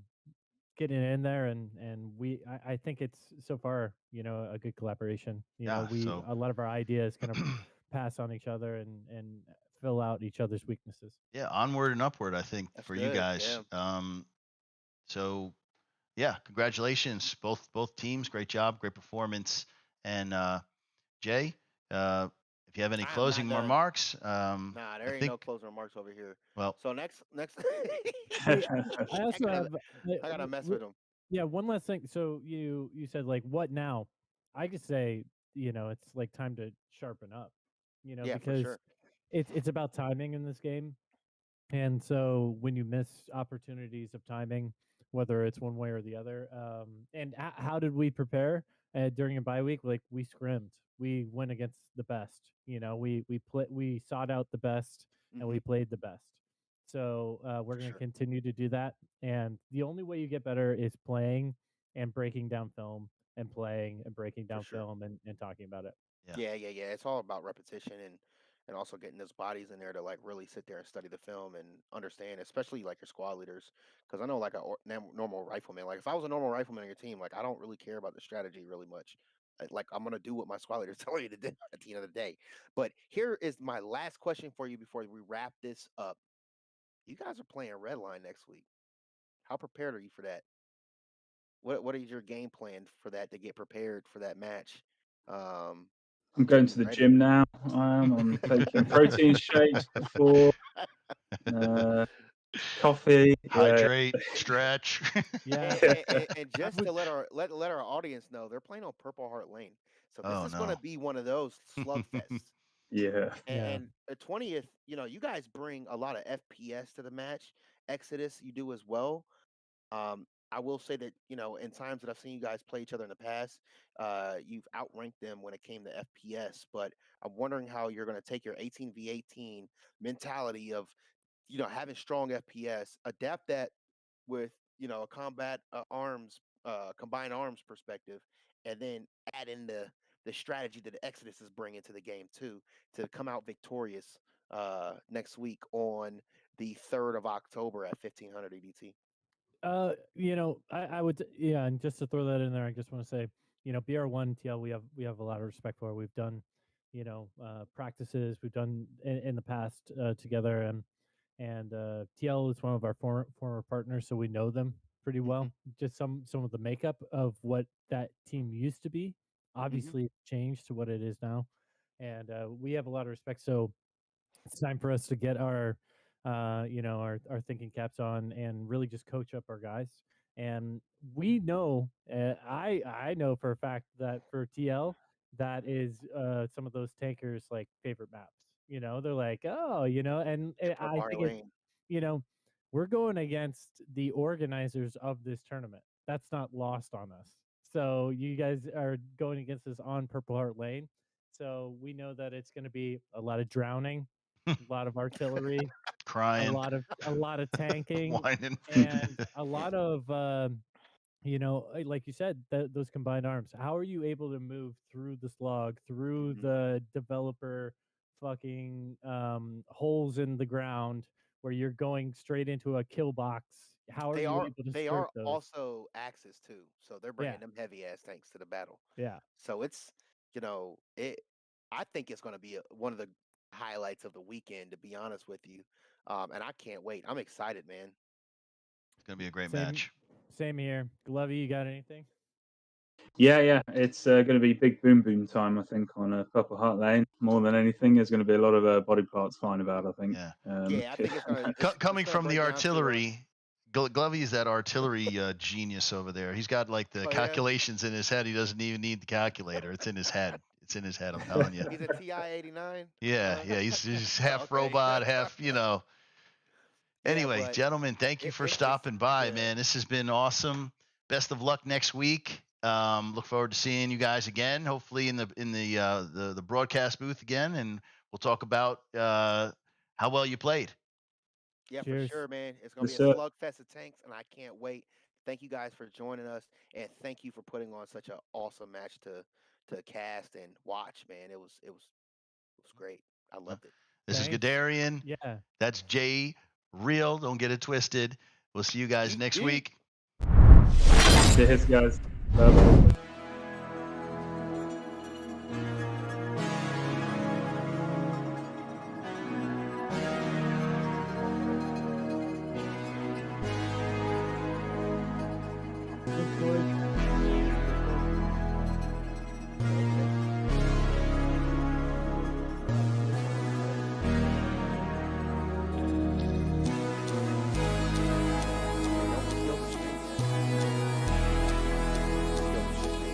getting in there, and I think it's so far a good collaboration. yeah. We So a lot of our ideas kind of pass on each other and fill out each other's weaknesses. yeah, onward and upward. I think That's for you good. Yeah. guys. So yeah, congratulations, both teams. Great job, great performance. And Jay, if you have any I am closing not done. remarks, Nah, I there ain't think. no closing remarks over here. Well, So next, Hey, I I also gotta, have I gotta mess with them. yeah, one last thing. So you said like what now? I just say it's like time to sharpen up. Yeah, for Because sure. it's about timing in this game. And so when you miss opportunities of timing, whether it's one way or the other, and how did we prepare during a bye week? Like we scrimmed, we went against the best. We sought out the best and Hmm. we played the best. So we're For going to sure. continue to do that. And the only way you get better is playing and breaking down film and playing and breaking For down sure. film and talking about it. yeah, Yeah. It's all about repetition and also getting those bodies in there to like really sit there and study the film and understand, especially like your squad leaders. Because I know like a normal rifleman, like if I was a normal rifleman on your team, like I don't really care about the strategy really much. Like I'm gonna do what my squad leader's telling me to do at the end of the day. But here is my last question for you before we wrap this up. You guys are playing Redline next week. How prepared are you for that? What is your game plan for that to get prepared for that match? I'm To going be to the ready. gym now. I'm taking protein shakes before uh, coffee. Yeah, Hydrate, stretch. Yeah. And just to let our audience know, they're playing on Purple Heart Lane, so this Oh is going to no. be one of those slugfests. yeah. Yeah. And the 20th, you guys bring a lot of FPS to the match. Exodus, you do as well. I will say that, in times that I've seen you guys play each other in the past, you've outranked them when it came to FPS. But I'm wondering how you're going to take your 18v18 mentality of, having strong FPS, adapt that with, a combat arms, combined arms perspective, and then add in the strategy that Exodus is bringing to the game too, to come out victorious next week on the 3rd of October at 1500 EDT. I would, yeah, and just to throw that in there, I just want to say, BR1 TL, we have a lot of respect for. We've done, practices we've done in the past together, and TL is one of our former partners, so we know them pretty well. Just some of the makeup of what that team used to be, obviously changed to what it is now, and we have a lot of respect. So it's time for us to get our our thinking caps on and really just coach up our guys. And we know, I know for a fact that for TL, that is some of those tankers like favorite maps. They're like, oh, and Yeah, I Purple Heart think it's, Lane. you know we're going against the organizers of this tournament. That's not lost on us. So you guys are going against us on Purple Heart Lane. So we know that it's going to be a lot of drowning, a lot of artillery, a Crying, lot of tanking, whining. and a lot of like you said, those combined arms. How are you able to move through the slog, through Mhm. the developer fucking holes in the ground where you're going straight into a kill box? How are They you are able to they skirt are those? also Axis too, so they're Yeah, bringing them heavy ass tanks to the battle. yeah. So it's it. I think it's going to be one of the highlights of the weekend, to be honest with you. And I can't wait. I'm excited, man. It's gonna be a great Same, match. same here. Glovey, you got anything? Yeah. It's going to be big boom boom time, I think, on Purple Heart Lane. More than anything, there's going to be a lot of body parts flying about, I think. Yeah. Yeah, I think it's Coming gonna from the break down to artillery, Glovey is that artillery genius over there. He's got like the oh yeah, calculations in his head. He doesn't even need the calculator. It's in his head. It's in his head. I'm telling you. he's a TI-89. Yeah, yeah. He's half Okay. robot, half. Yeah, Anyway, but gentlemen, thank you for it's stopping by, yeah. man. This has been awesome. Best of luck next week. Look forward to seeing you guys again. Hopefully in the broadcast booth again, and we'll talk about how well you played. Yeah, for Cheers. sure, man. It's gonna Yes, be a sir. slugfest of tanks, and I can't wait. Thank you guys for joining us, and thank you for putting on such an awesome match to cast and watch, man. It was great. I loved it. This is Thanks. Gadarian. Yeah. That's Jay Real. Don't get it twisted. We'll see you guys Yeet, next yeet. week. Cheers, guys. Bye-bye. Thanks, boys. Don't kill the stream. Don't kill the stream.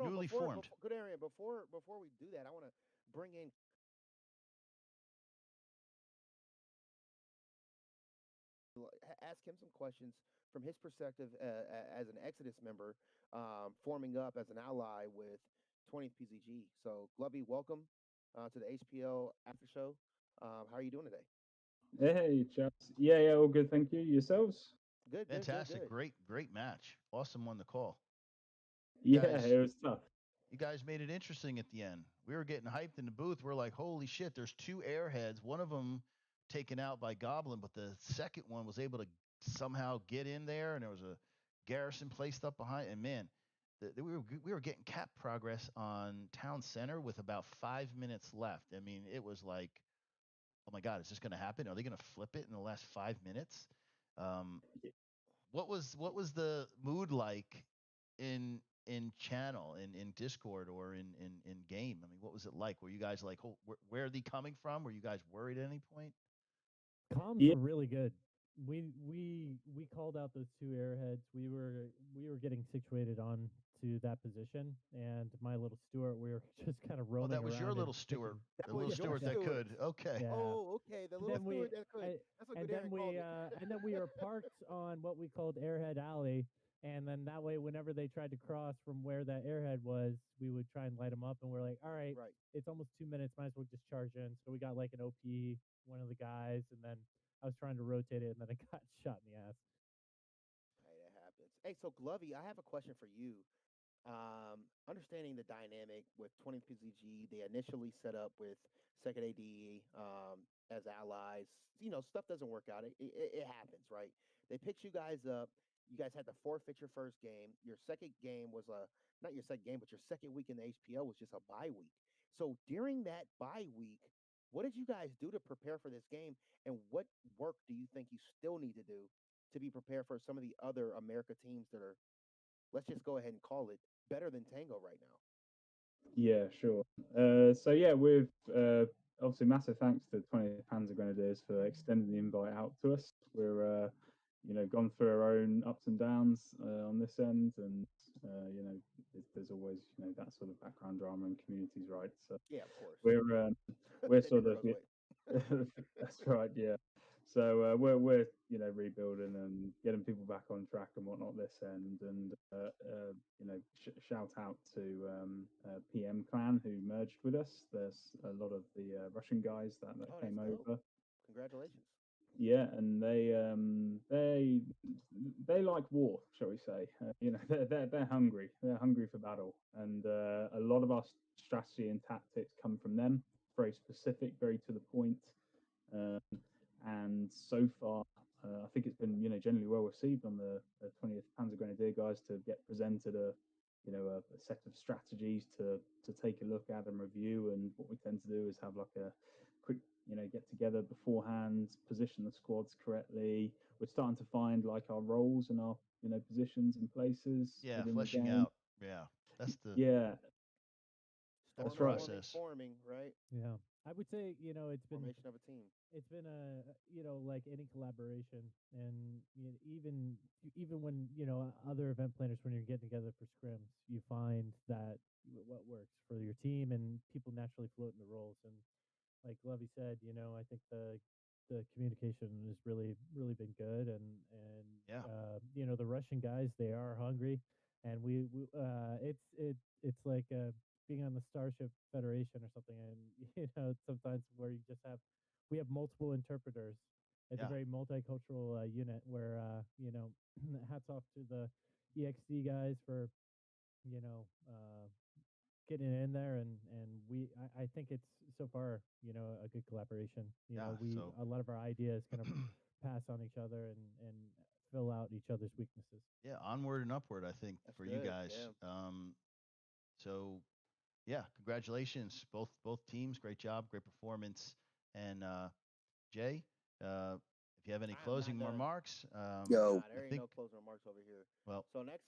newly formed. Good area. Before we do that, I want to bring in ask him some questions from his perspective as an Exodus member, forming up as an ally with 20thPZG. So, Glubby, welcome to the HPL after show. How are you doing today? Hey, chaps. Yeah, all good. Thank you. Yourselves? Fantastic. Great match. Awesome won the call. Yeah, it was tough. You guys made it interesting at the end. We were getting hyped in the booth. We're like, holy shit, there's two airheads. One of them taken out by Goblin, but the second one was able to somehow get in there, and there was a garrison placed up behind. And man, we were getting cap progress on Town Center with about 5 minutes left. I mean, it was like, oh my God, is this going to happen? Are they going to flip it in the last 5 minutes? What was the mood like in channel in Discord or in game? I mean, what was it like? Were you guys like, oh, where are they coming from? Were you guys worried at any point? Comms Yeah. were really good. We called out those two airheads. We were getting situated on to that position, and my little Stuart, we were just kind of Oh, roaming that was around. your and little Stuart. That The was little your Stuart that Stuart. could. Okay. Yeah. Oh, okay. The little Then we, Stuart that could. I- That's what and good then Aaron we called it. and then we were parked on what we called Airhead Alley, and then that way, whenever they tried to cross from where that airhead was, we would try and light them up, and we're like, all right, Right. it's almost 2 minutes, might as well just charge in. So we got like an OP, one of the guys, and then I was trying to rotate it, and then I got shot in the ass. Hey, that happens. Hey, so Glovey, I have a question for you. Understanding the dynamic with 20thPZG, they initially set up with second AD as allies. You know, stuff doesn't work out. It happens, right? They picked you guys up. You guys had to forfeit your first game. Your second game was not your second game, but your second week in the HPL was just a bye week. So during that bye week, what did you guys do to prepare for this game? And what work do you think you still need to do to be prepared for some of the other America teams that are, let's just go ahead and call it, better than Tango right now? Yeah, sure. So yeah, with obviously massive thanks to 20th Panzer Grenadiers for extending the invite out to us. We're gone through our own ups and downs on this end, and there's always that sort of background drama in communities, right? So Yeah, of course. we're They sort never of goes away. that's right, yeah. So we're rebuilding and getting people back on track and whatnot this end, and shout out to PM Clan who merged with us. There's a lot of the Russian guys that Oh, came that's dope. over. Congratulations. Yeah, and they like war, shall we say? They're hungry. They're hungry for battle, and a lot of our strategy and tactics come from them. Very specific, very to the point. Um, and so far, I think it's been generally well received on the 20th Panzer Grenadier guys to get presented a set of strategies to take a look at and review. And what we tend to do is have like a quick get together beforehand, position the squads correctly. We're starting to find like our roles and our positions and places Yeah, within the fleshing game. out. Yeah, that's the Yeah, Storm that's right. forming, forming, right? Yeah, I would say Formation of a team. it's been a like any collaboration, and even when other event planners, when you're getting together for scrims, you find that what works for your team, and people naturally float in the roles. And like Lovey said, I think the communication has really been good, Yeah. and the Russian guys, they are hungry, and it's like being on the Starship Federation or something, and sometimes where we have multiple interpreters. It's a Yeah. very multicultural unit where hats off to the EXD guys for you know getting in there, and I think it's so far a good collaboration. Yeah, so A lot of our ideas kind of pass on each other and fill out each other's weaknesses. yeah, onward and upward, I think, That's for you good. guys. Yeah. So yeah, congratulations, both teams. Great job, great performance. And Jay, if you have any I am not closing done. remarks, Yo, Nah, I there ain't think no closing remarks over here. well, So next.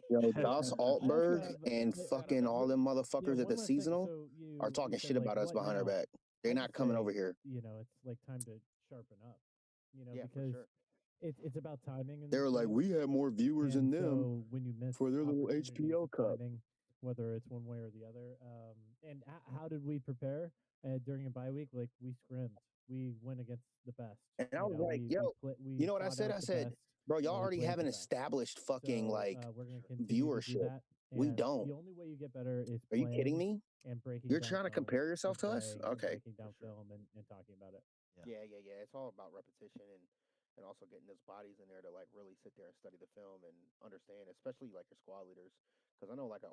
yo, Hey, Das I also Altberg have and fucking done. all them yeah, motherfuckers at one the last thing. seasonal So are you talking said shit like about us what behind our now? back. They're I not just coming say over here. it's like time to sharpen up, Yeah, for because sure. it's about timing in They this were like, game. we have more viewers And than them so when you miss for their little opportunities HPL of cup. timing, whether it's one way or the other. And how did we prepare during a bye week? Like we scrimmed, we went against the best. And I was like, yo, We you know what I fought said? out I the said, best, bro, y'all and we already played have the an best. established fucking So like we're going to continue to do viewership. that. We And don't. the only way you get better is Are you kidding playing me? and breaking You're down trying to film compare yourself and to us? playing and Okay. breaking down film and talking about it. Yeah, it's all about repetition and also getting those bodies in there to like really sit there and study the film and understand, especially like your squad leaders. Because I know like a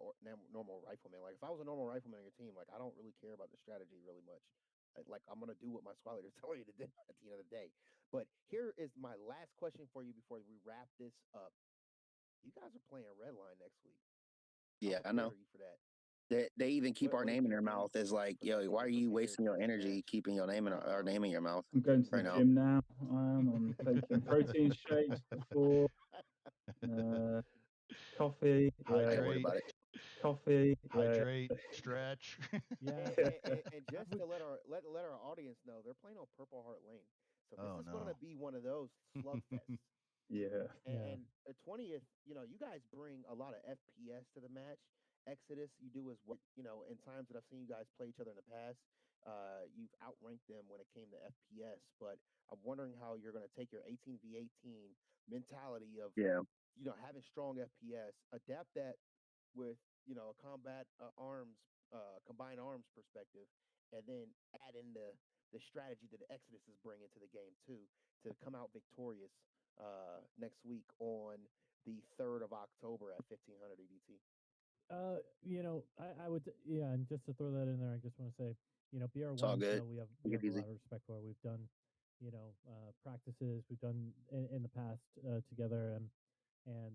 normal rifleman, like if I was a normal rifleman on your team, like I don't really care about the strategy really much. Like I'm gonna do what my squad leaders tell me to do at the end of the day. But here is my last question for you before we wrap this up. You guys are playing Redline next week. Yeah, I know. Are you for that? They even keep our What is name in your their game mouth as plan like, for yo, this? why What are are you you prepared wasting your for this energy match? keeping your name in our name in your mouth I'm going to the right now? gym now. I'm taking protein shakes before coffee. I ain't worried Hydrate, about it. Coffee. hydrate, stretch. Yeah. And just to let our audience know, they're playing on Purple Heart Lane, so this Oh, is going to no. be one of those slugfests. Yeah. And the 20th, you guys bring a lot of FPS to the match. Exodus, you do as well. In times that I've seen you guys play each other in the past, you've outranked them when it came to FPS. But I'm wondering how you're going to take your 18v18 mentality of Yeah. having strong FPS, adapt that with a combat arms, combined arms perspective, and then add in the strategy that Exodus is bringing to the game too to come out victorious next week on the 3rd of October at 1500 EDT. I would, yeah, and just to throw that in there, I just want to say, It's all BR1, good. we have Take it a easy. lot of respect for. We've done, practices we've done in the past together, and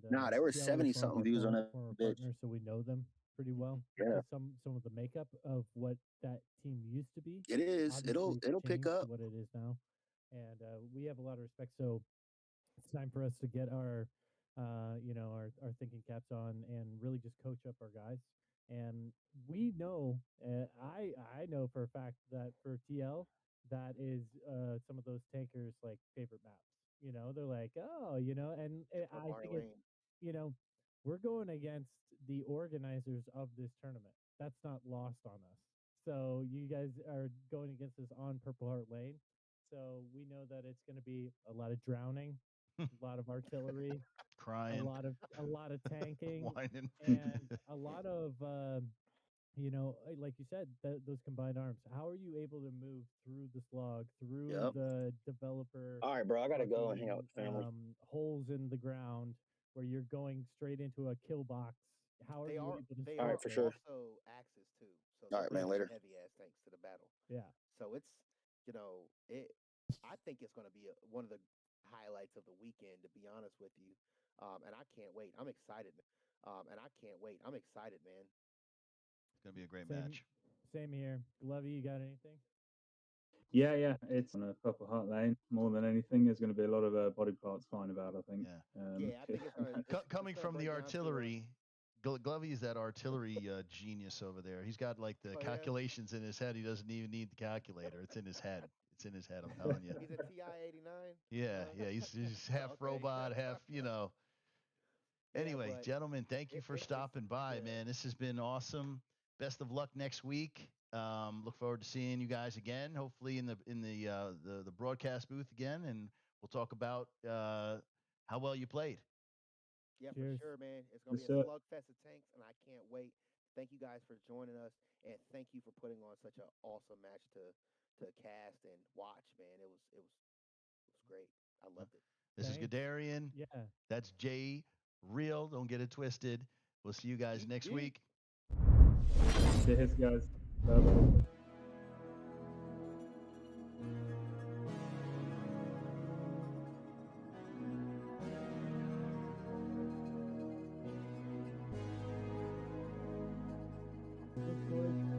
Nah, there were HPL is 70 one of something our views on that former bitch. partners, so we know them pretty well. Yeah. Just some of the makeup of what that team used to be. It is. Obviously, It'll pick changed to up. what it is now, and we have a lot of respect. So it's time for us to get our our thinking caps on and really just coach up our guys. And we know, I know for a fact that for TL, that is some of those tankers like favorite maps. They're like, oh, and I think it's, we're going against the organizers of this tournament. That's not lost on us. So you guys are going against us on Purple Heart Lane. So we know that it's going to be a lot of drowning, a lot of artillery, Crying, a lot of tanking, whining. and a lot of like you said, those combined arms. How are you able to move through the slog, through Yep. the developer All right, bro. I gotta go and hang out with the family. holes in the ground where you're going straight into a kill box? How are you able to They All are right, for sure. also axes too. So All they right, man, bring later. heavy ass tanks to the battle. Yeah. So it's it. I think it's going to be one of the highlights of the weekend. To be honest with you, and I can't wait. I'm excited. And I can't wait. I'm excited, man. It's going to be a great Same, match. Same here. Glovey, you got anything? Yeah. It's on a Purple Heart Lane more than anything. There's going to be a lot of body parts flying about, I think. Yeah. I think it's going to Coming from the artillery, Glovey is that artillery genius over there. He's got like the calculations in his head. He doesn't even need the calculator. It's in his head. It's in his head. I'm telling you. He's a TI-89. Yeah. He's half robot, half. Anyway, gentlemen, thank you for stopping by, man. This has been awesome. Best of luck next week. Look forward to seeing you guys again. Hopefully in the broadcast booth again, and we'll talk about how well you played. Yeah, Cheers. for sure, man. It's going to be a slugfest of tanks, and I can't wait. Thank you guys for joining us, and thank you for putting on such an awesome match to cast and watch, man. It was great. I loved it. This is Gadarian. Yeah. That's Jay Real. Don't get it twisted. We'll see you guys next week. Cheers, guys. Bye-bye. Good choice.